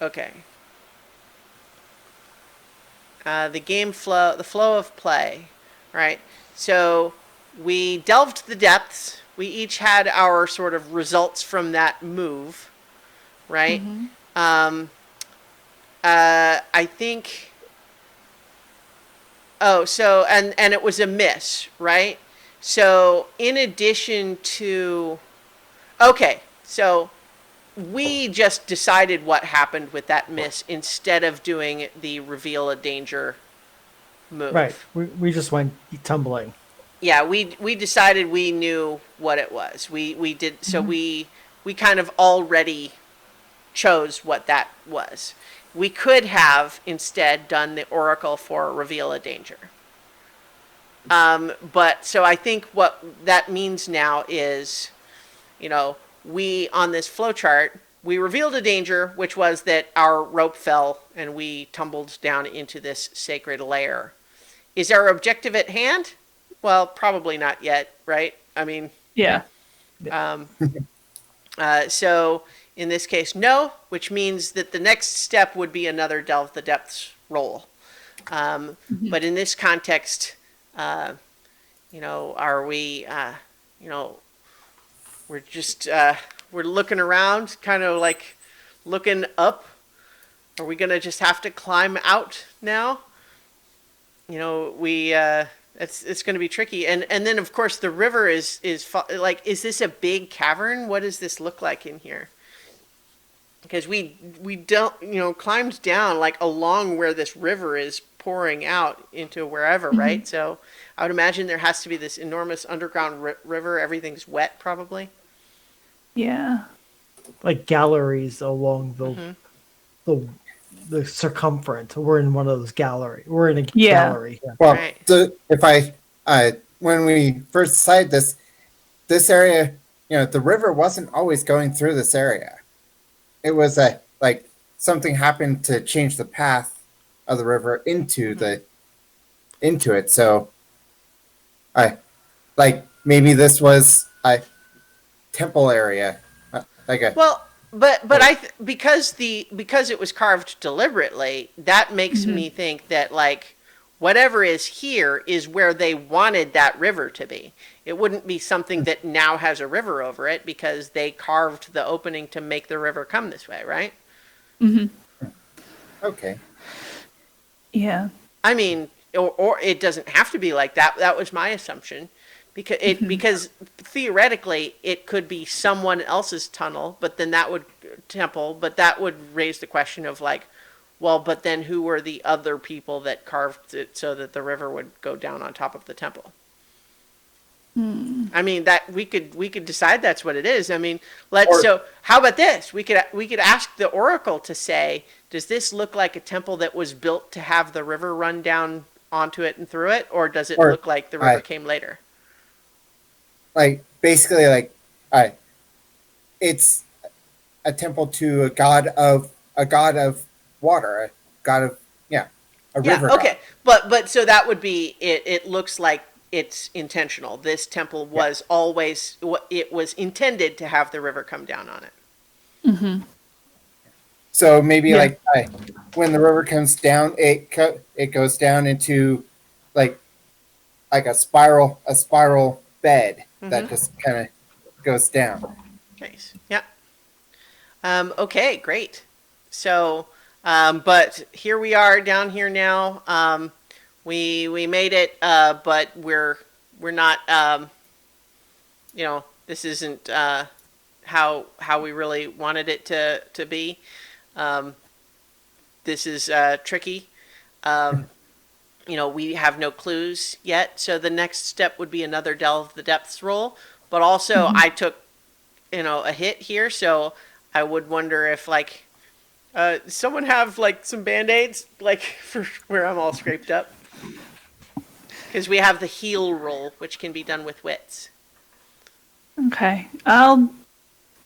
Okay. The game flow, the flow of play, right? So we delved the depths. We each had our sort of results from that move, right? I think. Oh, so and it was a miss, right? So in addition to, okay, so we just decided what happened with that miss instead of doing the reveal a danger move. Right. We just went tumbling. Yeah, we decided we knew what it was. We did so we kind of already chose what that was. We could have instead done the oracle for reveal a danger. But so I think what that means now is, we on this flowchart, we revealed a danger, which was that our rope fell and we tumbled down into this sacred lair. Is our objective at hand? Well, probably not yet, right? I mean, Yeah. so in this case, no, which means that the next step would be another delve the depths roll. But in this context, are we, we're just, we're looking around, kind of like looking up. Are we going to just have to climb out now? It's going to be tricky. And then of course the river is is this a big cavern? What does this look like in here? Because we don't, climbed down like along where this river is pouring out into wherever, right? So I would imagine there has to be this enormous underground river. Everything's wet probably. Yeah. Like galleries along the circumference. We're in one of those gallery. We're in a Yeah. gallery. Yeah. Well, Right. when we first decided this area, the river wasn't always going through this area. It was like something happened to change the path of the river into it. So, maybe this was a temple area, Well, but because it was carved deliberately, that makes me think that whatever is here is where they wanted that river to be. It wouldn't be something that now has a river over it because they carved the opening to make the river come this way, right? Okay. Yeah. I mean, or it doesn't have to be like that. That was my assumption. Because theoretically it could be someone else's tunnel, but then that would raise the question of but then who were the other people that carved it so that the river would go down on top of the temple? I mean, that we could decide that's what it is. I mean, so how about this? We could ask the oracle to say, does this look like a temple that was built to have the river run down onto it and through it, or does it look like the river came later? Basically, it's a temple to a god of water, a god of a river. Okay, but so that would be it. It looks like it's intentional. This temple was always it was intended to have the river come down on it. So maybe when the river comes down, it goes down into like a spiral bed that just kind of goes down. Nice. Yeah. Okay, great. So, but here we are down here now. We made it, but we're not. This isn't how we really wanted it to be. This is tricky. We have no clues yet, so the next step would be another delve the depths roll. But also, I took a hit here, so I would wonder if someone have some band-aids for where I'm all scraped up, because we have the heal roll, which can be done with wits. Okay. I'll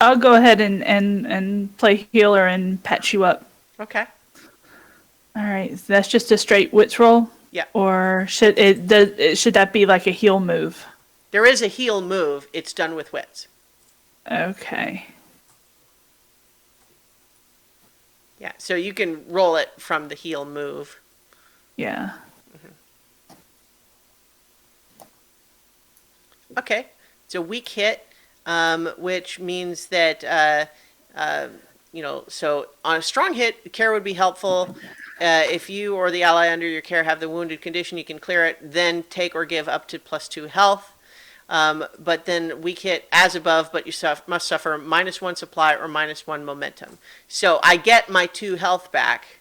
go ahead and play healer and patch you up. Okay. All right. So that's just a straight wits roll? Yeah. Or should that be like a heal move? There is a heal move. It's done with wits. Okay. Yeah. So you can roll it from the heal move. Yeah. Okay. It's a weak hit, which means that so on a strong hit, care would be helpful. If you or the ally under your care have the wounded condition, you can clear it, then take or give up to +2 health. But then weak hit as above, but you must suffer -1 supply or -1 momentum. So I get my 2 health back,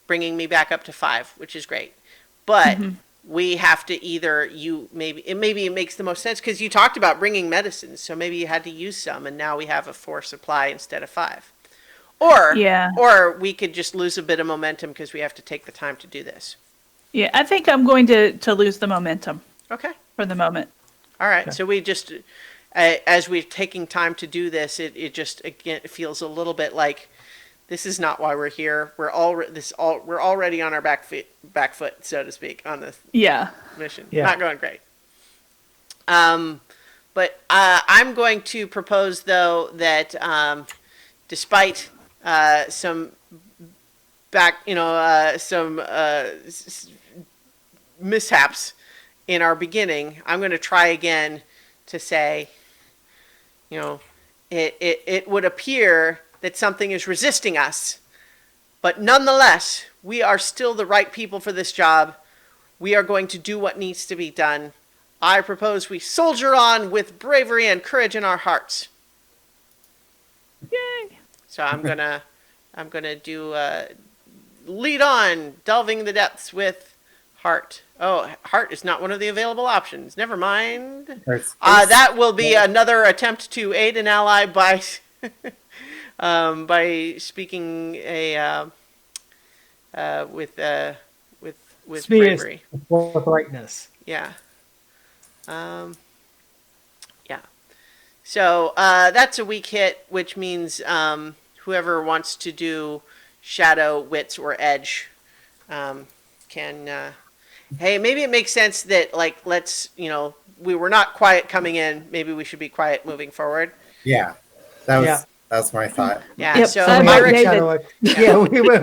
bringing me back up to 5, which is great. But we have to either maybe it makes the most sense because you talked about bringing medicines, so maybe you had to use some, and now we have a 4 supply instead of 5. Or we could just lose a bit of momentum because we have to take the time to do this. Yeah, I think I'm going to lose the momentum. Okay. For the moment. All right. Okay. So we just, as we're taking time to do this, it just again it feels a little bit like this is not why we're here. We're already on our back foot, so to speak, on this mission. Yeah. Not going great. But I'm going to propose though that despite some mishaps in our beginning, I'm going to try again to say, it would appear that something is resisting us, but nonetheless, we are still the right people for this job. We are going to do what needs to be done. I propose we soldier on with bravery and courage in our hearts. Yay! So I'm gonna do lead on, delving the depths with heart. Oh, heart is not one of the available options. Never mind. That will be another attempt to aid an ally by by speaking with bravery. Forthrightness. Yeah. Yeah. So that's a weak hit, which means whoever wants to do shadow, wits, or edge can. Hey, maybe it makes sense that let's we were not quiet coming in. Maybe we should be quiet moving forward. Yeah, that's my thought. Yeah. Yep. So Myrick,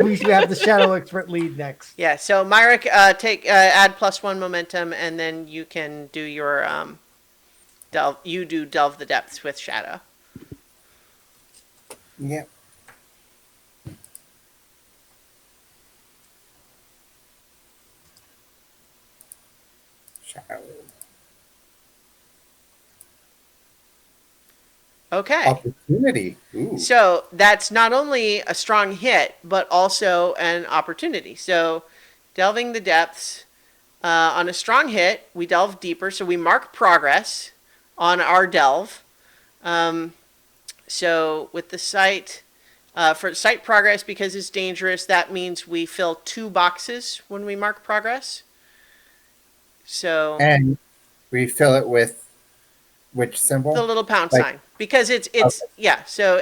we should have the shadow expert lead next. Yeah. So Myrick, add +1 momentum, and then you can do your delve. You do delve the depths with shadow. Yep. Shadow. Okay. Opportunity. Ooh. So that's not only a strong hit, but also an opportunity. So delving the depths, on a strong hit, we delve deeper. So we mark progress on our delve. So with the sight, for sight progress, because it's dangerous, that means we fill 2 boxes when we mark progress. So and we fill it with which symbol? The little pound sign, because it's okay. So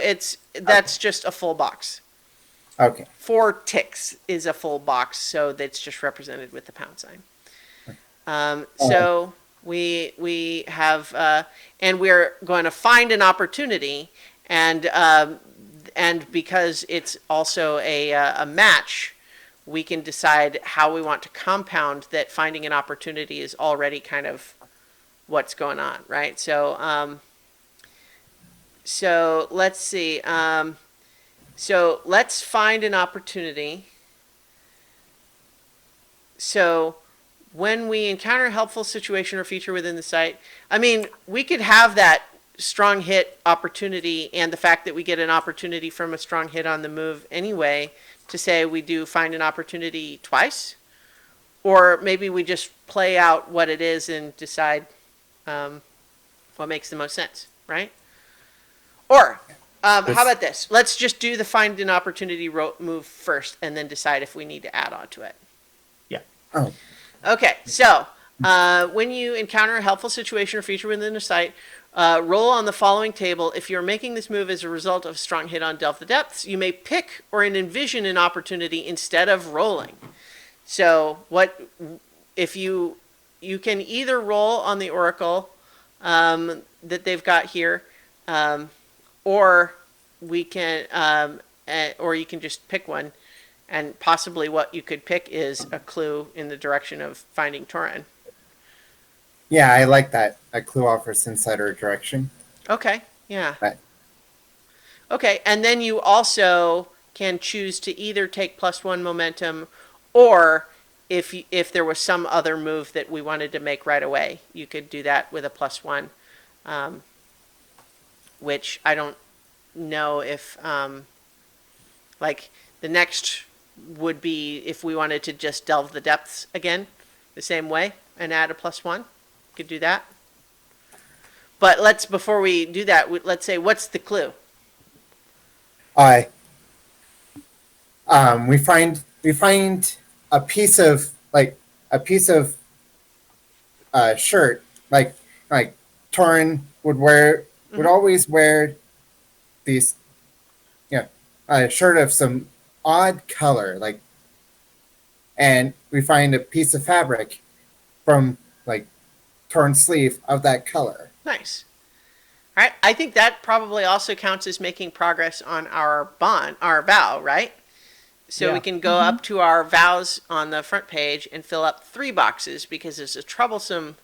that's just a full box. Okay. 4 ticks is a full box, so that's just represented with the pound sign. So we have and we're going to find an opportunity, and because it's also a match, we can decide how we want to compound that. Finding an opportunity is already kind of what's going on, right? So so let's see. So let's find an opportunity. So when we encounter a helpful situation or feature within the site, I mean, we could have that strong hit opportunity and the fact that we get an opportunity from a strong hit on the move anyway to say we do find an opportunity twice. Or maybe we just play out what it is and decide what makes the most sense, right? Or how about this? Let's just do the find an opportunity move first and then decide if we need to add on to it. Yeah. Oh, Okay, so when you encounter a helpful situation or feature within a site, roll on the following table. If you're making this move as a result of a strong hit on Delve the Depths, you may pick or envision an opportunity instead of rolling. So what if you can either roll on the oracle that they've got here, or we can or you can just pick one, and possibly what you could pick is a clue in the direction of finding Torin. yeah, I like that. A clue offers insight or direction. Okay, yeah. Right. Okay, and then you also can choose to either take +1 momentum, or if there was some other move that we wanted to make right away, you could do that with a +1, which I don't know if, like, the next would be if we wanted to just delve the depths again, the same way, and add a +1, could do that. But before we do that, let's say, what's the clue? We find a piece of shirt like Torin would always wear these, a shirt of some odd color, and we find a piece of fabric from Torin's sleeve of that color. Nice. All right, I think that probably also counts as making progress on our vow, right? So Yeah. we can go up to our vows on the front page and fill up 3 boxes, because it's a troublesome.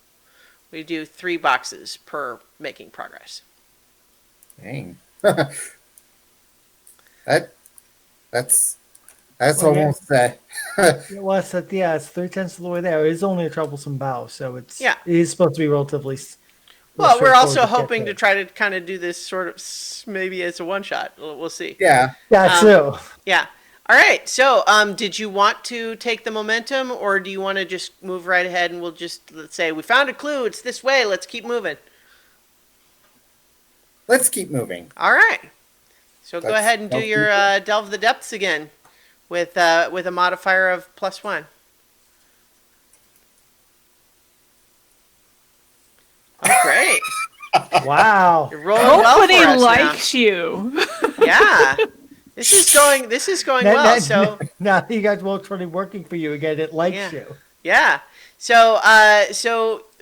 We do 3 boxes per making progress. Dang. That's Well, almost Well, it's 3/10 of the way there. It is only a troublesome bow, so it Yeah. is supposed to be relatively. Well, we're also straightforward hoping get to try to kind of do this sort of maybe as a one shot. We'll see. yeah. there. Yeah, too. Yeah. All right. So, did you want to take the momentum, or do you want to just move right ahead and we'll just, let's say we found a clue. It's this way. Let's keep moving. Let's keep moving. All right. So go Let's ahead and do delve your deeper. delve the depths again, with a modifier of +1. Oh, great! Wow. You're rolling well Nobody for us likes you. now. Yeah. This is going well. So now you guys both really working for you again. It likes Yeah. you. yeah. So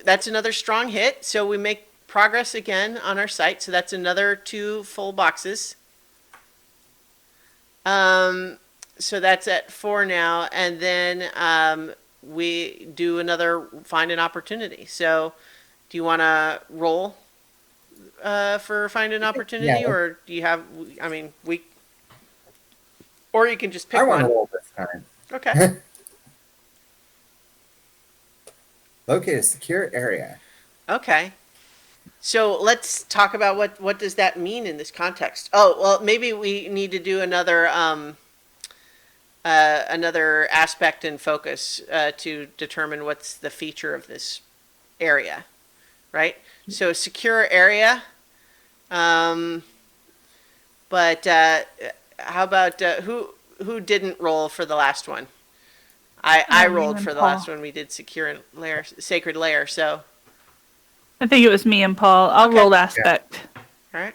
that's another strong hit. So we make progress again on our site. So that's another 2 full boxes. So that's at 4 now, and then we do another find an opportunity. So do you want to roll for find an opportunity, Yeah. or do you have? I mean, or you can just pick I want one. to roll this time. Okay. Locate a secure area. Okay. So let's talk about what does that mean in this context. Oh, well, maybe we need to do another another aspect and focus to determine what's the feature of this area, right? So secure area. But how about who didn't roll for the last one? I You rolled and for the Paul. last one. We did secure layer, sacred layer. So I think it was me and Paul. I'll Okay. roll aspect. all right.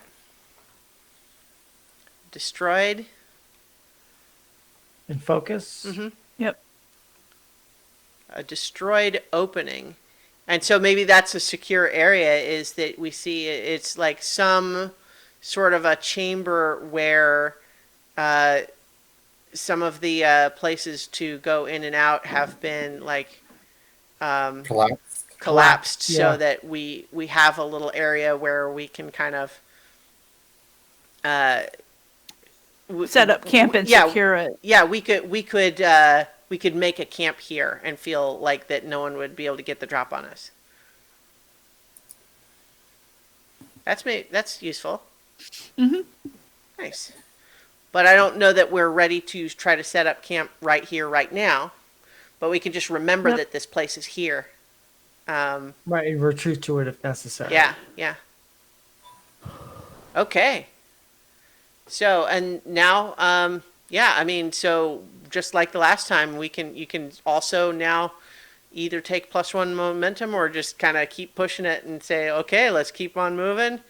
Destroyed. And focus. Mm-hmm. Yep. A destroyed opening. And so maybe that's a secure area, is that we see it's like some sort of a chamber where some of the places to go in and out have been collapsed Yeah. so that we have a little area where we can kind of Set up camp and yeah, secure it. yeah, we could we could make a camp here and feel like that no one would be able to get the drop on us. That's useful. Nice. But I don't know that we're ready to try to set up camp right here, right now. But we can just remember Yep. that this place is here. Right, and retreat to it if necessary. Yeah, yeah. Okay. So, and now, yeah, I mean, so just like the last time, you can also now either take +1 momentum or just kind of keep pushing it and say, okay, let's keep on moving.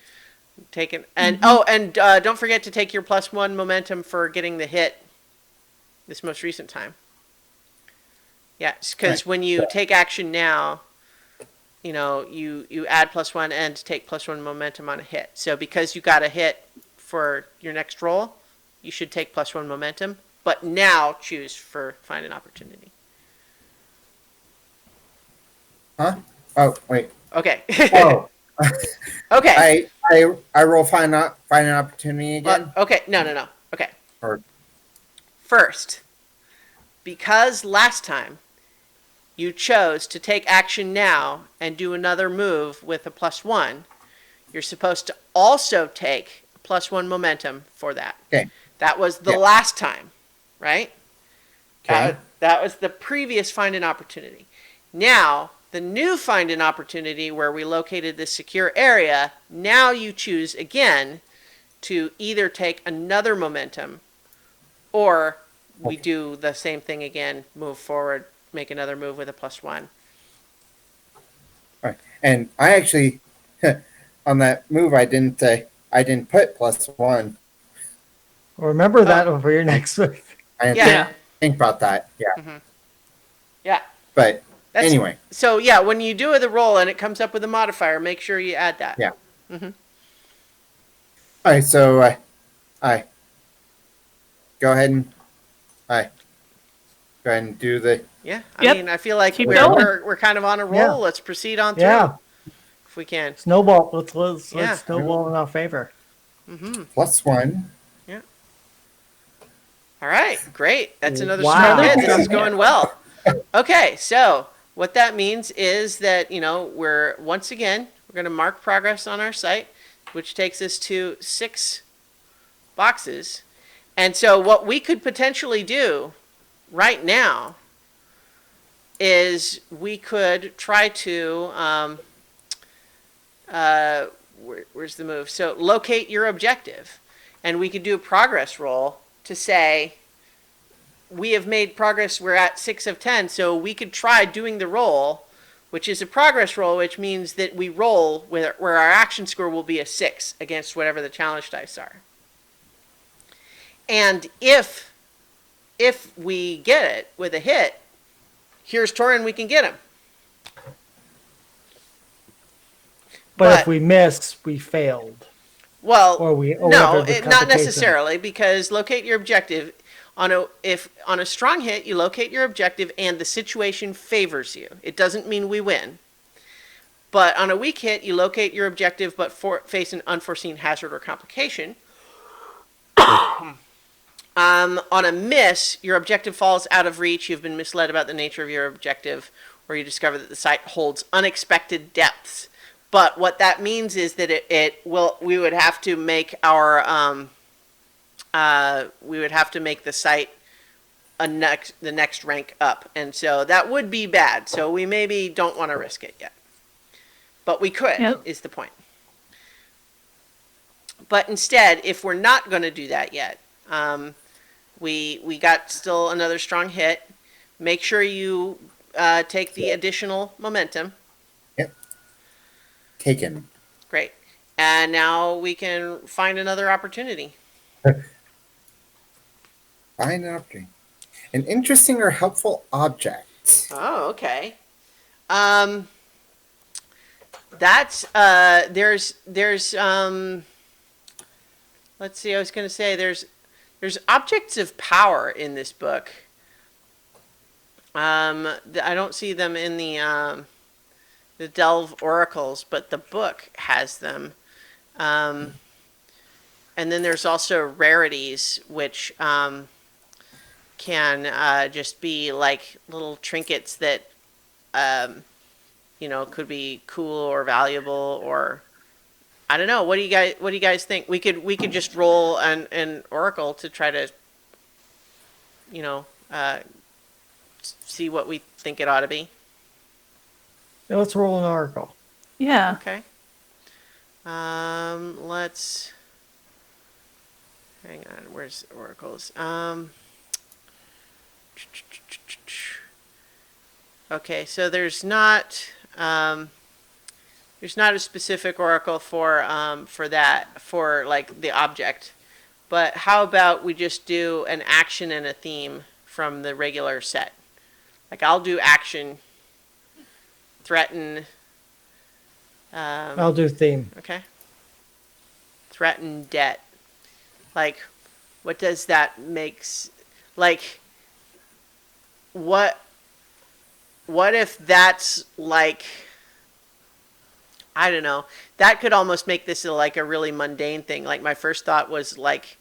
Don't forget to take your +1 momentum for getting the hit this most recent time. Yeah, because when you take action now, you know, you add +1 and take +1 momentum on a hit. So because you got a hit for your next roll, you should take +1 momentum, but now choose for find an opportunity. Huh? Oh, wait. Okay. Oh, Okay. I roll find an opportunity again. Okay. No. Okay. Or First, because last time you chose to take action now and do another move with a +1, you're supposed to also take +1 momentum for that. Okay. That was the Yeah. last time, right? Okay. That was the previous find an opportunity. Now, the new find an opportunity where we located this secure area, now you choose again to either take another momentum or we do the same thing again, move forward, make another move with a +1. Right. And I actually on that move I didn't put +1. Remember that for your next move. I didn't Yeah. think about that. Yeah. Yeah. But That's, anyway. So yeah, when you do the roll and it comes up with a modifier, make sure you add that. Yeah. All right. So I go ahead and do the. Yeah. Yep. I mean, I feel like Keep going. we're kind of on a roll. Yeah. Let's proceed on through Yeah, if we can. snowball. Let's Yeah. snowball in our favor. +1. All right, great. That's another Wow. strong hit. This Yeah. is going well. Okay, so what that means is that, you know, we're going to mark progress on our site, which takes us to 6 boxes. And so what we could potentially do right now is we could try to, where's the move? So locate your objective. And we could do a progress roll to say, we have made progress, we're at 6 of 10, so we could try doing the roll, which is a progress roll, which means that we roll where our action score will be a 6 against whatever the challenge dice are. And if we get it with a hit, here's Torin, we can get him. But if we miss, we failed. Well, Or no, whatever the not complication. necessarily, because locate your objective. On a strong hit, you locate your objective and the situation favors you. It doesn't mean we win. But on a weak hit, you locate your objective but face an unforeseen hazard or complication. On a miss, your objective falls out of reach. You've been misled about the nature of your objective, or you discover that the site holds unexpected depths. But what that means is that we would have to make our we would have to make the site the next rank up, and so that would be bad. So we maybe don't want to risk it yet, but we could. Yep. Is the point. But instead, if we're not going to do that yet, we got still another strong hit. Make sure you take the additional momentum. Yep. Taken. Great. And now we can find another opportunity. Find an opportunity. An interesting or helpful object. Oh, okay. That's there's let's see, I was going to say there's objects of power in this book. I don't see them in the Delve Oracles, but the book has them. And then there's also rarities, which can just be like little trinkets that could be cool or valuable, or I don't know. What do you guys think? We could just roll an oracle to try to you know uh, see what we think it ought to be. Now let's roll an oracle. Yeah. Okay. Let's hang on. Where's oracles? Okay, so there's not a specific oracle for that, for like the object. But how about we just do an action and a theme from the regular set? Like I'll do action, threaten. I'll do theme. Okay. Threaten debt. Like, what does that makes? Like, what if that's like, I don't know. That could almost make this like a really mundane thing. Like my first thought was like,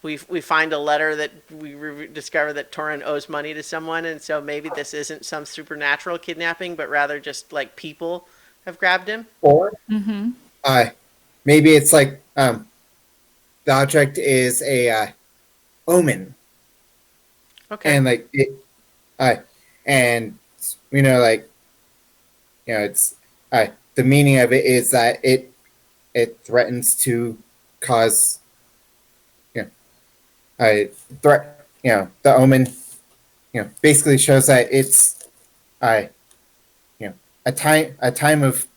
we find a letter that we discover that Torin owes money to someone, and so maybe this isn't some supernatural kidnapping, but rather just like people have grabbed him. Or Mm-hmm. maybe it's like the object is a omen, Okay. and like it, and like it's the meaning of it is that it threatens to cause threat. The omen basically shows that it's a time of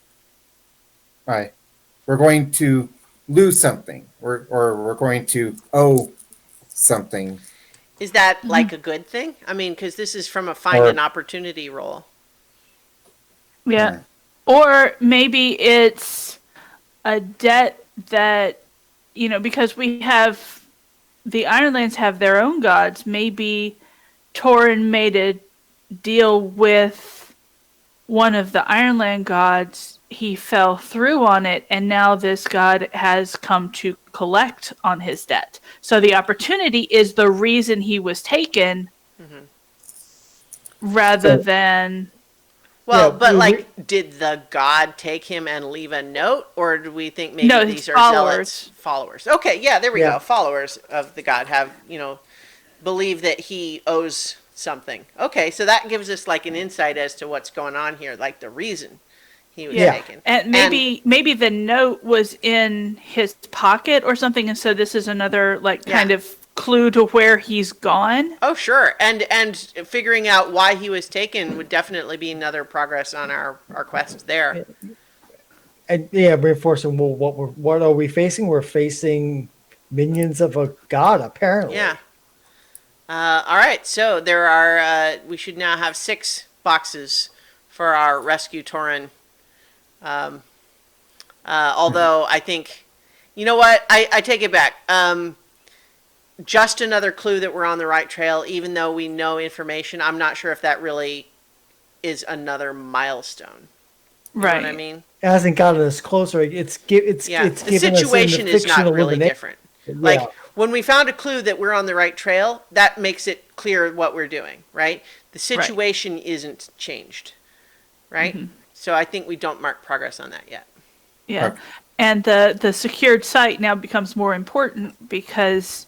we're going to lose something, we're going to owe something. Is that like a good thing? I mean, because this is from a find Or- an opportunity roll. Yeah. Or maybe it's a debt that, because we have the Ironlands have their own gods. Maybe Torin made a deal with one of the Ironland gods. He fell through on it, and now this god has come to collect on his debt. So the opportunity is the reason he was taken, rather than. Well, Yeah, but like, did the god take him and leave a note, or do we think maybe No, these his are followers. zealots? Followers. Okay, yeah, there we Yeah. go. Followers of the god have, believe that he owes something. Okay, so that gives us like an insight as to what's going on here, like the reason he was Yeah, taken. and maybe the note was in his pocket or something, and so this is another like kind Yeah. of clue to where he's gone. Oh, sure. And figuring out why he was taken would definitely be another progress on our quest there. And yeah, reinforcing. Well, what are we facing? We're facing minions of a god, apparently. Yeah. All right. So there are. We should now have 6 boxes for our rescue Torin. Although I think, you know what? I take it back. Just another clue that we're on the right trail, even though we know information. I'm not sure if that really is another milestone. You know what I mean? It hasn't gotten us closer. It's Yeah. it's The given us in situation the is fiction not really illumination. different. Yeah. Like when we found a clue that we're on the right trail, that makes it clear what we're doing, right? The situation isn't changed, right? So I think we don't mark progress on that yet. Yeah, Okay. and the secured site now becomes more important, because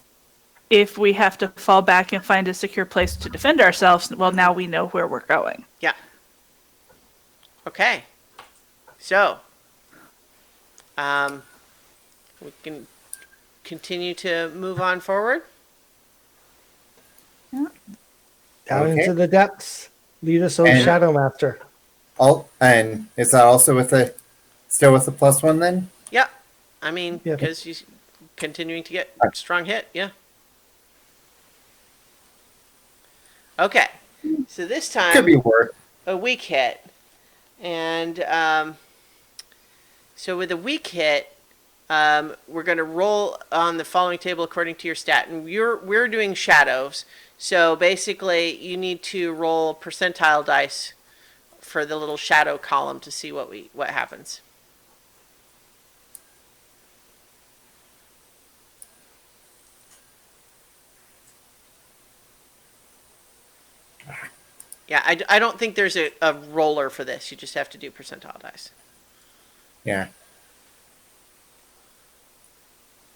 if we have to fall back and find a secure place to defend ourselves, well, now we know where we're going. Yeah. Okay. So, we can continue to move on forward. Down Okay. into the depths. Lead us, O And- Shadow Master. And is that also still with the +1 then? Yep. I mean, Yeah. because he's continuing to get strong hit. Yeah. Okay. So this Could time, be worse. a weak hit. And so with a weak hit, we're going to roll on the following table according to your stat. And we're doing shadows. So basically, you need to roll percentile dice for the little shadow column to see what happens. Yeah, I don't think there's a roller for this. You just have to do percentile dice. Yeah.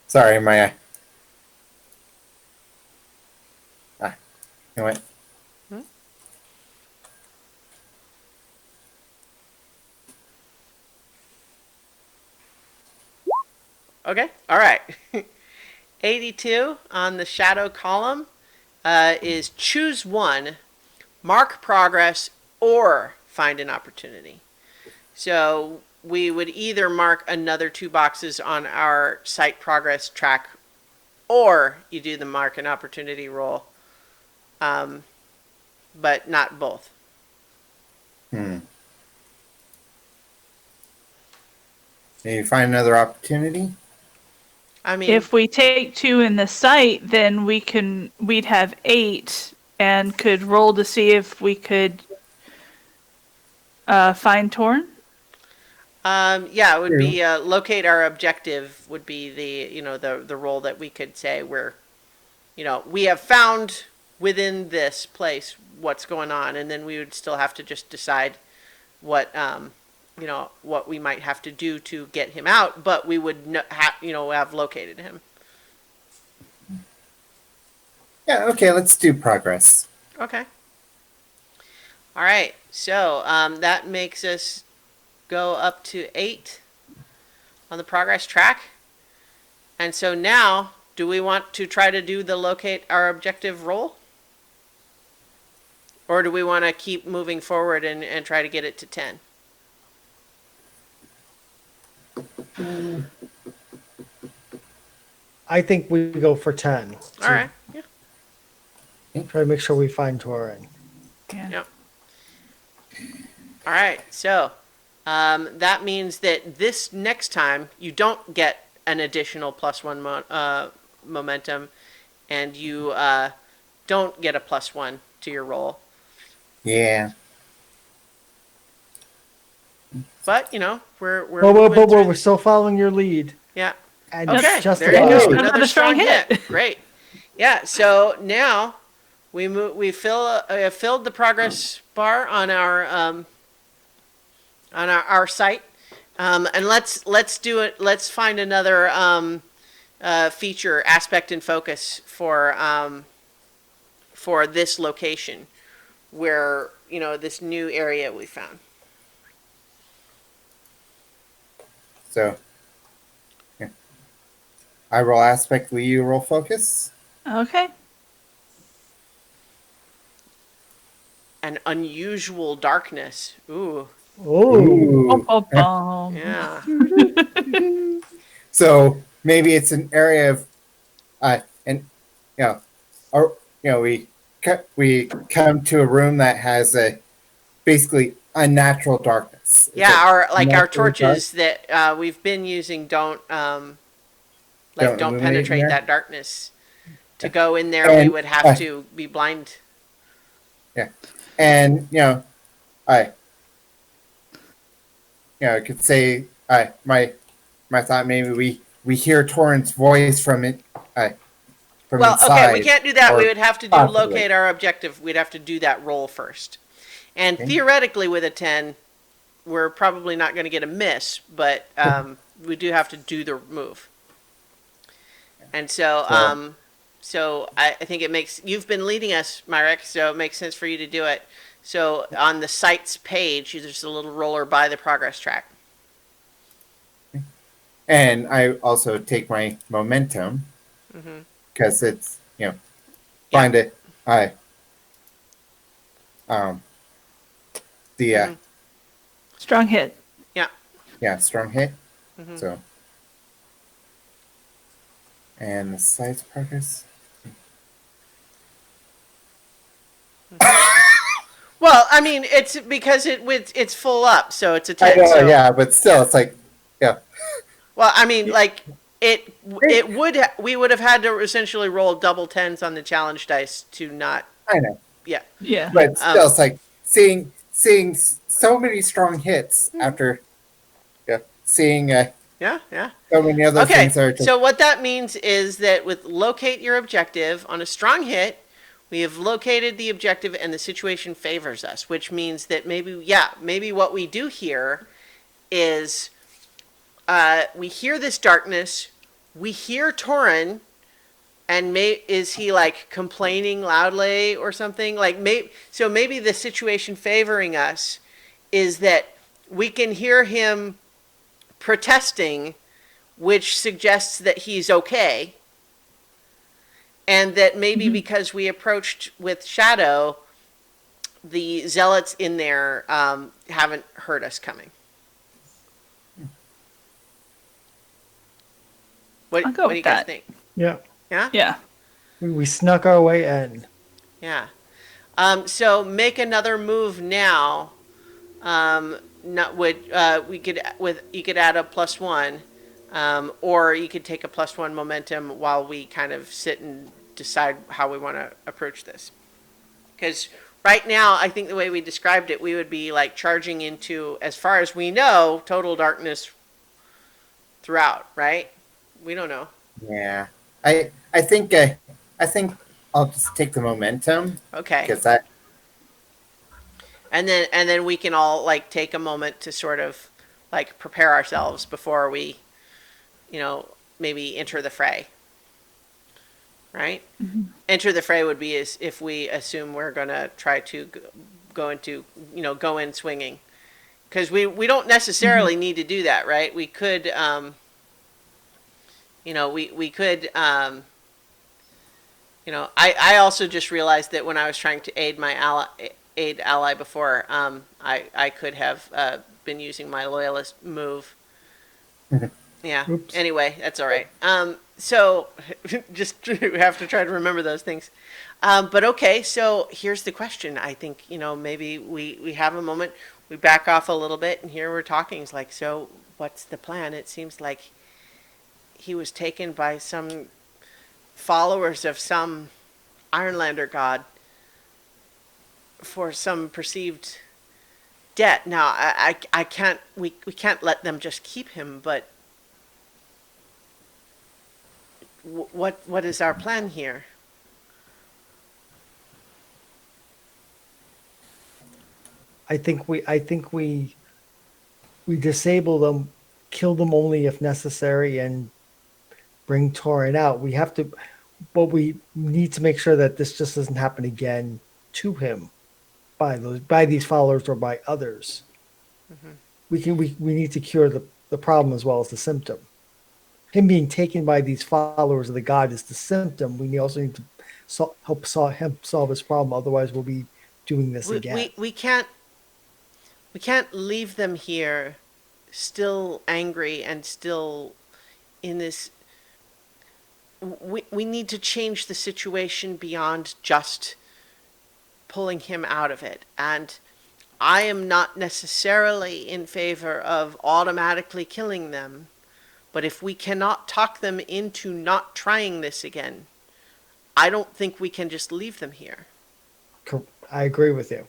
Sorry, my. You know what? Okay, all right. 82 on the shadow column is choose one, mark progress, or find an opportunity. So we would either mark another 2 boxes on our site progress track, or you do the mark an opportunity roll, but not both. Maybe find another opportunity. I mean, If we take 2 in the site, then we'd have 8 and could roll to see if we could find Torn. yeah, it would True. be locate our objective would be the role that we could say we have found within this place what's going on, and then we would still have to just decide what what we might have to do to get him out, but we would have located him. Yeah. Okay. Let's do progress. Okay. All right. So that makes us go up to 8 on the progress track. And so now, do we want to try to do the locate our objective roll? Or do we want to keep moving forward and try to get it to 10? I think we go for 10. All right. Yeah. Try to make sure we find Torin. Yeah. Yep. All right. So that means that this next time you don't get an additional +1 momentum, and you don't get a +1 to your roll. Yeah. But we're Whoa, moving through we're still following your lead. yeah. And Okay, just there you go. about. Another strong hit. Great. Yeah. So now we filled the progress bar on our site, and let's do it. Let's find another feature, aspect, and focus for this location, where this new area we found. So. Yeah. I roll aspect. Will you roll focus? Okay. An unusual darkness. Ooh. Oh, Yeah. So maybe it's an area of, or we come to a room that has a basically unnatural darkness. Yeah, our naturally torches that we've been using don't illuminate penetrate in there? that darkness. To go in there, we And, would have to be blind. Yeah, and I could say my thought maybe we hear Torrent's voice from it. From Well, inside, okay, we can't do that. or We would have to possibly. locate our objective. We'd have to do that roll first. And theoretically, with a 10, we're probably not going to get a miss, but we do have to do the move. And so, so I think you've been leading us, Myrek, so it makes sense for you to do it. So on the site's page, there's a little roller by the progress track. And I also take my momentum because it's find it. Strong hit. Strong hit. So and the site's progress. Well, I mean, it's because it's full up, so it's a 10. I know, so. yeah, but still, it's like, yeah. Well, I mean, like we would have had to essentially roll double 10s on the challenge dice to not. I know, Yeah. Yeah. but still, it's like seeing so many strong hits after, seeing Yeah. so many other Okay. things that are just, So what that means is that with locate your objective on a strong hit, We have located the objective and the situation favors us, which means that maybe what we do here is we hear this darkness, we hear Torin, and is he like complaining loudly or something? So maybe the situation favoring us is that we can hear him protesting, which suggests that he's okay. And that maybe because we approached with Shadow, the zealots in there haven't heard us coming. I'll go What do with you guys that. think? Yeah. Yeah? Yeah. We snuck our way in. Yeah. So make another move now. Not would you could add a +1, or you could take a +1 momentum while we kind of sit and decide how we want to approach this. Because right now, I think the way we described it, we would be like charging into, as far as we know, total darkness throughout. Right? We don't know. Yeah, I think I'll just take the momentum Okay. because that. And then we can all like take a moment to sort of like prepare ourselves before we, maybe enter the fray. Right? Mm-hmm. Enter the fray would be as if we assume we're going to try to go in swinging. Because we don't necessarily need to do that, right? We could, we could, I also just realized that when I was trying to aid ally before, I could have been using my loyalist move. Yeah. Oops. Anyway, that's all right. So just have to try to remember those things. But okay, so here's the question. I think, maybe we have a moment, we back off a little bit, and here we're talking. It's like, so what's the plan? It seems like he was taken by some followers of some Ironlander god for some perceived debt. Now, I can't, we can't let them just keep him, but what is our plan here? I think we disable them, kill them only if necessary, and bring Torin out. We have to, but we need to make sure that this just doesn't happen again to him by these followers or by others. Mm-hmm. We need to cure the problem as well as the symptom. Him being taken by these followers of the god is the symptom. We also need to help him solve his problem. Otherwise, we'll be doing this again. We can't leave them here still angry and still in this. We need to change the situation beyond just pulling him out of it. And I am not necessarily in favor of automatically killing them. But if we cannot talk them into not trying this again, I don't think we can just leave them here. I agree with you.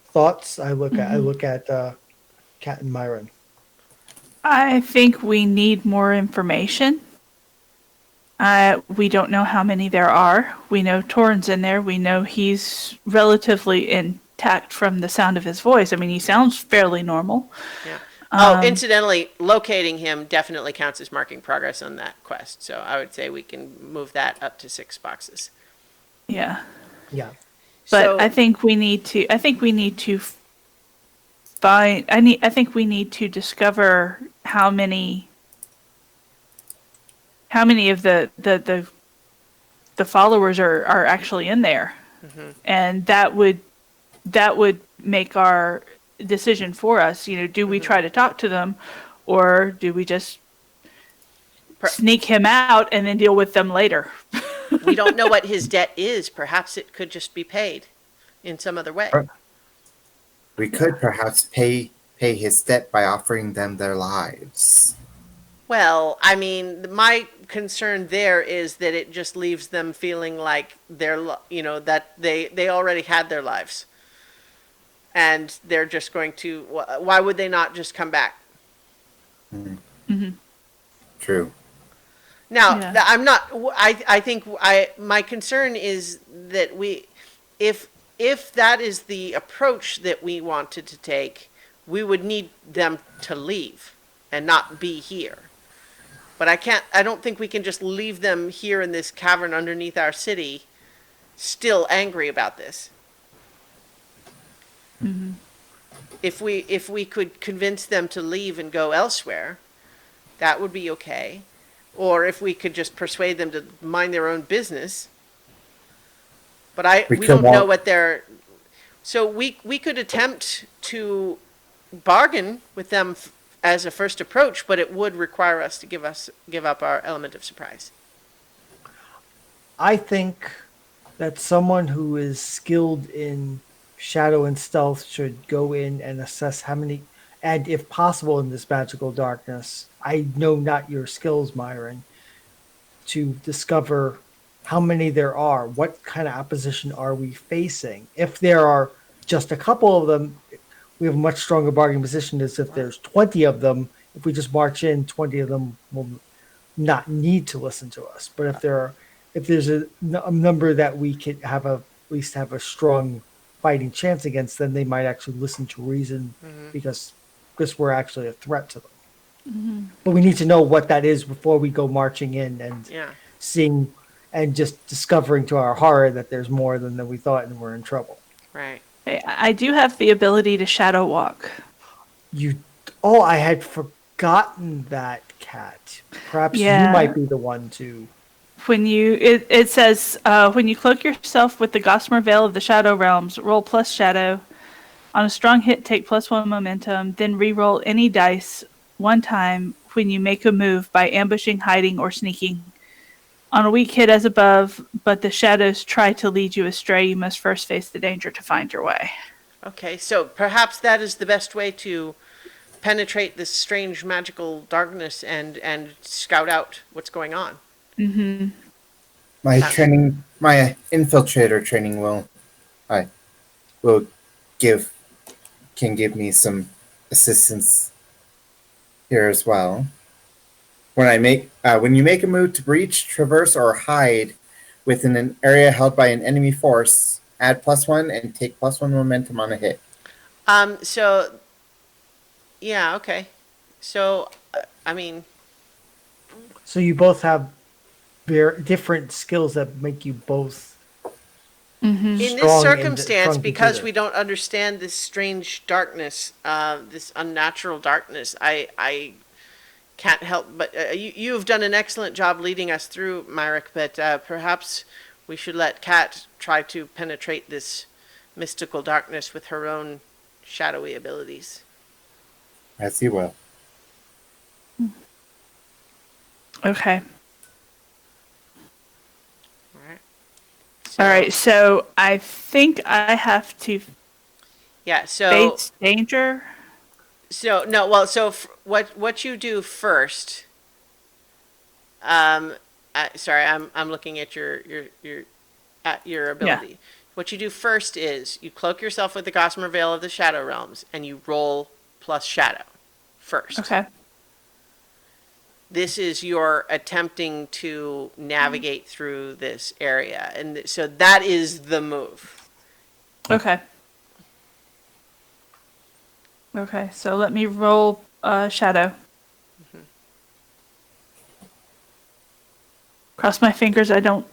Thoughts? I look at Kat and Myron. I think we need more information. We don't know how many there are. We know Torin's in there. We know he's relatively intact from the sound of his voice. I mean, he sounds fairly normal. Yeah. Incidentally, locating him definitely counts as marking progress on that quest. So I would say we can move that up to 6 boxes. Yeah. Yeah. But I think we need to. I think we need to find. I think we need to discover how many of the followers are actually in there, and that would make our decision for us. Do we try to talk to them, or do we just sneak him out and then deal with them later? We don't know what his debt is. Perhaps it could just be paid in some other way. We could perhaps pay his debt by offering them their lives. Well, I mean, my concern there is that it just leaves them feeling like that they already had their lives. And they're just going to, why would they not just come back? Mm-hmm. True. Now, Yeah. I'm not. I think my concern is that if that is the approach that we wanted to take, we would need them to leave and not be here. But I can't. I don't think we can just leave them here in this cavern underneath our city, still angry about this. If we could convince them to leave and go elsewhere, that would be okay. Or if we could just persuade them to mind their own business. But We we could don't know walk. what they're. So we could attempt to bargain with them as a first approach, but it would require us to give up our element of surprise. I think that someone who is skilled in shadow and stealth should go in and assess how many, and if possible in this magical darkness, I know not your skills, Myron, to discover how many there are, what kind of opposition are we facing. If there are just a couple of them, we have a much stronger bargaining position as if there's 20 of them. If we just march in, 20 of them will not need to listen to us. But if there's a number that we could have at least have a strong fighting chance against, then they might actually listen to reason because we're actually a threat to them. But we need to know what that is before we go marching in and Yeah. seeing and just discovering to our horror that there's more than we thought and we're in trouble. Right. I do have the ability to shadow walk. I had forgotten that, Cat. Perhaps Yeah. you might be the one to. It says when you cloak yourself with the gossamer veil of the shadow realms, roll plus shadow. On a strong hit, take +1 momentum, then re-roll any dice one time when you make a move by ambushing, hiding, or sneaking. On a weak hit as above, but the shadows try to lead you astray, you must first face the danger to find your way. Okay, so perhaps that is the best way to penetrate this strange magical darkness and scout out what's going on. My training, my infiltrator training will can give me some assistance here as well. When you make a move to breach, traverse, or hide within an area held by an enemy force, add +1 and take +1 momentum on a hit. So, yeah, okay. So, I mean, So you both have very different skills that make you both. in this Strong circumstance, strong because computer. we don't understand this strange darkness, this unnatural darkness, I can't help but you have done an excellent job leading us through, Myrick, but perhaps we should let Kat try to penetrate this mystical darkness with her own shadowy abilities. As you will. Okay. All right. All right, so I think I have to Yeah. So face danger. So no, well, so what you do first? Sorry, I'm looking at your ability. What you do first is you cloak yourself with the gossamer veil of the shadow realms, and you roll plus shadow first. Okay. This is your attempting to navigate through this area, and so that is the move. Okay. Okay, so let me roll shadow. Cross my fingers I don't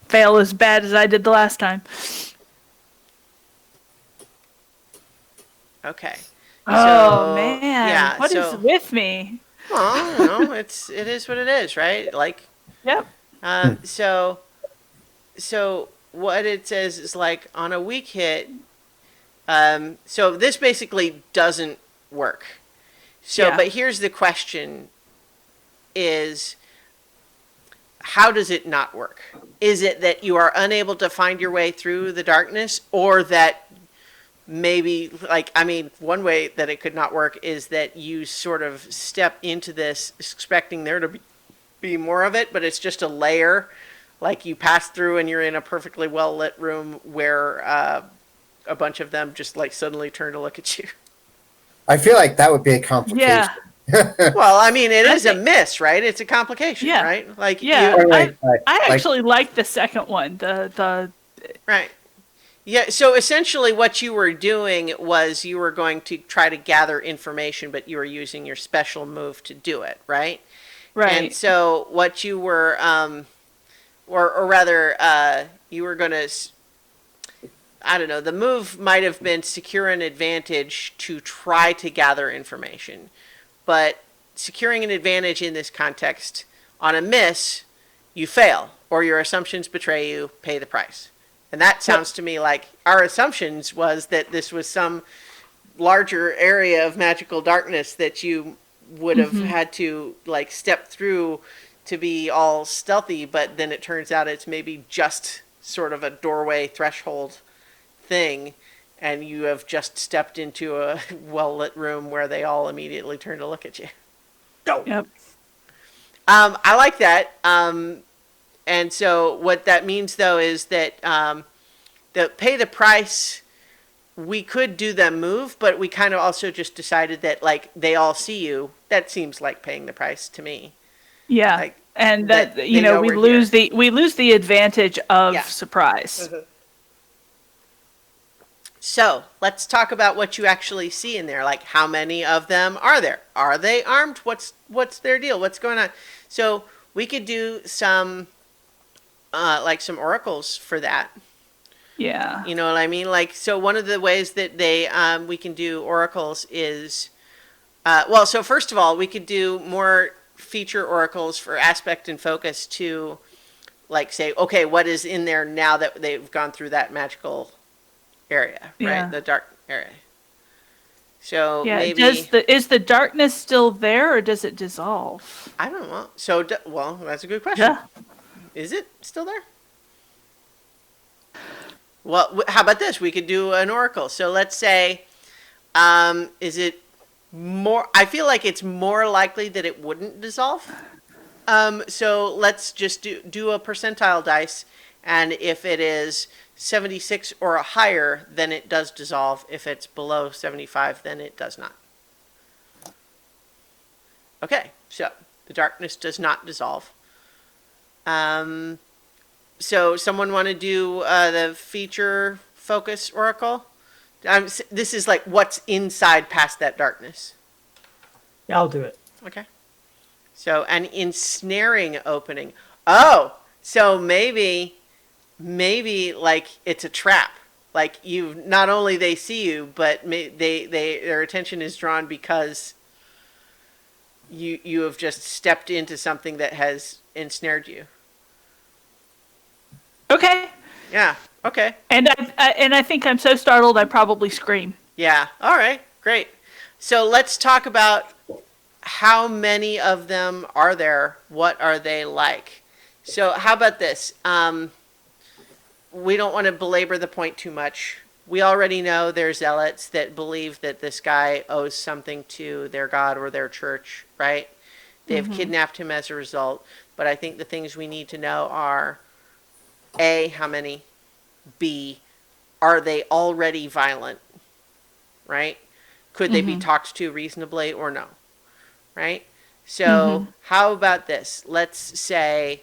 fail as bad as I did the last time. Okay. Oh So, man, yeah, what is so- with me? Well, you know, it is what it is, right? Like, Yep. so what it says is like on a weak hit. So this basically doesn't work. So, Yeah. but here's the question: is how does it not work? Is it that you are unable to find your way through the darkness, or that maybe, like, I mean, one way that it could not work is that you sort of step into this expecting there to be more of it, but it's just a layer. Like you pass through and you're in a perfectly well lit room where a bunch of them just like suddenly turn to look at you. I feel like that would be a complication. Yeah. Well, I mean, it I is a think- miss, right? It's a complication, Yeah. right? Like, Yeah, Right, right, I like- actually like the second one. The right. Yeah, so essentially what you were doing was you were going to try to gather information, but you were using your special move to do it, right? right. And so what you were, or rather, you were going to, I don't know, the move might have been secure an advantage to try to gather information. But securing an advantage in this context, on a miss, you fail, or your assumptions betray you, pay the price. And that sounds to me like our assumptions was that this was some larger area of magical darkness that you would have had to like step through to be all stealthy, but then it turns out it's maybe just sort of a doorway threshold thing, and you have just stepped into a well-lit room where they all immediately turn to look at you. Yep. I like that. And so what that means, though, is that the pay the price, we could do the move, but we kind of also just decided that, like, they all see you. That seems like paying the price to me. Yeah. Like, And that that, you they know, know we we're lose the advantage of Yeah. surprise. So let's talk about what you actually see in there. Like, how many of them are there? Are they armed? What's their deal? What's going on? So we could do some, like some oracles for that. Yeah. You know what I mean? Like, so one of the ways that we can do oracles is, well, so first of all, we could do more feature oracles for aspect and focus to, like, say, okay, what is in there now that they've gone through that magical area, Yeah. right? The dark area. So Yeah. maybe, Is the darkness still there, or does it dissolve? I don't know. So, well, that's a good question. Yeah. Is it still there? Well, how about this? We could do an oracle. So let's say, is it more? I feel like it's more likely that it wouldn't dissolve. So let's just do a percentile dice, and if it is 76 or higher, then it does dissolve. If it's below 75, then it does not. Okay, so the darkness does not dissolve. So someone want to do the feature focus oracle? This is like what's inside past that darkness. Yeah, I'll do it. Okay. So an ensnaring opening. Oh, so maybe like it's a trap. Like you, not only they see you, but their attention is drawn because you have just stepped into something that has ensnared you. Okay. Yeah. Okay. And I think I'm so startled I probably scream. Yeah. All right. Great. So let's talk about how many of them are there? What are they like? So how about this? We don't want to belabor the point too much. We already know there's zealots that believe that this guy owes something to their god or their church, right? They've kidnapped him as a result. But I think the things we need to know are, A, how many? B, are they already violent? Right? Could they be talked to reasonably or no? Right? So how about this? Let's say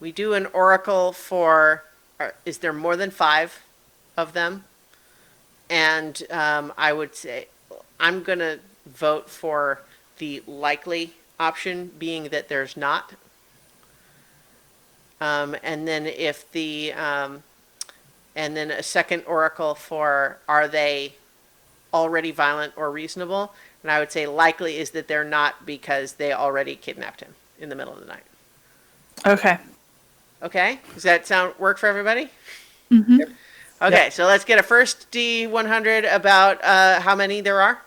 we do an oracle for, is there more than 5 of them? And I would say, I'm going to vote for the likely option, being that there's not. And then if the, and then a second oracle for, are they already violent or reasonable? And I would say likely is that they're not, because they already kidnapped him in the middle of the night. Okay. Okay, does that work for everybody? Okay, so let's get a first D100 about how many there are.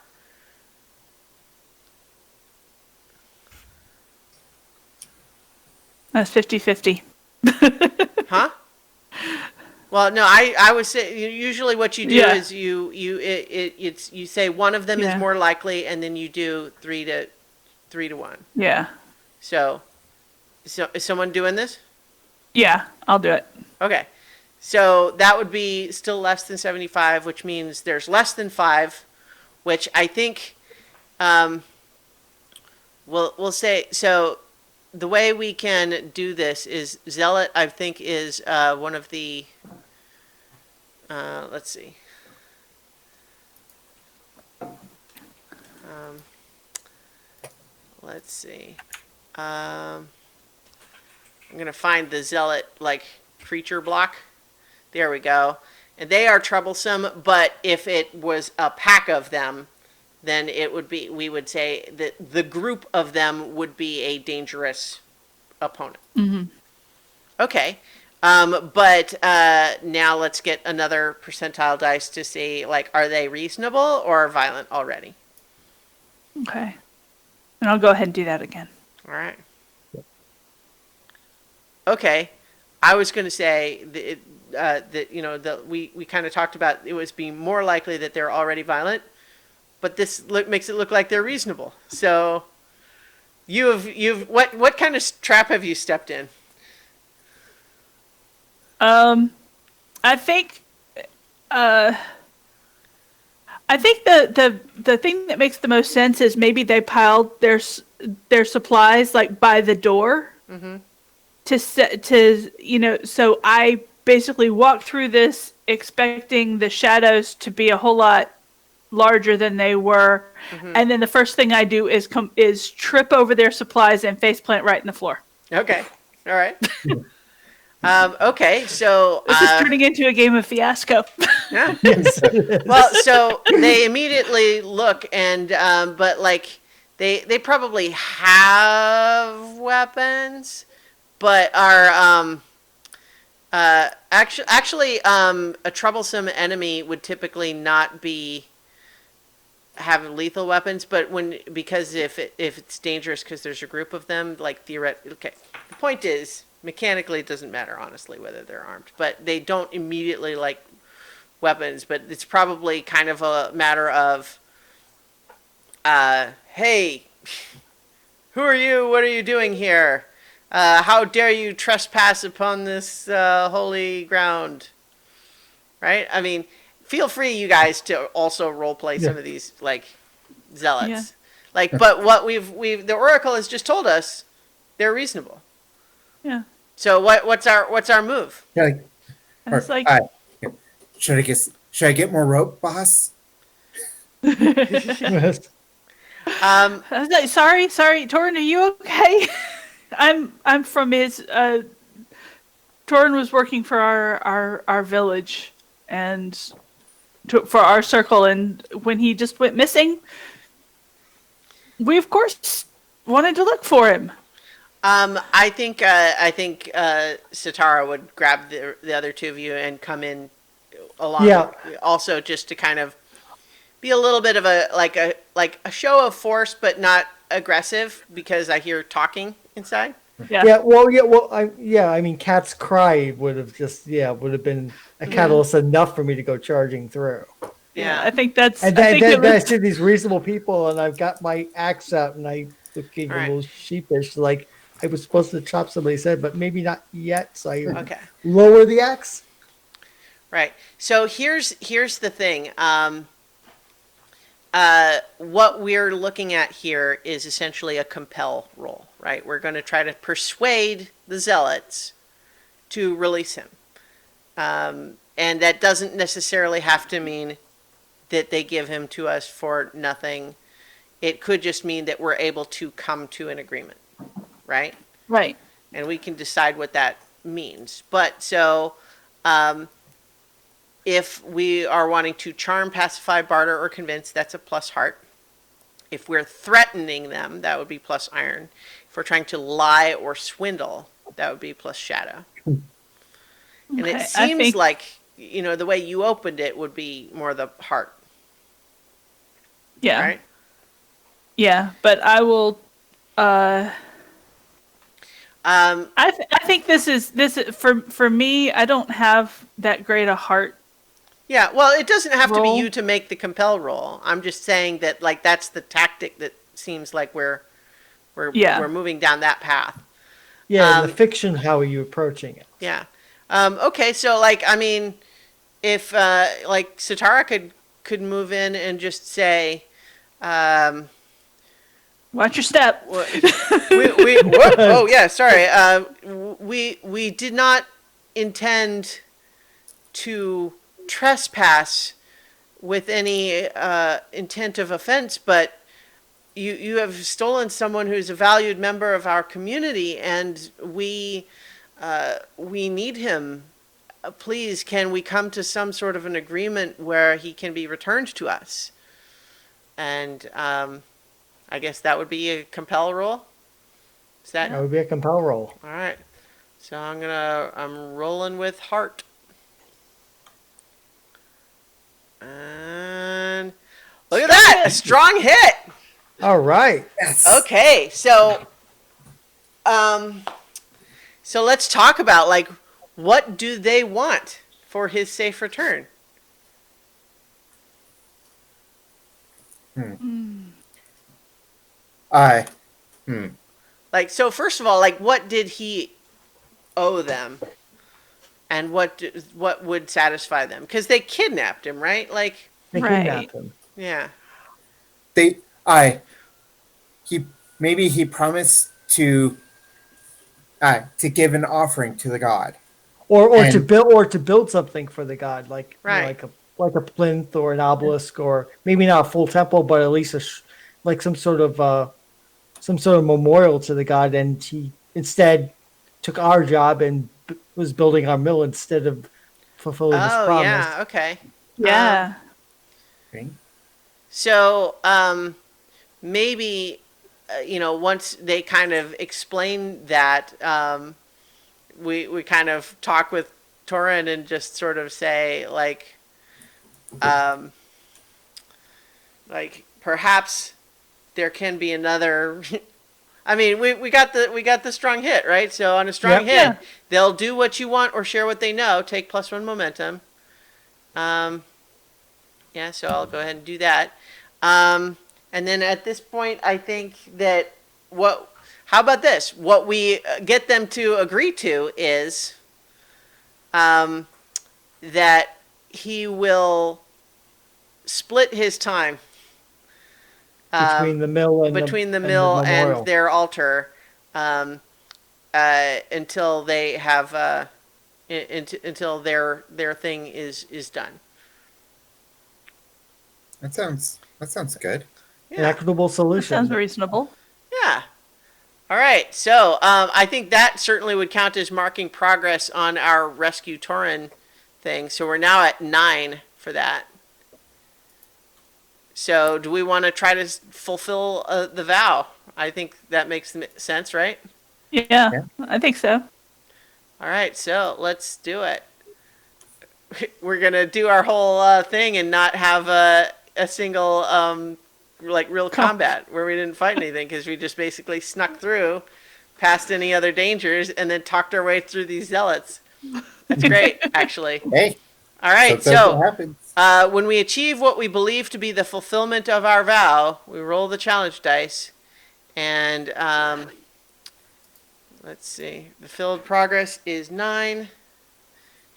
That's 50-50. Huh? Well, no, I would say usually what you do Yeah. is you say one of them is Yeah. more likely, and then you do 3 to 1. Yeah. So is someone doing this? Yeah, I'll do it. Okay. So that would be still less than 75, which means there's less than 5, which I think we'll say so. The way we can do this is zealot. I think is one of the. Let's see. Let's see. I'm gonna find the zealot like creature block. There we go. And they are troublesome, but if it was a pack of them, then it would be, we would say that the group of them would be a dangerous opponent. Okay. But now let's get another percentile dice to see, like, are they reasonable or violent already? Okay. And I'll go ahead and do that again. All right. Okay. I was going to say that you know, we kind of talked about it was being more likely that they're already violent, but this makes it look like they're reasonable. So you've what kind of trap have you stepped in? I think the thing that makes the most sense is maybe they piled their supplies like by the door to you know. So I basically walked through this expecting the shadows to be a whole lot larger than they were, and then the first thing I do is trip over their supplies and faceplant right in the floor. Okay. All right. Okay, so This is turning into a game of Fiasco. yeah. Well, so they immediately look and but like they probably have weapons, but are actually a troublesome enemy would typically not be have lethal weapons, but because if it's dangerous because there's a group of them, like theoretically. Okay, the point is, mechanically, it doesn't matter, honestly, whether they're armed. But they don't immediately like weapons. But it's probably kind of a matter of, hey, who are you? What are you doing here? How dare you trespass upon this holy ground? Right? I mean, feel free, you guys, to also role play some of these like zealots. Yeah. Like, but what the Oracle has just told us, they're reasonable. Yeah. So what's our move? Yeah, like, And it's like, all right. Should I get more rope, boss? I was like, sorry, Torin, are you okay? I'm from his. Torin was working for our village and for our circle, and when he just went missing, we of course wanted to look for him. I think Satara would grab the other two of you and come in along. Yeah. Also, just to kind of be a little bit of a show of force, but not aggressive, because I hear talking inside. Yeah. I mean, Cat's cry would have been a catalyst enough for me to go charging through. Yeah. I think that's. And I think then it I was- see these reasonable people, and I've got my axe out, and I looking All right. a little sheepish, like I was supposed to chop somebody's head, but maybe not yet. So I Okay. lower the axe. Right. So here's the thing. What we're looking at here is essentially a compel roll, right? We're going to try to persuade the zealots to release him. And that doesn't necessarily have to mean that they give him to us for nothing. It could just mean that we're able to come to an agreement, right? right. And we can decide what that means. But so, if we are wanting to charm, pacify, barter, or convince, that's a plus heart. If we're threatening them, that would be plus iron. If we're trying to lie or swindle, that would be plus shadow. And Okay, it I seems think- like, the way you opened it would be more the heart, Yeah. right? Yeah, but I will. I think this is for me. I don't have that great a heart. Yeah, well, it doesn't have to be Roll. you to make the compel roll. I'm just saying that, like, that's the tactic that seems like we're Yeah. moving down that path. Yeah, in the fiction, how are you approaching it? Yeah. Okay, so, like, I mean, if like Satara could move in and just say, Watch your step. Oh yeah, sorry. We did not intend to trespass with any intent of offense, but you have stolen someone who's a valued member of our community, and we need him. Please, can we come to some sort of an agreement where he can be returned to us? And I guess that would be a compel roll. Is that That would be a compel roll. all right? So I'm rolling with heart. And look at that, a strong hit. All right. Yes. Okay, so let's talk about like what do they want for his safe return? I. Like, so first of all, like what did he owe them? And what would satisfy them? Because they kidnapped him, right? Like, They Right. kidnapped him. yeah. Maybe he promised to give an offering to the god. Or to And- build something for the god, like you know, Right. like a plinth or an obelisk, or maybe not a full temple, but at least like some sort of memorial to the god. And he instead took our job and was building our mill instead of fulfilling his Oh, promise. yeah. Okay. Yeah. Okay. So maybe once they kind of explain that, we kind of talk with Torin and just sort of say like perhaps there can be another. I mean, we got the strong hit, right? So on a strong Yep. hit, Yeah. they'll do what you want or share what they know. Take +1 momentum. Yeah, so I'll go ahead and do that. And then at this point, I think that how about this? What we get them to agree to is that he will split his time Between the mill and between the and mill memorial. and their altar until they have until their thing is done. That sounds good. An Yeah. equitable That solution. sounds reasonable. Yeah. All right. So I think that certainly would count as marking progress on our rescue Torin thing. So we're now at 9 for that. So do we want to try to fulfill the vow? I think that makes sense, right? Yeah, Yeah. I think so. All right. So let's do it. We're going to do our whole thing and not have a single like real combat where we didn't fight anything because we just basically snuck through past any other dangers and then talked our way through these zealots. That's great, actually. Hey. All right, Sometimes it happens. when we achieve what we believe to be the fulfillment of our vow, we roll the challenge dice, and let's see. The filled progress is 9.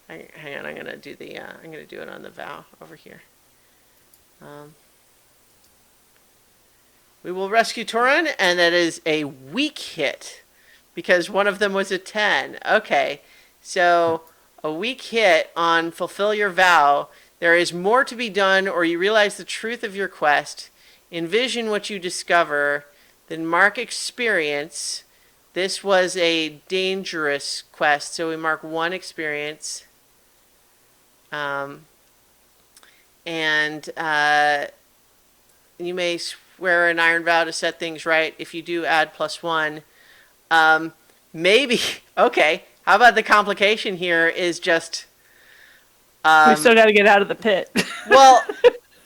Hang on, I'm gonna do it on the vow over here. We will rescue Torin, and that is a weak hit because one of them was a 10. Okay, so a weak hit on fulfill your vow. There is more to be done, or you realize the truth of your quest. Envision what you discover, then mark experience. This was a dangerous quest, so we mark 1 experience. And you may swear an iron vow to set things right. If you do, add +1. Maybe, okay, how about the complication here is just... We still got to get out of the pit. well,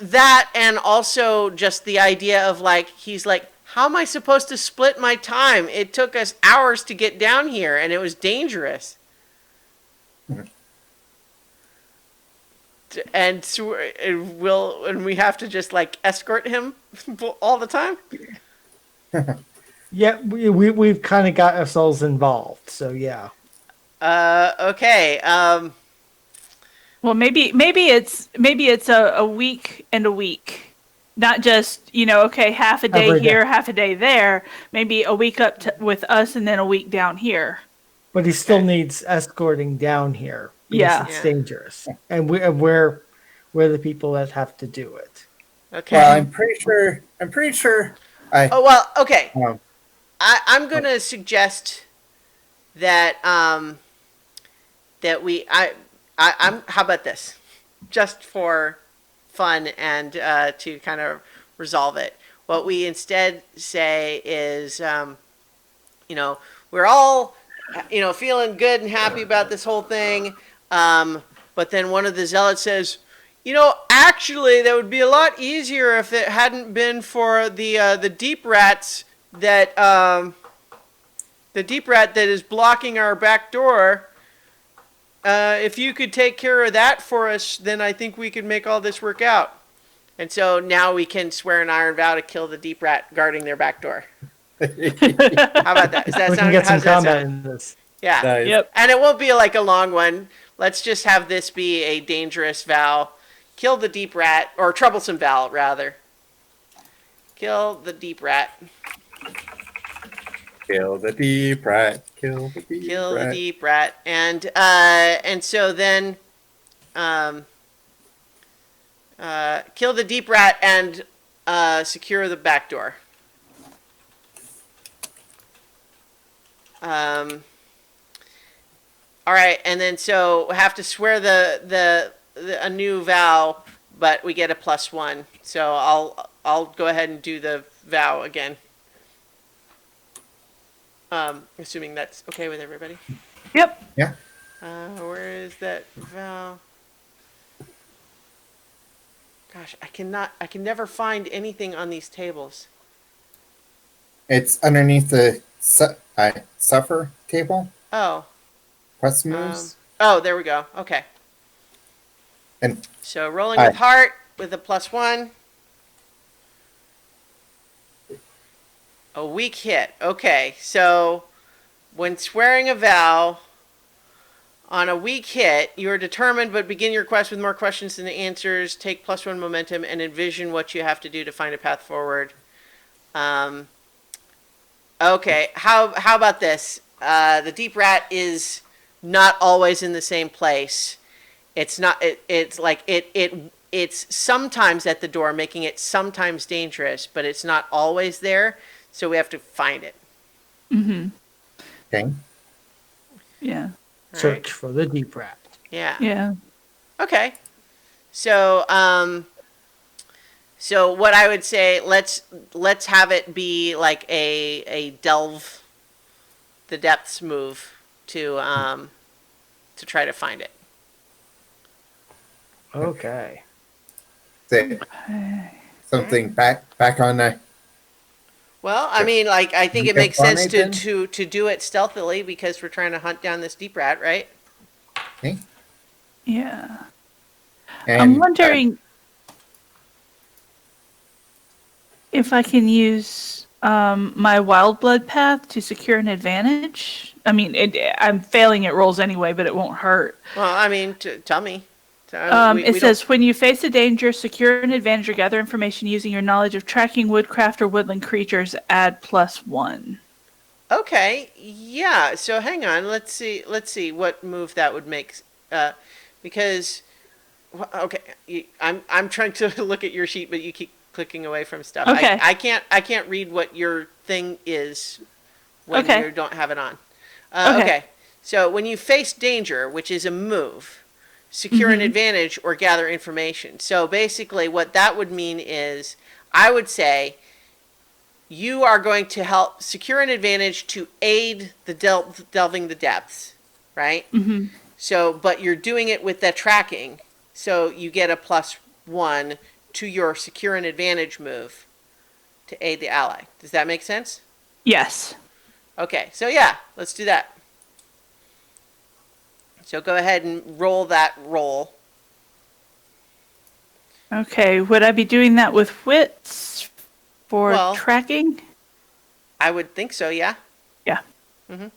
that and also just the idea of like, he's like, how am I supposed to split my time? It took us hours to get down here and it was dangerous. And so and we have to just like escort him all the time? Yeah, we've kind of got ourselves involved. So yeah. Okay. Well, maybe it's a week and a week. Not just, okay, half a day Every day. here, half a day there, maybe a week with us and then a week down here. But he still Okay. needs escorting down here because Yeah. it's Yeah. dangerous, and we're the people that have to do it. Okay. Well, I'm pretty sure. I'm pretty sure. Oh, well, okay. Um, I'm going to suggest that that I'm how about this? Just for fun and to kind of resolve it. What we instead say is we're all feeling good and happy about this whole thing. But then one of the zealots says, actually, that would be a lot easier if it hadn't been for the deep rats that the deep rat that is blocking our back door. If you could take care of that for us, then I think we could make all this work out. And so now we can swear an iron vow to kill the deep rat guarding their back door. How about that? Does that We sound? can get some how's that combat sound? in this. Yeah. Nice. Yep. And it won't be like a long one. Let's just have this be a dangerous vow. Kill the deep rat, or troublesome vow, rather. Kill the deep rat. Kill the deep rat. Kill the deep Kill rat. the deep rat. And so then kill the deep rat and secure the back door. All right, and then so we have to swear a new vow, but we get a +1. So I'll go ahead and do the vow again. Assuming that's okay with everybody. Yep. Yeah. Where is that vow? Gosh, I can never find anything on these tables. It's underneath the suffer table. Oh. Quest moves. Oh, there we go. Okay. And So rolling with heart with a +1. A weak hit. Okay, so when swearing a vow on a weak hit, you are determined but begin your quest with more questions than the answers. Take +1 momentum and envision what you have to do to find a path forward. Okay, how about this? The deep rat is not always in the same place. It's not. It's sometimes at the door, making it sometimes dangerous, but it's not always there. So we have to find it. okay. Yeah. All Search right. for the deep rat. Yeah. Yeah. Okay. So so what I would say, let's have it be like a delve the depths move to try to find it. Okay. Say something back on the. Well, I mean, like, I think it Okay, makes sense Nathan? to do it stealthily because we're trying to hunt down this deep rat, right? Okay. Yeah. And, I'm wondering if I can use my wild blood path to secure an advantage. I mean, I'm failing at rolls anyway, but it won't hurt. Well, I mean, tell me. It says, when you face a danger, secure an advantage or gather information using your knowledge of tracking woodcraft or woodland creatures, add +1. Okay, yeah. So hang on. Let's see what move that would make. Because, okay, I'm trying to look at your sheet, but you keep clicking away from stuff. Okay. I can't read what your thing is when Okay. you don't have it on. Okay. Okay. So when you face danger, which is a move, secure an advantage or gather information. So basically, what that would mean is, I would say, you are going to help secure an advantage to aid the delving the depths, right? Mm-hmm. So, but you're doing it with that tracking, so you get a +1 to your secure an advantage move to aid the ally. Does that make sense? Yes. Okay, so yeah, let's do that. So go ahead and roll that roll. Okay. Would I be doing that with wits for Well- tracking? I would think so, yeah. Yeah. Mm-hmm.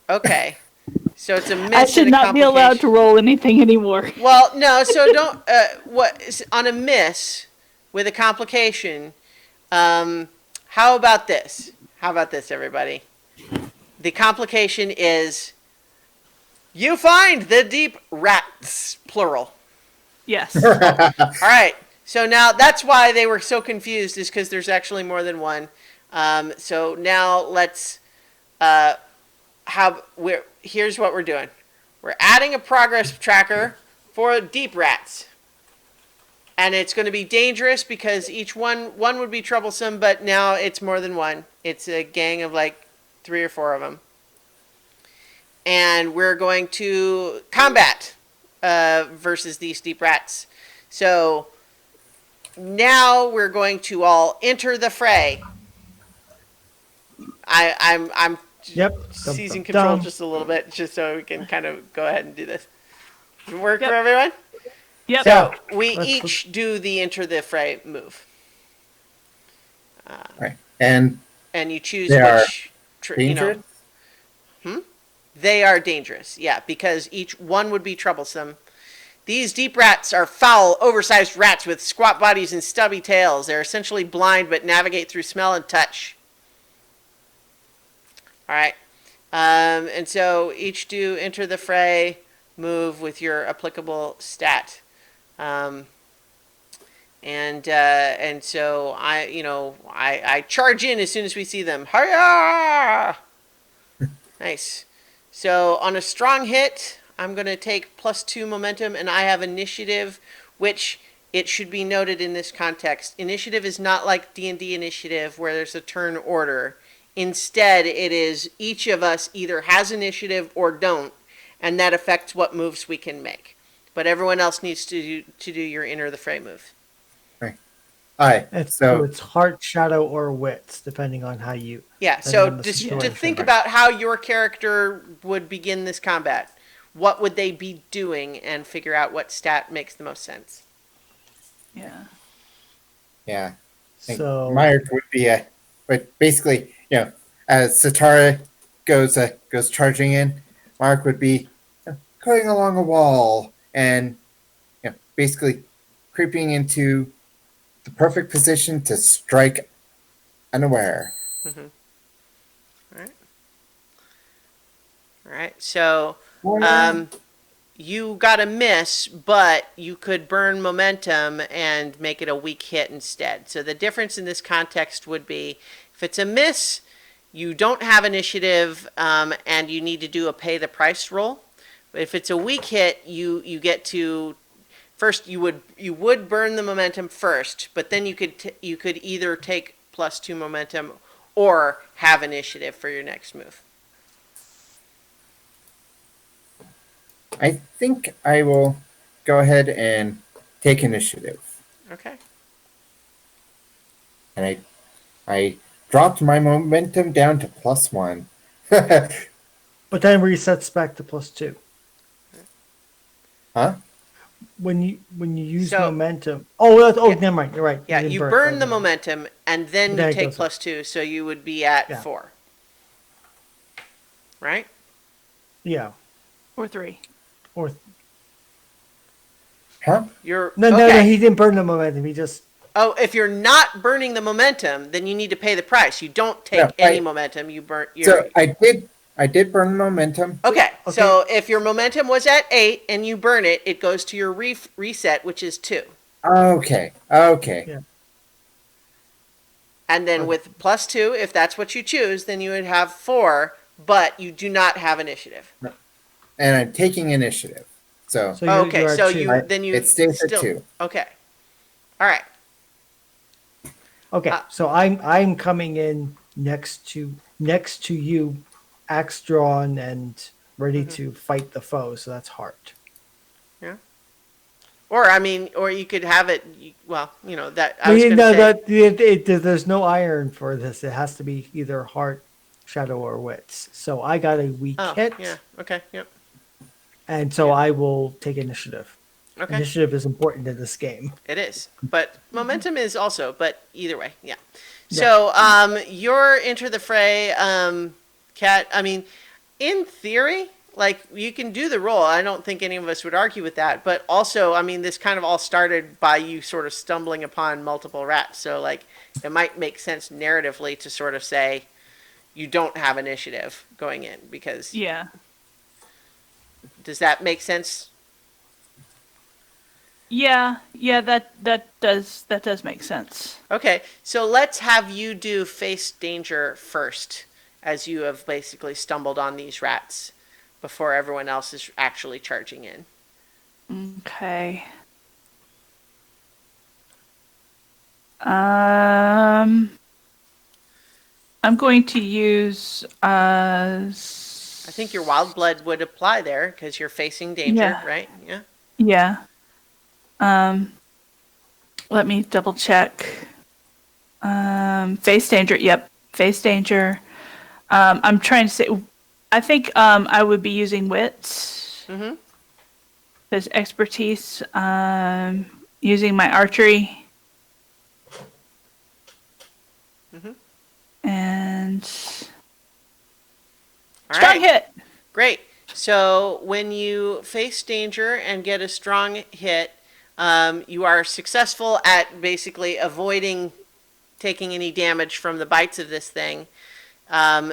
Okay. So it's a miss. I should and a not be allowed to complication. roll anything anymore. Well, no. So don't. On a miss with a complication? How about this? How about this, everybody? The complication is you find the deep rats, plural. Yes. All right. So now that's why they were so confused, is because there's actually more than one. So now let's here's what we're doing. We're adding a progress tracker for deep rats. And it's going to be dangerous because each one would be troublesome, but now it's more than one. It's a gang of like 3 or 4 of them. And we're going to combat versus these deep rats. So now we're going to all enter the fray. I'm Yep. seizing Dum, control dum. just a little bit, just so we can kind of go ahead and do this. Work Yep. for everyone? Yep. So we Let's- each do the enter the fray move. Right. And And you choose They are which, dangerous? They are dangerous, yeah, because each one would be troublesome. These deep rats are foul, oversized rats with squat bodies and stubby tails. They're essentially blind but navigate through smell and touch. All right. And so each do enter the fray move with your applicable stat. And so I charge in as soon as we see them. Hiya! Nice. So on a strong hit, I'm going to take +2 momentum, and I have initiative, which it should be noted in this context. Initiative is not like D&D initiative where there's a turn order. Instead, it is each of us either has initiative or don't, and that affects what moves we can make. But everyone else needs to do your enter the fray move. all right. So So it's heart, shadow, or wits, depending on how you. Yeah, depending so on the just to situation. think about how your character would begin this combat. What would they be doing, and figure out what stat makes the most sense. Yeah. yeah, I think So Myers would be but basically, as Satara goes charging in, Mark would be going along a wall and basically creeping into the perfect position to strike unaware. All right, so you got a miss, but you could burn momentum and make it a weak hit instead. So the difference in this context would be if it's a miss, you don't have initiative, and you need to do a pay the price roll. But if it's a weak hit, you get to first you would burn the momentum first, but then you could either take +2 momentum or have initiative for your next move. I think I will go ahead and take initiative. Okay. And I dropped my momentum down to +1. but then resets back to +2 Huh? when you use So- momentum. Oh, Yeah. never mind. You're right. Yeah, didn't you burn- burn right, the right. momentum, and then Then you it take goes up. +2, so you would be at Yeah. 4. Right? Yeah. Or 3. Or Huh? You're no, okay. he didn't burn the momentum. He just Oh, if you're not burning the momentum, then you need to pay the price. You don't take Yeah, any right. momentum. You burn. So I did burn momentum. Okay, Okay. so if your momentum was at 8 and you burn it, it goes to your reset, which is 2. Okay. Yeah. And then Okay. with +2, if that's what you choose, then you would have 4, but you do not have initiative. And I'm taking initiative. So so you're, Okay, you're at so 2. it stays at still 2. okay. All right. Okay, so I'm coming in next to you, axe drawn and ready Mm-hmm. to fight the foe. So that's heart. Or you could have it. Well, that I Well, was you going to know say. that there's no iron for this. It has to be either heart, shadow, or wits. So I got a weak Oh, hit, yeah. Okay. Yep. and so I will take initiative. Okay. Initiative is important in this game. It is, but momentum is also. But either way, yeah. So, you're enter the fray, Kat. I mean, in theory, like you can do the roll. I don't think any of us would argue with that. But also, I mean, this kind of all started by you sort of stumbling upon multiple rats. So like, it might make sense narratively to sort of say you don't have initiative going in because Yeah. does that make sense? Yeah, that does make sense. Okay, so let's have you do face danger first, as you have basically stumbled on these rats before everyone else is actually charging in. Okay. I'm going to use I think your wild blood would apply there because you're facing danger, Yeah. right? Yeah. yeah. Let me double check. Face danger. Yep, face danger. I'm trying to say. I think I would be using wits. Mm-hmm. There's expertise. Using my archery. Mm-hmm. And All strong right. hit. Great. So when you face danger and get a strong hit, you are successful at basically avoiding taking any damage from the bites of this thing.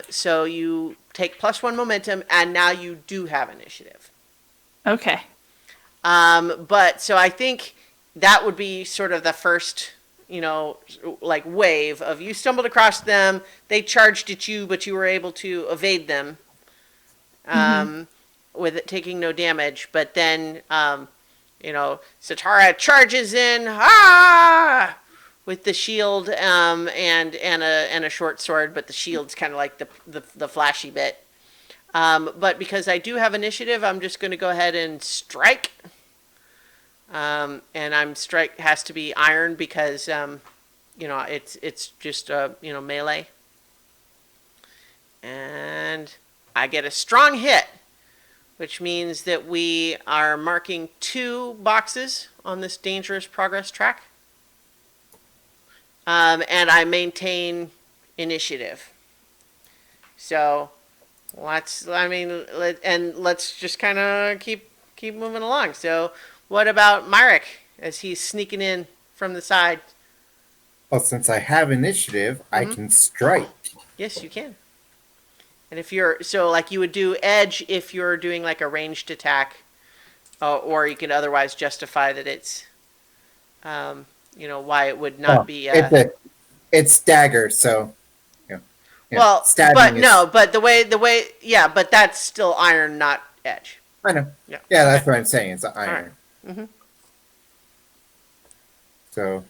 So you take +1 momentum, and now you do have initiative. Okay. But so I think that would be sort of the first, like wave of you stumbled across them, they charged at you, but you were able to evade them with it taking no damage. But then, Satara charges in, with the shield and a short sword, but the shield's kind of like the flashy bit. But because I do have initiative, I'm just going to go ahead and strike. And strike has to be iron because it's just melee. And I get a strong hit, which means that we are marking 2 boxes on this dangerous progress track. And I maintain initiative. So let's just kind of keep moving along. So what about Myrick as he's sneaking in from the side? Well, since I have initiative, I can strike. Yes, you can. And if you're you would do edge if you're doing like a ranged attack, or you could otherwise justify that it's, why it would not be. It's dagger, so. Well, stabbing but is, no, but the way, but that's still iron, not edge. I know. Yeah. Yeah, that's Okay. what I'm saying. It's iron. Right. Mm-hmm. So.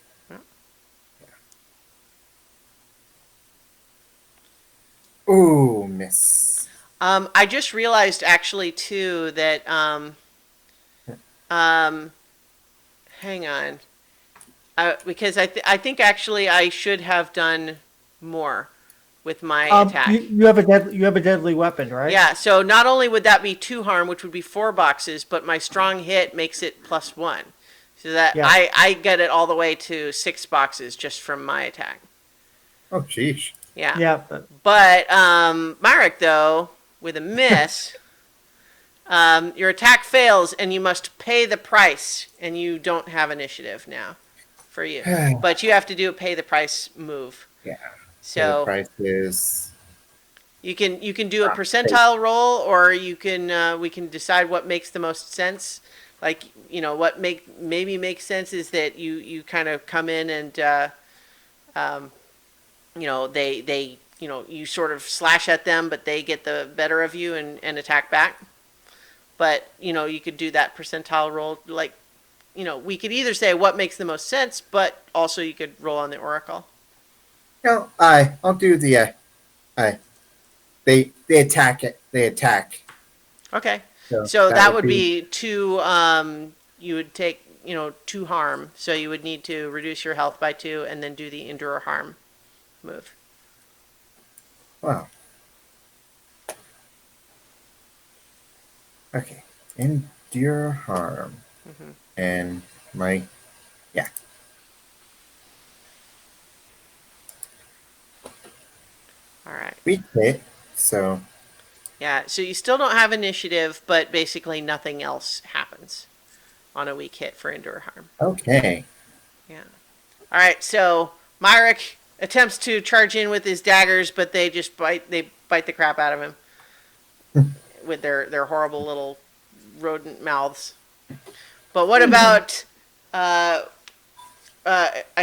Ooh, miss. I just realized actually too that hang on, because I think actually I should have done more with my attack. You have a deadly weapon, right? Yeah, so not only would that be 2 harm, which would be 4 boxes, but my strong hit makes it +1. So that Yeah. I get it all the way to 6 boxes just from my attack. Oh, sheesh. Yeah. Yeah. But Myrick, though, with a miss, your attack fails and you must pay the price, and you don't have initiative now for you. But you have to do a pay the price move. Yeah. So the price is. you can do a percentile roll, or you can we can decide what makes the most sense. Like what maybe makes sense is that you kind of come in and they you sort of slash at them, but they get the better of you and attack back. But you could do that percentile roll. Like we could either say what makes the most sense, but also you could roll on the oracle. No, I'll do the. They attack it. They attack. Okay. So that that would would be 2. You would take 2 harm. So you would need to reduce your health by 2, and then do the endure harm move. Wow. Okay. Endure harm. And my. Yeah. All right. We hit. So. Yeah, so you still don't have initiative, but basically nothing else happens on a weak hit for endure harm. Okay. Yeah. All right, so Myrick attempts to charge in with his daggers, but they just bite the crap out of him with their horrible little rodent mouths. But what about I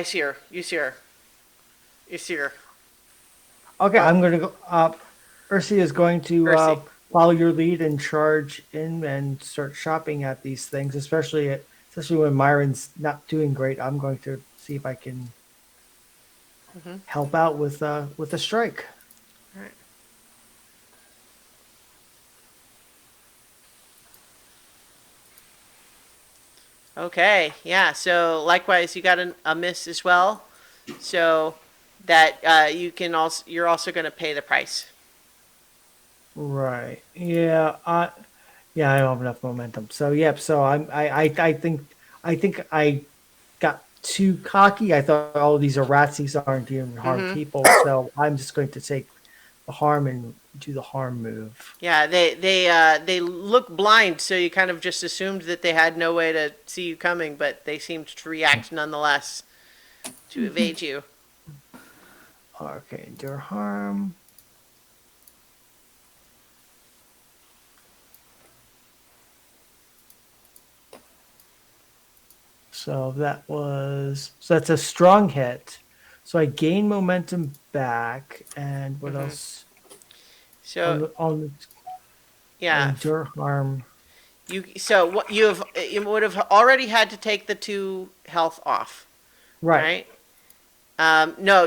see her. You see her. You see her. Okay, I'm going to go. Ursi is going to Ursi. follow your lead and charge in and start shopping at these things, especially when Myron's not doing great. I'm going to see if I can help out with a strike. All right. Okay, yeah. So likewise, you got a miss as well. So that you're also going to pay the price. Right. Yeah. Yeah. I don't have enough momentum. So yep. So I think I got too cocky. I thought, oh, these are rats. These aren't even harm people. So I'm just going to take the harm and do the harm move. Yeah, they look blind, so you kind of just assumed that they had no way to see you coming, but they seemed to react nonetheless to evade you. Okay. Endure harm. So that's a strong hit. So I gain momentum back, and what else? So On yeah, endure harm. what you would have already had to take the 2 health off, Right. right? No,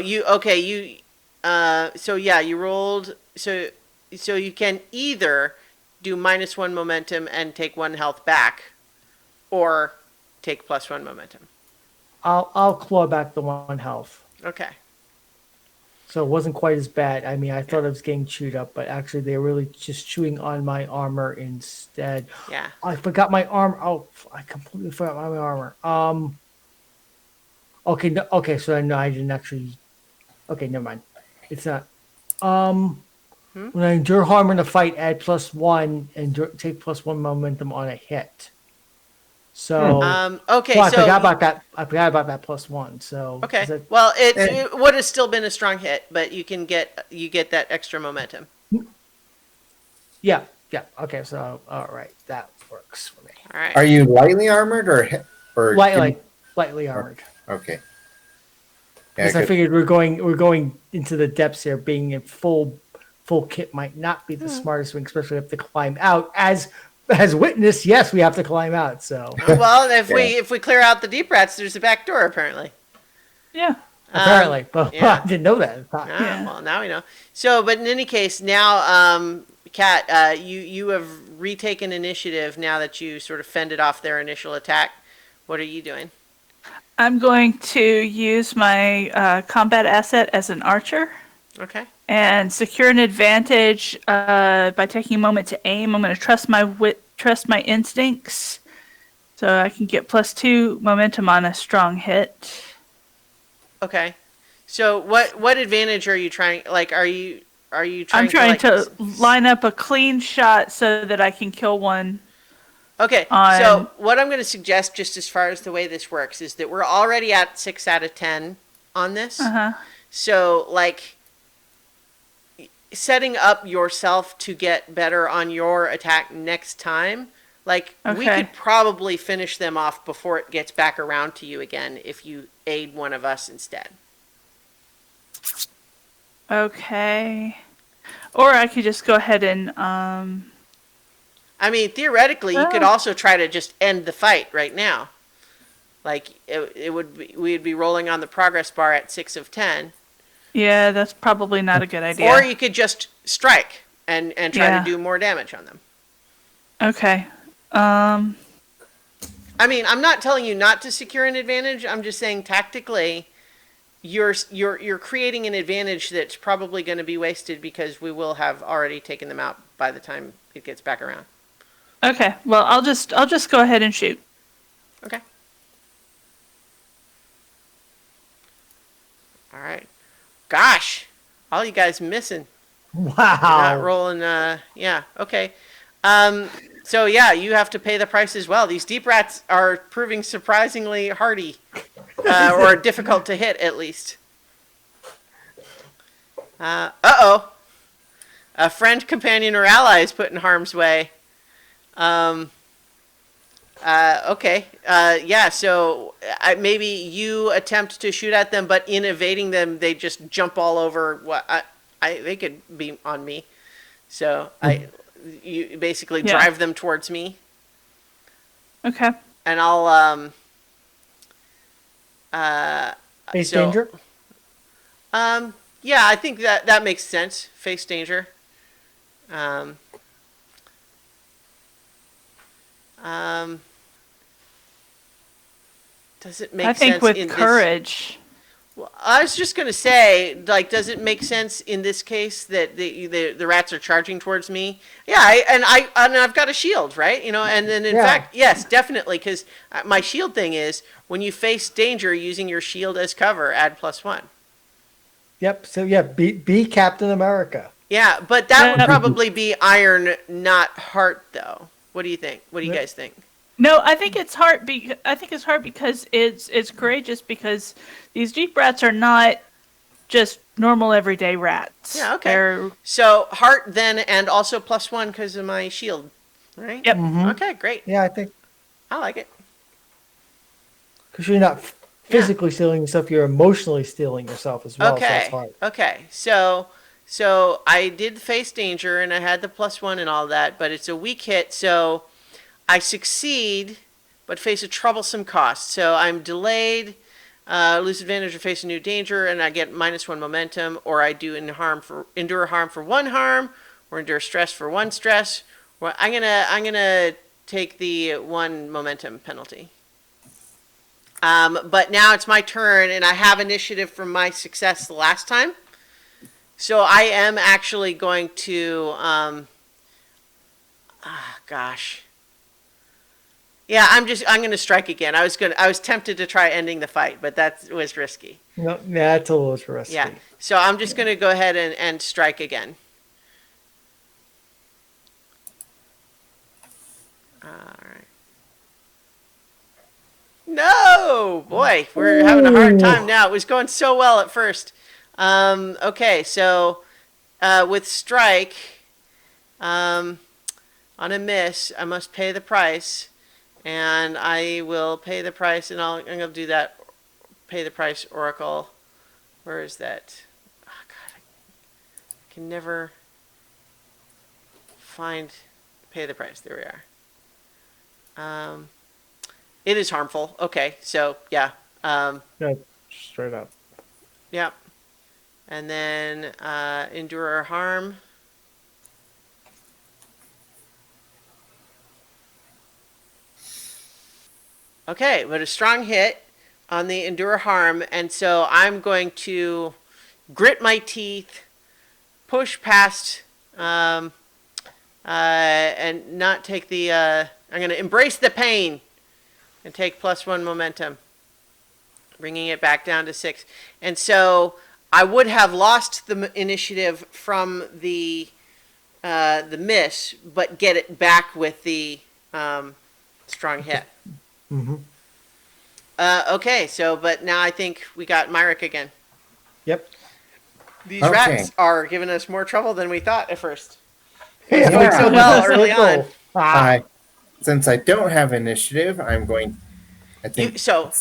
so yeah, you rolled so you can either do -1 momentum and take 1 health back, or take +1 momentum. I'll claw back the 1 health. Okay. So it wasn't quite as bad. I mean, I thought I was getting chewed up, but actually they're really just chewing on my armor instead. Yeah. I forgot my armor. Oh, I completely forgot my armor. Okay, no, okay, so no, I didn't actually. Okay, never mind. It's not. When I endure harm in a fight, add +1 and take +1 momentum on a hit. So, Okay, well, I so forgot about that. I forgot about that +1. So, okay. 'cause it- Well, And- it would have still been a strong hit, but you get that extra momentum. yeah, yeah. Okay, so all right, that works for me. All right. Are you lightly armored or Lightly armored. Okay. Yeah, Because I figured we're going into the depths here. Being in full kit might not be the smartest thing, especially if to climb out. As witness, yes, we have to climb out. So Well, if Yeah. we clear out the deep rats, there's a back door apparently. Yeah. apparently, but yeah. I didn't know that. Ah, Yeah. Well, now we know. So, but in any case, now, Kat, you have retaken initiative now that you sort of fended off their initial attack. What are you doing? I'm going to use my combat asset as an archer Okay. and secure an advantage by taking a moment to aim. I'm going to trust my instincts, so I can get +2 momentum on a strong hit. Okay. So, what advantage are you trying? Like, are you trying? I'm trying to to line up a clean shot so that I can kill one. Okay, on- so what I'm going to suggest, just as far as the way this works, is that we're already at 6 out of 10 on this. Uh-huh. So, like, setting up yourself to get better on your attack next time, like, we Okay. could probably finish them off before it gets back around to you again if you aid one of us instead. Okay. Or I could just go ahead and I mean, theoretically, you could Oh. also try to just end the fight right now. Like, we'd be rolling on the progress bar at 6 of 10. yeah, that's probably not a good idea. Or you could just strike and try Yeah. to do more damage on them. Okay. I mean, I'm not telling you not to secure an advantage. I'm just saying tactically, you're creating an advantage that's probably going to be wasted because we will have already taken them out by the time it gets back around. Okay. Well, I'll just go ahead and shoot. Okay. All right. Gosh, all you guys missing. You're not Wow. rolling. Yeah. Okay. So yeah, you have to pay the price as well. These deep rats are proving surprisingly hardy, or difficult to hit at least. Oh. A friend, companion, or ally is put in harm's way. Okay. Yeah. So maybe you attempt to shoot at them, but in evading them, they just jump all over. They could be on me. So you basically Yeah. drive them towards me, Okay. and I'll Face so- danger. yeah, I think that makes sense. Face danger. Um, um, does it make I think sense with in this? courage. Well, I was just gonna say, like, does it make sense in this case that the rats are charging towards me? Yeah, and I've got a shield, right? You know, and then in Yeah. fact, yes, definitely, because my shield thing is when you face danger using your shield as cover, add +1. Yep. So yeah, be Captain America. Yeah, but that would Yep. probably be iron, not heart, though. What do you think? What do you Yep. guys think? No, I think it's hard. I think it's hard because it's courageous because these deep rats are not just normal everyday rats. Yeah, okay. They're, So heart then, and also +1 because of my shield, right? yep. Okay, great. Yeah, I think I like it. because you're not physically stealing yourself, you're emotionally stealing yourself as well. So Okay. it's hard. Okay. So I did face danger and I had the +1 and all that, but it's a weak hit, so I succeed, but face a troublesome cost. So I'm delayed, lose advantage or face a new danger, and I get -1 momentum, or I do endure harm for 1 harm, or endure stress for 1 stress. Well, I'm gonna take the 1 momentum penalty. But now it's my turn, and I have initiative from my success the last time. So I am actually going to, gosh. Yeah, I'm going to strike again. I was tempted to try ending the fight, but that was risky. No, that's a little risky. Yeah. So I'm just going to go ahead and strike again. All right. No, boy, we're having a hard time now. It was going so well at first. Okay, so with strike, on a miss, I must pay the price, and I will pay the price, and I'm going to do that. Pay the price, Oracle. Where is that? Oh, God, I can never find pay the price. There we are. It is harmful. Okay, so yeah. No, straight up. Yeah. And then endure harm. Okay, but a strong hit on the endure harm, and so I'm going to grit my teeth, push past, and not take the. I'm going to embrace the pain and take +1 momentum, bringing it back down to 6. And so I would have lost the initiative from the miss, but get it back with the strong hit. Mm-hmm. Okay, so but now I think we got Myrick again. Yep. These Okay. rats are giving us more trouble than we thought at first. Yeah. Doing so well early Circle. on. Ah, Since I don't have initiative, I'm going. I think So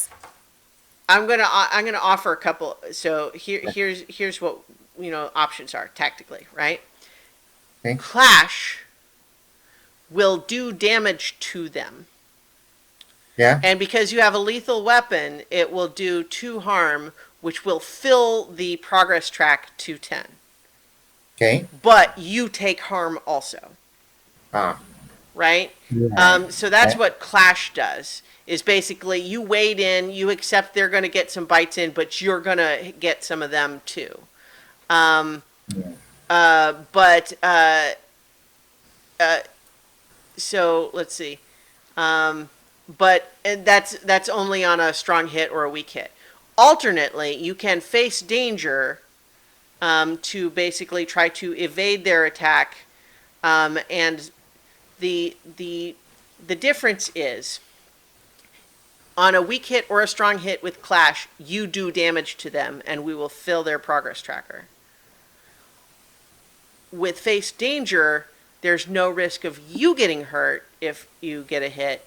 I'm gonna offer a couple. So here's what options are tactically, right? Okay. Clash will do damage to them, Yeah. and because you have a lethal weapon, it will do 2 harm, which will fill the progress track to 10. Okay. But you take harm also, Ah. right? Yeah. So that's Okay. what Clash does. Is basically you wade in, you accept they're going to get some bites in, but you're going to get some of them too. So let's see. But and that's only on a strong hit or a weak hit. Alternately, you can face danger to basically try to evade their attack. And the difference is, on a weak hit or a strong hit with Clash, you do damage to them, and we will fill their progress tracker. With Face Danger, there's no risk of you getting hurt if you get a hit,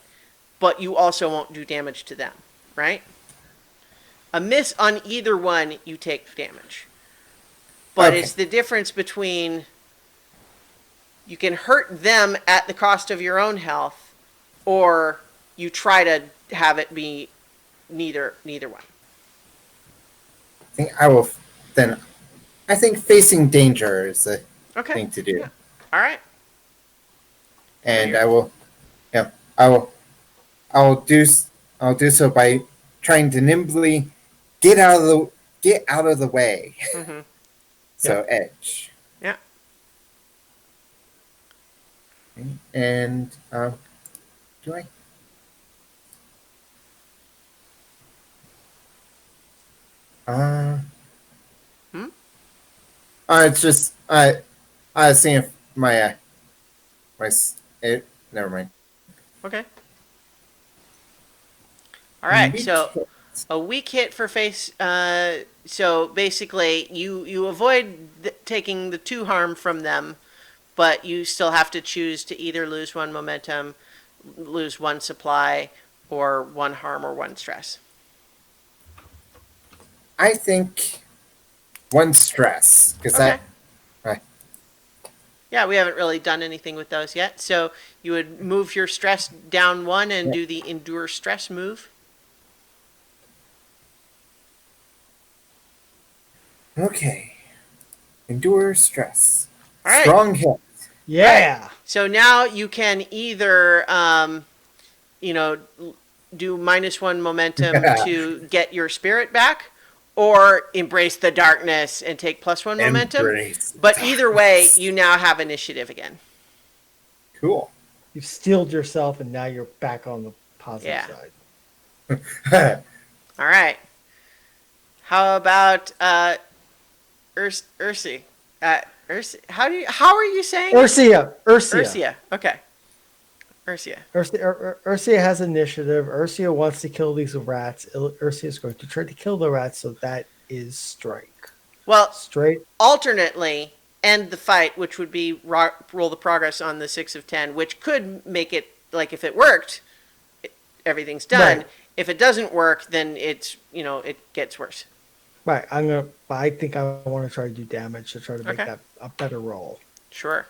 but you also won't do damage to them, right? A miss on either one, you take damage. But Okay. it's the difference between you can hurt them at the cost of your own health, or you try to have it be neither one. I think I will then. I think facing danger is the Okay. thing to do, Yeah. All right. and I will. Yeah, I will. I'll do so by trying to nimbly get out of the way. Mm-hmm. So edge. Yeah. Okay, and do I? Hmm? It's just I was seeing if my never mind. Okay. All right. Weak So hit. a weak hit for face. So basically, you avoid taking the 2 harm from them, but you still have to choose to either lose 1 momentum, lose 1 supply, or 1 harm or 1 stress. I think 1 stress because Okay. that. Yeah, we haven't really done anything with those yet. So you would move your stress down 1 and do the endure stress move. Okay. Endure stress. All right. Strong hit. Yeah. So now you can either, do -1 momentum to get your spirit back, or embrace the darkness and take +1 momentum. Embrace But either way, you now have initiative again. Cool. You've steeled yourself, and now you're back on the positive Yeah. side. All right. How about Ursi? How are you saying it? Ursia. Ursia. Okay. Ursia. Ursia has initiative. Ursia wants to kill these rats. Ursia is going to try to kill the rats, so that is strike. Well, Straight. alternately, end the fight, which would be roll the progress on the 6 of 10, which could make it, like, if it worked, everything's done. Right. If it doesn't work, then it gets worse. Right. I think I want to try to do damage to try to make Okay. that a better roll. Sure.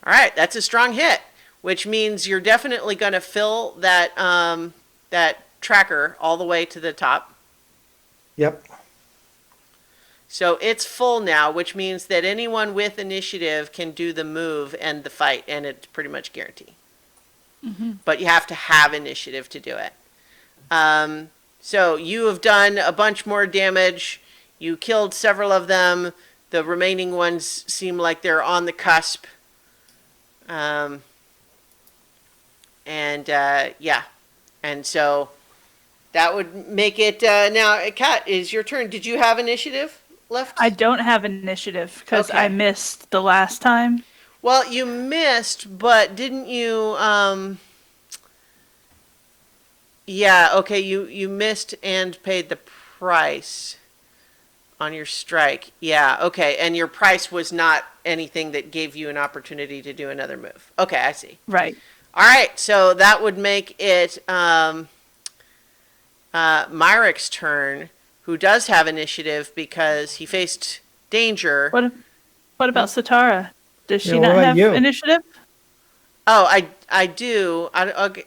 All right, that's a strong hit, which means you're definitely going to fill that that tracker all the way to the top. Yep. So it's full now, which means that anyone with initiative can do the move and the fight, and it's pretty much guaranteed. But you have to have initiative to do it. So you have done a bunch more damage. You killed several of them. The remaining ones seem like they're on the cusp. Yeah. And so that would make it, now, Kat, is your turn. Did you have initiative left? I don't have initiative because Okay. I missed the last time. Well, you missed, but didn't you, yeah, okay, you missed and paid the price on your strike. Yeah, okay, and your price was not anything that gave you an opportunity to do another move. Okay, I see. Right. All right, so that would make it Myric's turn, who does have initiative because he faced danger. What about Satara? Does she Yeah, what not about have you? initiative? Oh, I do.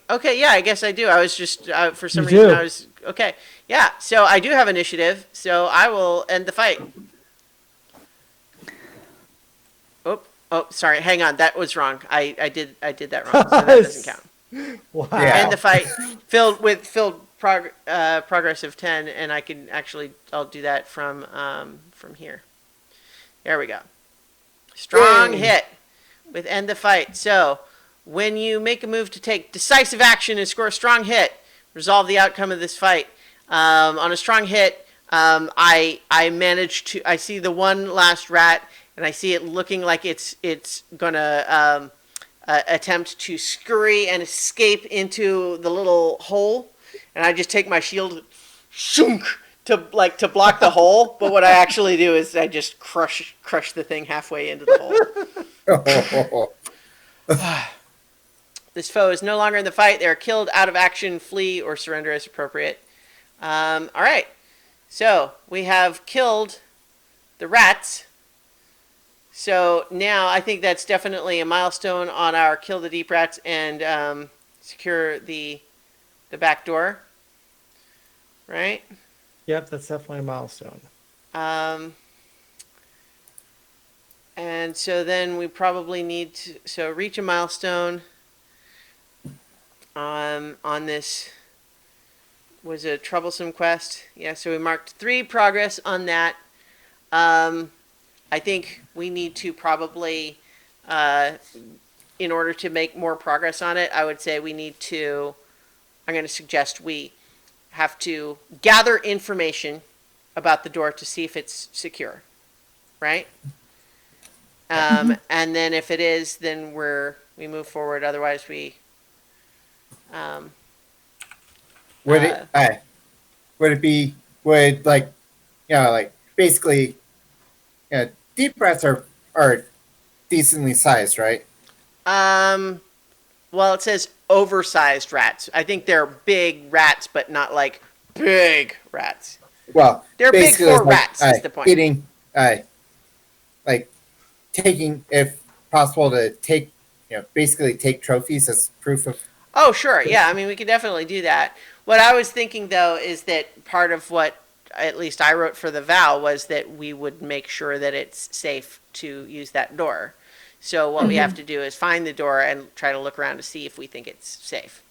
Okay, yeah, I guess I do. I was just, for some You reason, do. I was, okay. Yeah, so I do have initiative, so I will end the fight. Oh, sorry, hang on, that was wrong. I did that wrong, so that doesn't count. Wow. Yeah. End the fight, filled progress of 10, and I'll do that from here. There we go. Strong Yay. hit with end the fight. So when you make a move to take decisive action and score a strong hit, resolve the outcome of this fight. On a strong hit, I managed to. I see the one last rat, and I see it looking like it's gonna attempt to scurry and escape into the little hole, and I just take my shield, shunk, to block the hole. But what I actually do is I just crush the thing halfway into the hole. This foe is no longer in the fight. They are killed out of action, flee, or surrender as appropriate. All right. So we have killed the rats. So now I think that's definitely a milestone on our kill the deep rats and secure the back door. Right? Yep, that's definitely a milestone. And so then we probably need to reach a milestone on this was a troublesome quest. Yeah, so we marked 3 progress on that. I think we need to probably, in order to make more progress on it, I would say we need to, I'm going to suggest we have to gather information about the door to see if it's secure, right? And then if it is, then we move forward. Otherwise, we. Would it be basically, deep rats are decently sized, right? Well, it says oversized rats. I think they're big rats, but not like big rats. Well, They're big basically, for rats. Is the point? Getting, taking, if possible, to take, basically take trophies as proof of. Oh, sure. Yeah, I mean, we could definitely do that. What I was thinking, though, is that part of what at least I wrote for the vow was that we would make sure that it's safe to use that door. So what we have to do is find the door and try to look around to see if we think it's safe.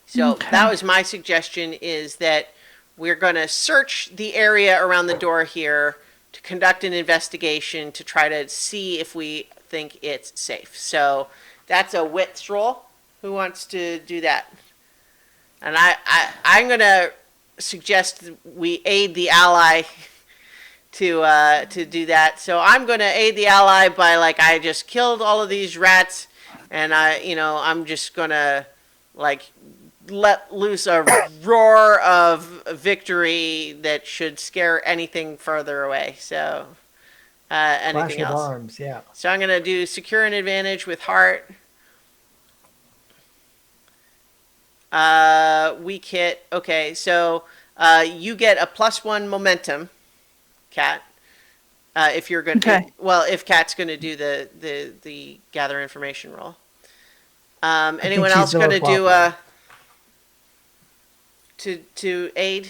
So that was my suggestion, is that we're going to search the area around the door here to conduct an investigation to try to see if we think it's safe. So that's a wits roll. Who wants to do that? And I'm going to suggest we aid the ally to do that. So I'm going to aid the ally by, I just killed all of these rats, and I'm just going to let loose a roar of victory that should scare anything further away. So anything Flash of else? arms, yeah. So I'm going to do secure an advantage with heart. Weak hit. Okay, so you get a +1 momentum, Kat. If you're going to, if Kat's going to do the gather information roll. Anyone else going to do to aid?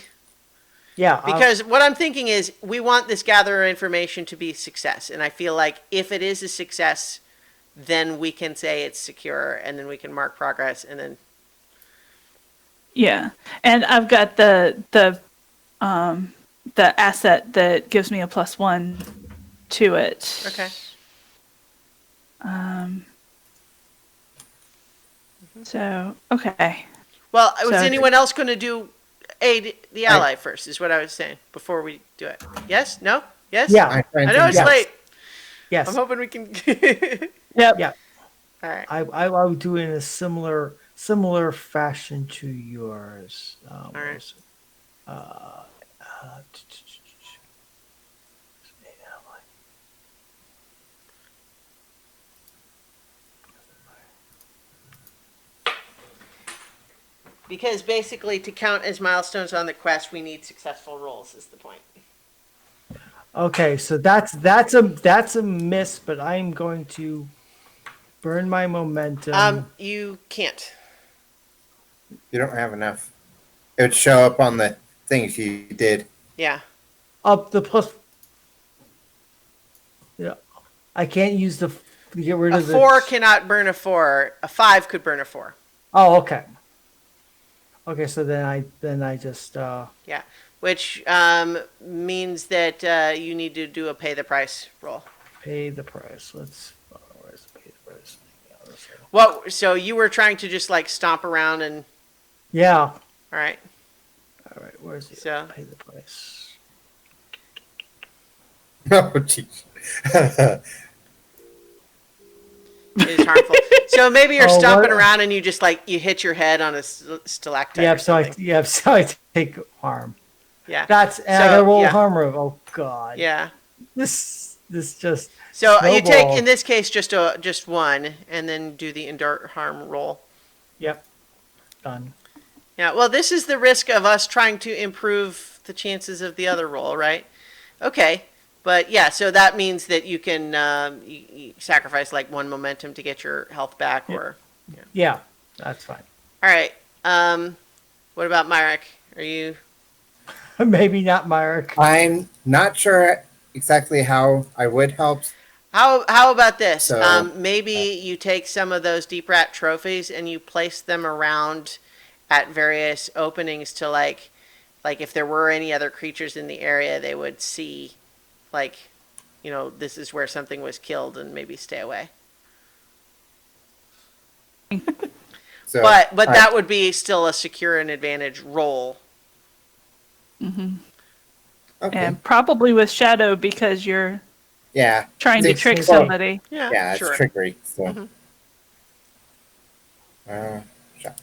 Yeah. Because what I'm thinking is we want this gather information to be a success, and I feel like if it is a success, then we can say it's secure, and then we can mark progress, and then. Yeah, and I've got the asset that gives me a +1 to it. Okay. So okay. Well, was So- anyone else going to do aid the ally first? Is what I was saying before we do it. Yes? No? Yes? Yeah. I know it's Yes. late. Yes. I'm hoping we can. Yep. Yeah. All right. I would do it in a similar fashion to yours. All right. Because basically, to count as milestones on the quest, we need successful rolls. Is the point? Okay, so that's a miss, but I'm going to burn my momentum. You can't. You don't have enough. It would show up on the thing if you did. Yeah. Up the plus. Yeah, I can't use to get rid A of 4 cannot burn a 4. A 5 could burn a 4. Oh, okay. Okay, so then I just Yeah. Which means that you need to do a pay the price roll. pay the price. Let's where's the pay the price thing? Yeah, Well, so you were trying to just stomp around and. yeah. All right. All right, where's the So- pay the price? Oh, jeez. It is harmful. So maybe you're Oh, stomping what- around and you just like you hit your head on a stalactite or something. So I take harm. Yeah. That's and I So, gotta roll yeah. harm roll. Oh god. Yeah. This just So you take snowballed. in this case just one, and then do the endure harm roll. Yep. Done. Yeah. Well, this is the risk of us trying to improve the chances of the other roll, right? Okay. But yeah, so that means that you can you sacrifice like one momentum to get your health back, or Yeah, that's fine. all right. What about Myrick? Are you? Maybe not Myrick. I'm not sure exactly how I would help. How about this? So- Maybe you take some of those deep rat trophies and you place them around at various openings to like if there were any other creatures in the area, they would see, like, this is where something was killed and maybe stay away. So, But all that right. would be still a secure and advantage roll. Okay. And probably with shadow because you're Yeah. trying to It's- trick well, somebody. Yeah, it's sure. trickery. So. Mhm. Shot.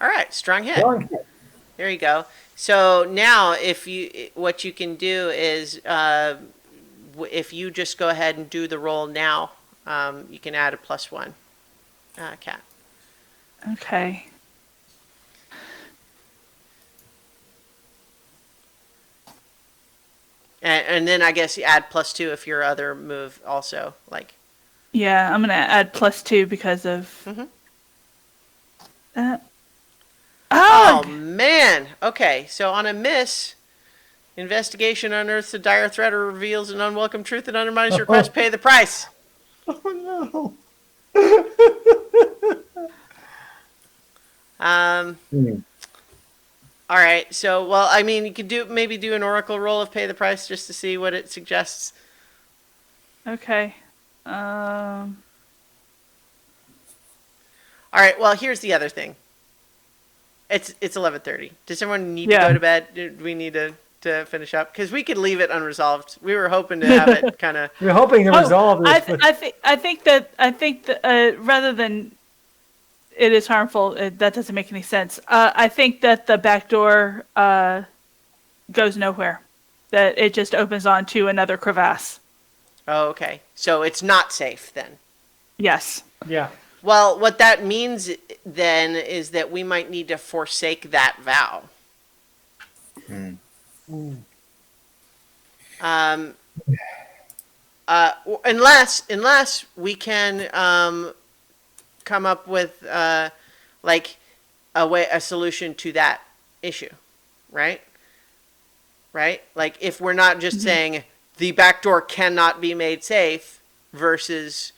All right, strong hit. Wrong. There you go. So now, what you can do is, if you just go ahead and do the roll now, you can add a +1. Cat. Okay. And then I guess you add +2 if your other move also like. Yeah, I'm gonna add +2 because of Mhm. that. Oh Oh, man. Okay, so on a miss, investigation unearths a dire threat or reveals an unwelcome truth that undermines your quest. Pay the price. Oh no. Hmm. All right. So, well, I mean, you could maybe do an oracle roll of pay the price just to see what it suggests. okay. All right. Well, here's the other thing. It's 11:30. Does everyone need to Yeah. go to bed? Do we need to finish up? Because we could leave it unresolved. We were hoping to have it kind of. We're hoping to resolve this. but I think that rather than it is harmful, that doesn't make any sense. I think that the back door goes nowhere. That it just opens onto another crevasse. Oh, okay. So it's not safe then. Yes. yeah. Well, what that means then is that we might need to forsake that vow. Unless we can come up with like a solution to that issue, right? Right? Like if we're not just saying the back door cannot be made safe versus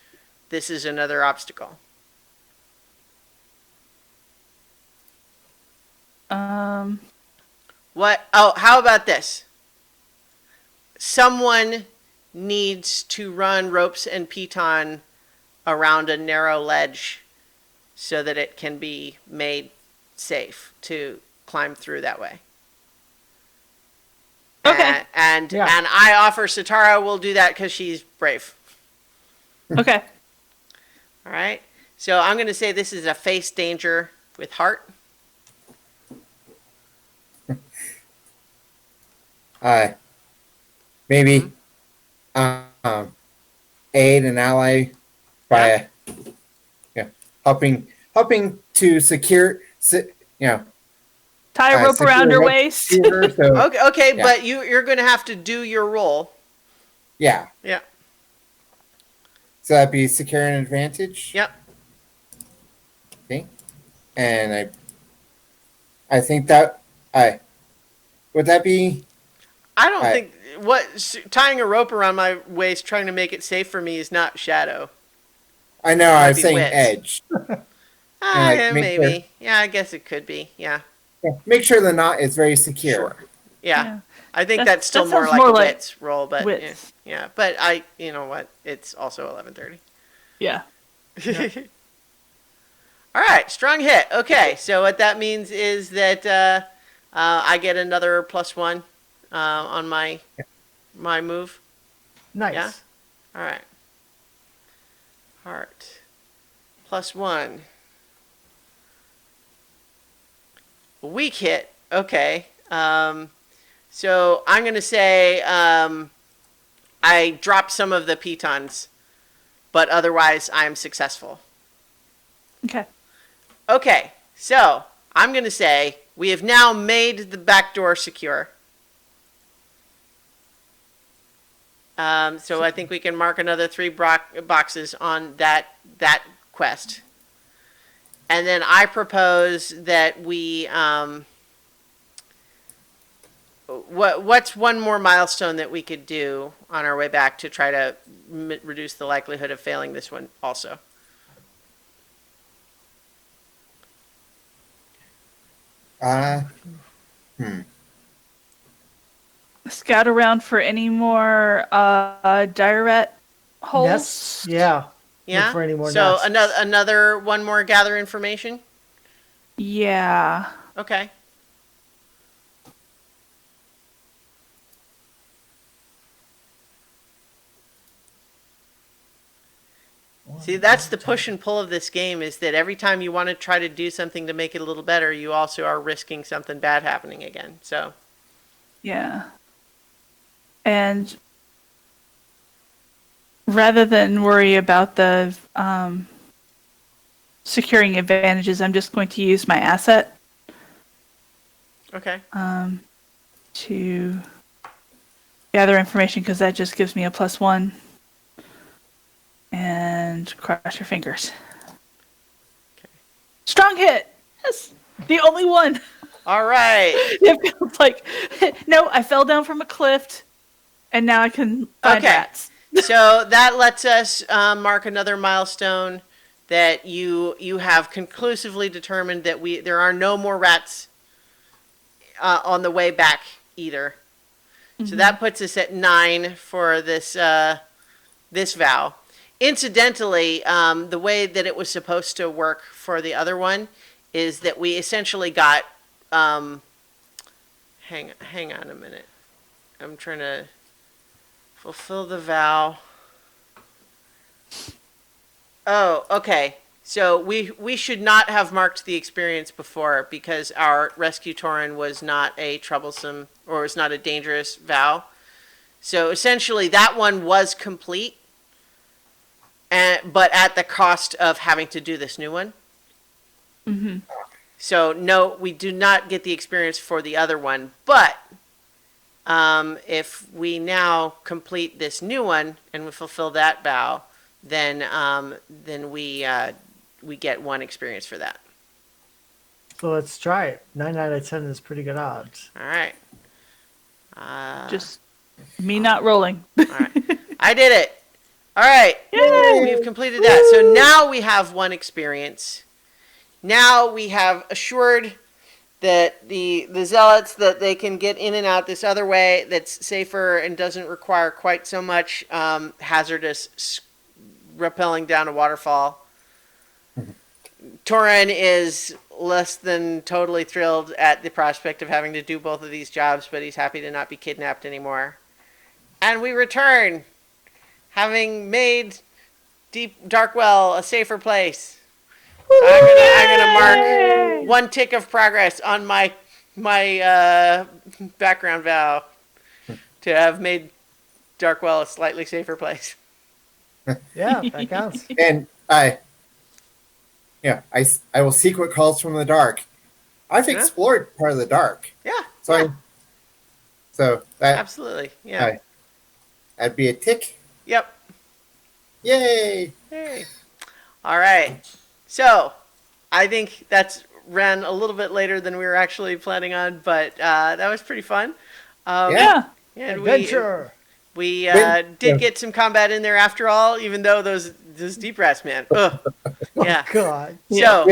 this is another obstacle. What? Oh, how about this? Someone needs to run ropes and piton around a narrow ledge so that it can be made safe to climb through that way. Okay. And Yeah. I offer Satara will do that because she's brave. Okay. All right. So I'm going to say this is a face danger with heart. Maybe aid an ally by helping to secure Tie a rope secure around her rope waist. secure, so Okay, Yeah. but you're going to have to do your roll. yeah, Yeah. so that'd be secure an advantage. Yep. Okay, and I think that would that be I don't Right. think tying a rope around my waist trying to make it safe for me is not shadow. I know Might I was be saying wits. edge. Yeah, make maybe. sure- Yeah, I guess it could be. Yeah. Yeah, make sure the knot is very secure. Sure. Yeah. Yeah. I think That- that's still that more sounds like more a like wits roll, but wits. yeah. But you know what? It's also 11:30. Yeah. All right, strong hit. Okay, so what that means is that I get another +1 on my move. Nice. Yeah? All right. Heart. +1. Weak hit. Okay. So I'm going to say I drop some of the pitons, but otherwise I'm successful. Okay. Okay, so I'm going to say we have now made the back door secure. So I think we can mark another 3 boxes on that quest. And then I propose that we what's one more milestone that we could do on our way back to try to reduce the likelihood of failing this one also? Scout around for any more diorite holes. Nests? Yeah. Yeah. Look for any more so nests. another one more gather information. Yeah. Okay. See, that's the push and pull of this game, is that every time you want to try to do something to make it a little better, you also are risking something bad happening again. So, Yeah. And rather than worry about the securing advantages, I'm just going to use my asset okay. to gather information, because that just gives me a +1. And cross your fingers. Okay. Strong hit! Yes! The only one! All right. It feels like, no, I fell down from a cliff, and now I can find Okay. rats. So that lets us mark another milestone, that you have conclusively determined that there are no more rats on the way back either. So that puts us at 9 for this this vow. Incidentally, the way that it was supposed to work for the other one is that we essentially got. Hang on a minute. I'm trying to fulfill the vow. Oh, okay. So we should not have marked the experience before, because our rescue Tauren was not a troublesome, or was not a dangerous vow. So essentially that one was complete, but at the cost of having to do this new one. Mm-hmm. So no, we do not get the experience for the other one, but if we now complete this new one and we fulfill that vow, then we get 1 experience for that. So let's try it. 9 out of 10 is pretty good odds. All right. Just me not rolling. All right. I did it. All right. Yay! We've completed that. So now we have 1 experience. Now we have assured that the zealots, that they can get in and out this other way that's safer and doesn't require quite so much hazardous rappelling down a waterfall. Tauren is less than totally thrilled at the prospect of having to do both of these jobs, but he's happy to not be kidnapped anymore. And we return, having made Deep Darkwell a safer place. So I'm gonna mark 1 tick of progress on my background vow to have made Darkwell a slightly safer place. Yeah, that counts. And I will seek what calls from the dark. I've Yeah. explored part of the dark, Yeah, so that absolutely. Yeah. Aye. That'd be a tick. Yep. Yay! Hey. All right. So, I think that's ran a little bit later than we were actually planning on, but that was pretty fun. Yeah. And Adventure! we Yeah. did get some combat in there after all, even though those deep rats, man. Ugh. Yeah. God. So,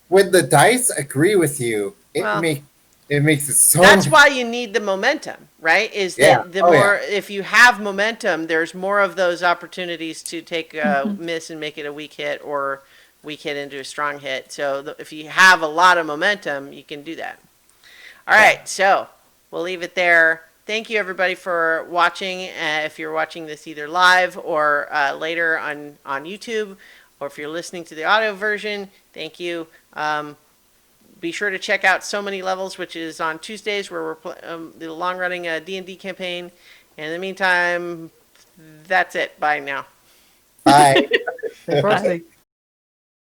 With the dice, agree with you. It Well, makes it so. that's why you need the momentum, right? Is that Yeah. the Oh, more, if you have momentum, there's more of those opportunities to take a miss and make it a weak hit, or weak hit into a strong hit. So if you have a lot of momentum, you can do that. All right, so we'll leave it there. Thank you, everybody, for watching. If you're watching this either live or later on YouTube, or if you're listening to the audio version, thank you. Be sure to check out So Many Levels, which is on Tuesdays, where we're the long-running D&D campaign. And in the meantime, that's it. Bye now. Bye. Stay frosty.